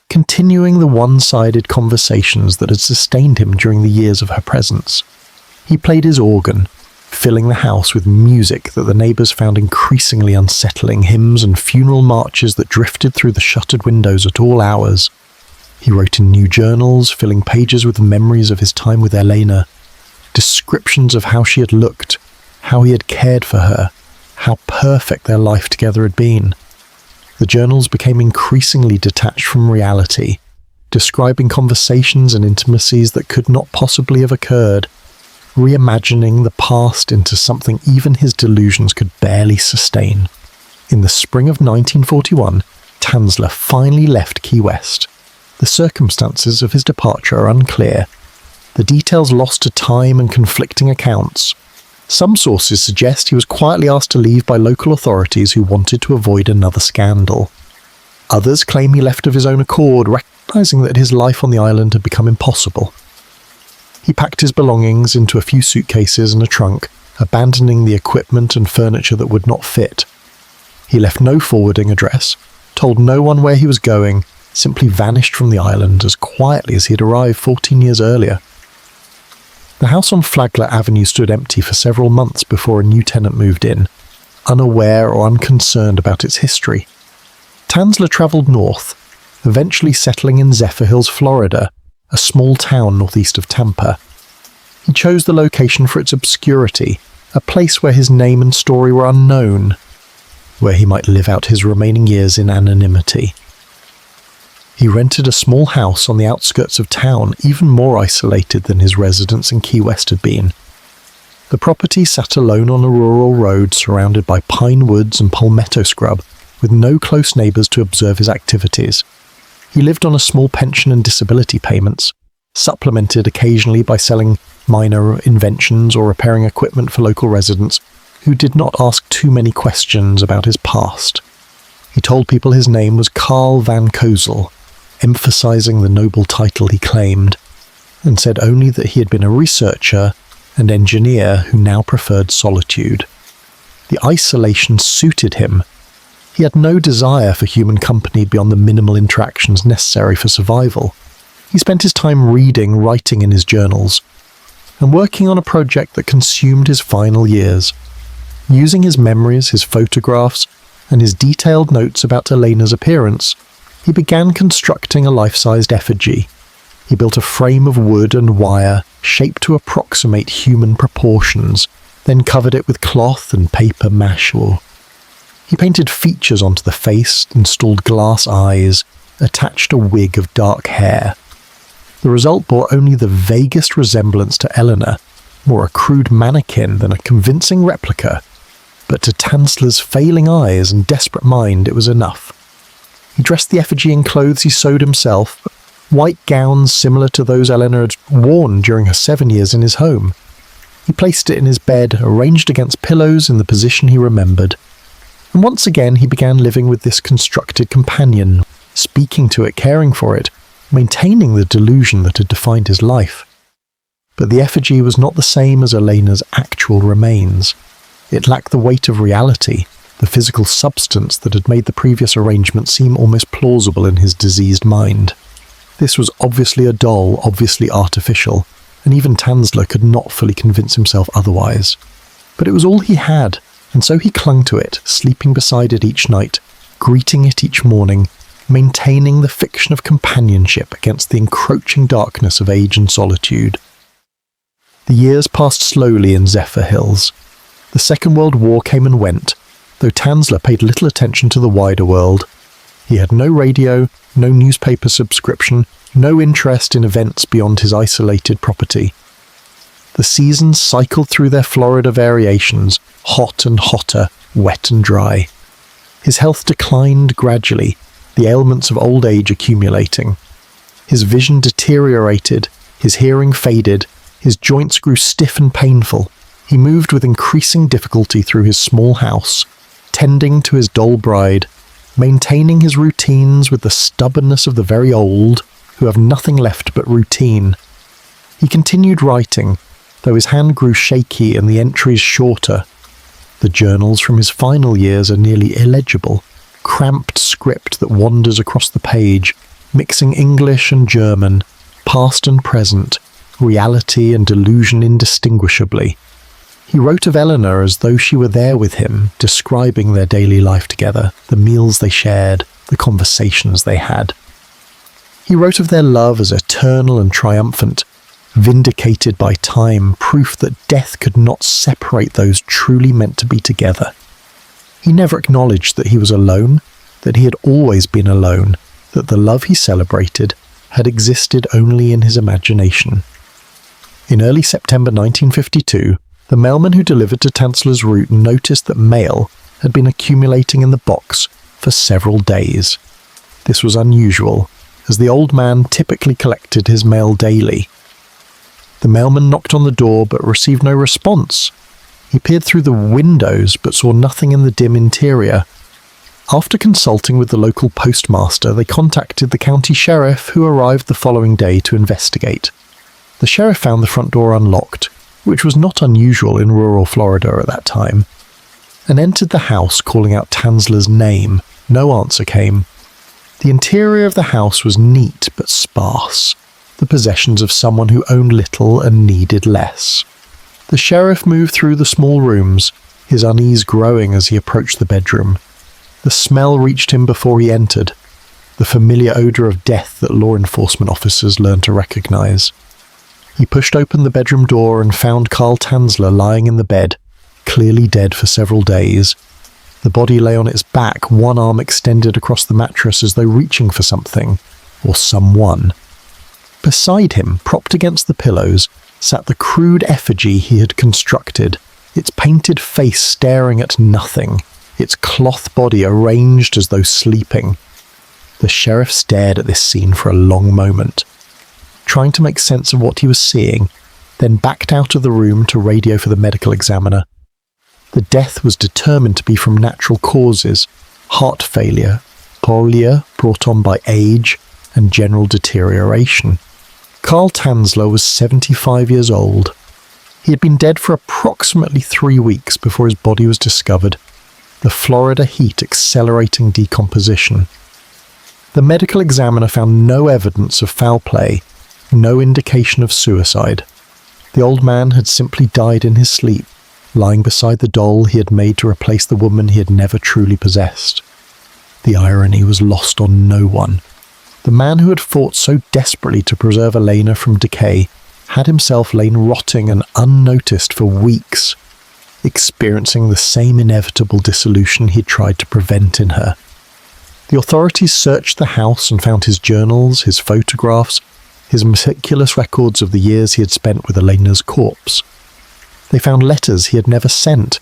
continuing the one-sided conversations that had sustained him during the years of her presence. He played his organ, filling the house with music that the neighbours found increasingly unsettling, hymns and funeral marches that drifted through the shuttered windows at all hours. He wrote in new journals, filling pages with memories of his time with Elena, descriptions of how she had looked, how he had cared for her, how perfect their life together had been. The journals became increasingly detached from reality, describing conversations and intimacies that could not possibly have occurred, reimagining the past into something even his delusions could barely sustain. In the spring of 1941, Tanzler finally left Key West. The circumstances of his departure are unclear, the details lost to time and conflicting accounts. Some sources suggest he was quietly asked to leave by local authorities who wanted to avoid another scandal. Others claim he left of his own accord, recognizing that his life on the island had become impossible. He packed his belongings into a few suitcases and a trunk, abandoning the equipment and furniture that would not fit. He left no forwarding address, told no one where he was going, simply vanished from the island as quietly as he had arrived 14 years earlier. The house on Flagler Avenue stood empty for several months before a new tenant moved in, unaware or unconcerned about its history. Tanzler travelled north, eventually settling in Zephyrhills, Florida, a small town northeast of Tampa. He chose the location for its obscurity, a place where his name and story were unknown, where he might live out his remaining years in anonymity. He rented a small house on the outskirts of town, even more isolated than his residence in Key West had been. The property sat alone on a rural road surrounded by pine woods and palmetto scrub, with no close neighbours to observe his activities. He lived on a small pension and disability payments, supplemented occasionally by selling minor inventions or repairing equipment for local residents who did not ask too many questions about his past. He told people his name was Carl van Kozel, emphasizing the noble title he claimed, and said only that he had been a researcher and engineer who now preferred solitude. The isolation suited him. He had no desire for human company beyond the minimal interactions necessary for survival. He spent his time reading, writing in his journals, and working on a project that consumed his final years. Using his memories, his photographs, and his detailed notes about Elena's appearance, he began constructing a life-sized effigy. He built a frame of wood and wire shaped to approximate human proportions, then covered it with cloth and paper mache. He painted features onto the face, installed glass eyes, attached a wig of dark hair. The result bore only the vaguest resemblance to Elena, more a crude mannequin than a convincing replica, but to Tanzler's failing eyes and desperate mind it was enough. He dressed the effigy in clothes he sewed himself, white gowns similar to those Elena had worn during her 7 years in his home. He placed it in his bed, arranged against pillows in the position he remembered. And once again he began living with this constructed companion, speaking to it, caring for it, maintaining the delusion that had defined his life. But the effigy was not the same as Elena's actual remains. It lacked the weight of reality, the physical substance that had made the previous arrangement seem almost plausible in his diseased mind. This was obviously a doll, obviously artificial, and even Tanzler could not fully convince himself otherwise. But it was all he had, and so he clung to it, sleeping beside it each night, greeting it each morning, maintaining the fiction of companionship against the encroaching darkness of age and solitude. The years passed slowly in Zephyr Hills. The Second World War came and went, though Tanzler paid little attention to the wider world. He had no radio, no newspaper subscription, no interest in events beyond his isolated property. The seasons cycled through their Florida variations, hot and hotter, wet and dry. His health declined gradually, the ailments of old age accumulating. His vision deteriorated, his hearing faded, his joints grew stiff and painful. He moved with increasing difficulty through his small house, tending to his doll bride, maintaining his routines with the stubbornness of the very old, who have nothing left but routine. He continued writing, though his hand grew shaky and the entries shorter. The journals from his final years are nearly illegible, cramped script that wanders across the page, mixing English and German, past and present, reality and delusion indistinguishably. He wrote of Elena as though she were there with him, describing their daily life together, the meals they shared, the conversations they had. He wrote of their love as eternal and triumphant, vindicated by time, proof that death could not separate those truly meant to be together. He never acknowledged that he was alone, that he had always been alone, that the love he celebrated had existed only in his imagination. In early September 1952, the mailman who delivered to Tanzler's route noticed that mail had been accumulating in the box for several days. This was unusual, as the old man typically collected his mail daily. The mailman knocked on the door but received no response. He peered through the windows but saw nothing in the dim interior. After consulting with the local postmaster, they contacted the county sheriff, who arrived the following day to investigate. The sheriff found the front door unlocked, which was not unusual in rural Florida at that time, and entered the house calling out Tanzler's name. No answer came. The interior of the house was neat but sparse, the possessions of someone who owned little and needed less. The sheriff moved through the small rooms, his unease growing as he approached the bedroom. The smell reached him before he entered, the familiar odour of death that law enforcement officers learn to recognise. He pushed open the bedroom door and found Carl Tanzler lying in the bed, clearly dead for several days. The body lay on its back, one arm extended across the mattress as though reaching for something, or someone. Beside him, propped against the pillows, sat the crude effigy he had constructed, its painted face staring at nothing, its cloth body arranged as though sleeping. The sheriff stared at this scene for a long moment, trying to make sense of what he was seeing, then backed out of the room to radio for the medical examiner. The death was determined to be from natural causes: heart failure, polio brought on by age, and general deterioration. Carl Tanzler was 75 years old. He had been dead for approximately 3 weeks before his body was discovered, the Florida heat accelerating decomposition. The medical examiner found no evidence of foul play, no indication of suicide. The old man had simply died in his sleep, lying beside the doll he had made to replace the woman he had never truly possessed. The irony was lost on no one. The man who had fought so desperately to preserve Elena from decay had himself lain rotting and unnoticed for weeks, experiencing the same inevitable dissolution he'd tried to prevent in her. The authorities searched the house and found his journals, his photographs, his meticulous records of the years he had spent with Elena's corpse. They found letters he had never sent,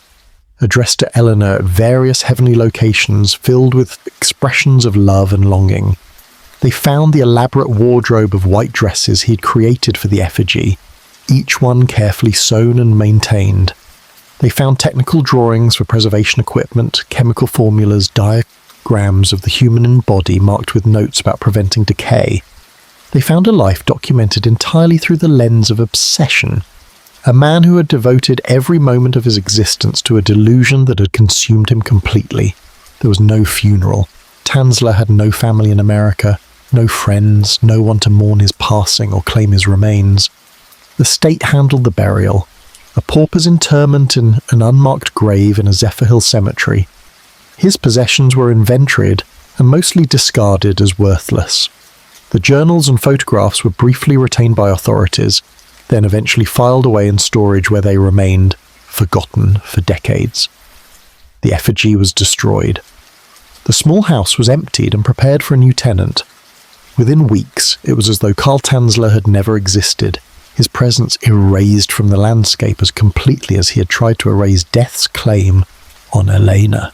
addressed to Elena at various heavenly locations filled with expressions of love and longing. They found the elaborate wardrobe of white dresses he'd created for the effigy, each one carefully sewn and maintained. They found technical drawings for preservation equipment, chemical formulas, diagrams of the human body marked with notes about preventing decay. They found a life documented entirely through the lens of obsession, a man who had devoted every moment of his existence to a delusion that had consumed him completely. There was no funeral. Tanzler had no family in America, no friends, no one to mourn his passing or claim his remains. The state handled the burial, a pauper's interment in an unmarked grave in a Zephyrhills cemetery. His possessions were inventoried and mostly discarded as worthless. The journals and photographs were briefly retained by authorities, then eventually filed away in storage where they remained, forgotten for decades. The effigy was destroyed. The small house was emptied and prepared for a new tenant. Within weeks, it was as though Carl Tanzler had never existed, his presence erased from the landscape as completely as he had tried to erase death's claim on Elena.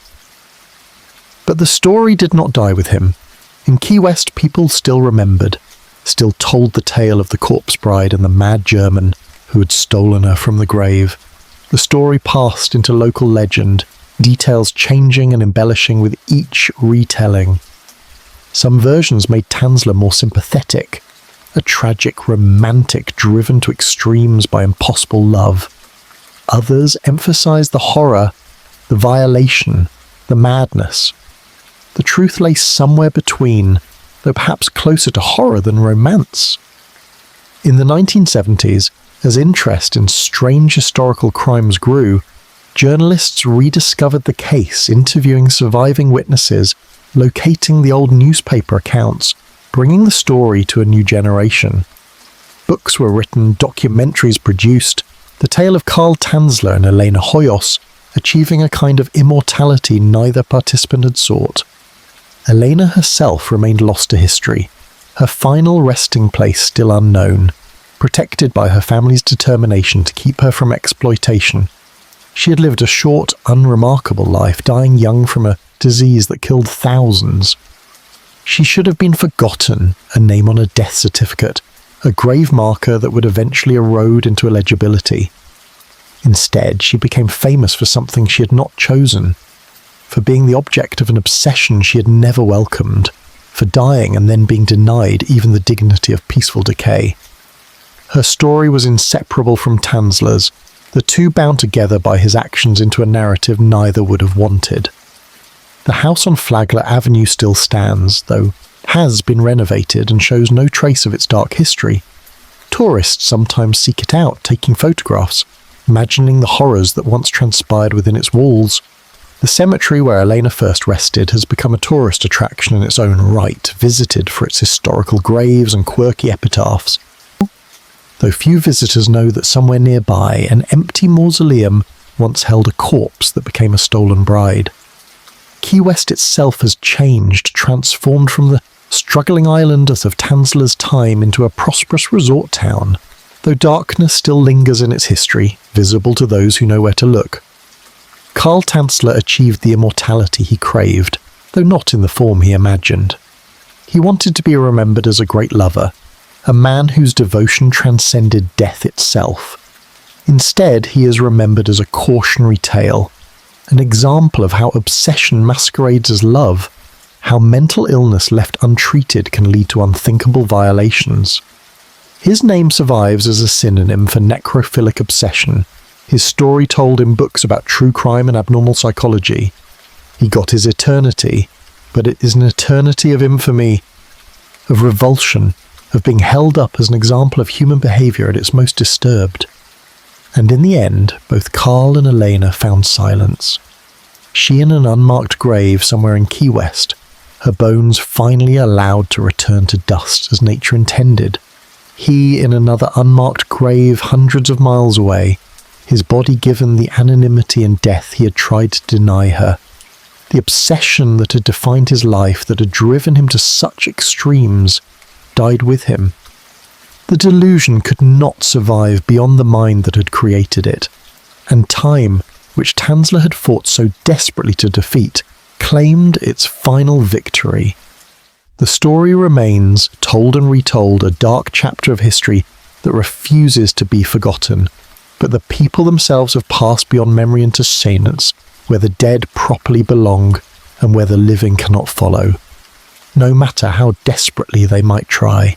But the story did not die with him. In Key West, people still remembered, still told the tale of the corpse bride and the mad German who had stolen her from the grave. The story passed into local legend, details changing and embellishing with each retelling. Some versions made Tanzler more sympathetic, a tragic romantic driven to extremes by impossible love. Others emphasized the horror, the violation, the madness. The truth lay somewhere between, though perhaps closer to horror than romance. In the 1970s, as interest in strange historical crimes grew, journalists rediscovered the case, interviewing surviving witnesses, locating the old newspaper accounts, bringing the story to a new generation. Books were written, documentaries produced, the tale of Carl Tanzler and Elena Hoyos achieving a kind of immortality neither participant had sought. Elena herself remained lost to history, her final resting place still unknown, protected by her family's determination to keep her from exploitation. She had lived a short, unremarkable life, dying young from a disease that killed thousands. She should have been forgotten, a name on a death certificate, a grave marker that would eventually erode into illegibility. Instead, she became famous for something she had not chosen, for being the object of an obsession she had never welcomed, for dying and then being denied even the dignity of peaceful decay. Her story was inseparable from Tanzler's, the two bound together by his actions into a narrative neither would have wanted. The house on Flagler Avenue still stands, though has been renovated and shows no trace of its dark history. Tourists sometimes seek it out, taking photographs, imagining the horrors that once transpired within its walls. The cemetery where Elena first rested has become a tourist attraction in its own right, visited for its historical graves and quirky epitaphs. Though few visitors know that somewhere nearby, an empty mausoleum once held a corpse that became a stolen bride. Key West itself has changed, transformed from the struggling island of Tanzler's time into a prosperous resort town. though darkness still lingers in its history, visible to those who know where to look. Karl Tanzler achieved the immortality he craved, though not in the form he imagined. He wanted to be remembered as a great lover, a man whose devotion transcended death itself. Instead, he is remembered as a cautionary tale, an example of how obsession masquerades as love, how mental illness left untreated can lead to unthinkable violations. His name survives as a synonym for necrophilic obsession, his story told in books about true crime and abnormal psychology. He got his eternity, but it is an eternity of infamy, of revulsion, of being held up as an example of human behavior at its most disturbed. And in the end, both Karl and Elena found silence. She in an unmarked grave somewhere in Key West, her bones finally allowed to return to dust as nature intended. He in another unmarked grave hundreds of miles away, his body given the anonymity and death he had tried to deny her. The obsession that had defined his life, that had driven him to such extremes, died with him. The delusion could not survive beyond the mind that had created it, and time, which Tanzler had fought so desperately to defeat, claimed its final victory. The story remains, told and retold, a dark chapter of history that refuses to be forgotten, but the people themselves have passed beyond memory into silence, where the dead properly belong and where the living cannot follow, no matter how desperately they might try.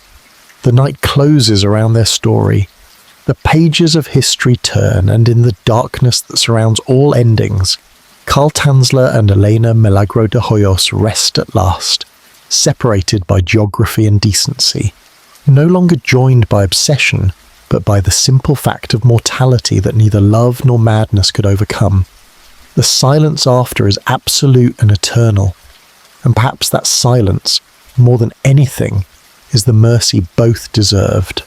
The night closes around their story. The pages of history turn, and in the darkness that surrounds all endings, Karl Tanzler and Elena Milagro de Hoyos rest at last, separated by geography and decency, no longer joined by obsession, but by the simple fact of mortality that neither love nor madness could overcome. The silence after is absolute and eternal, and perhaps that silence, more than anything, is the mercy both deserved.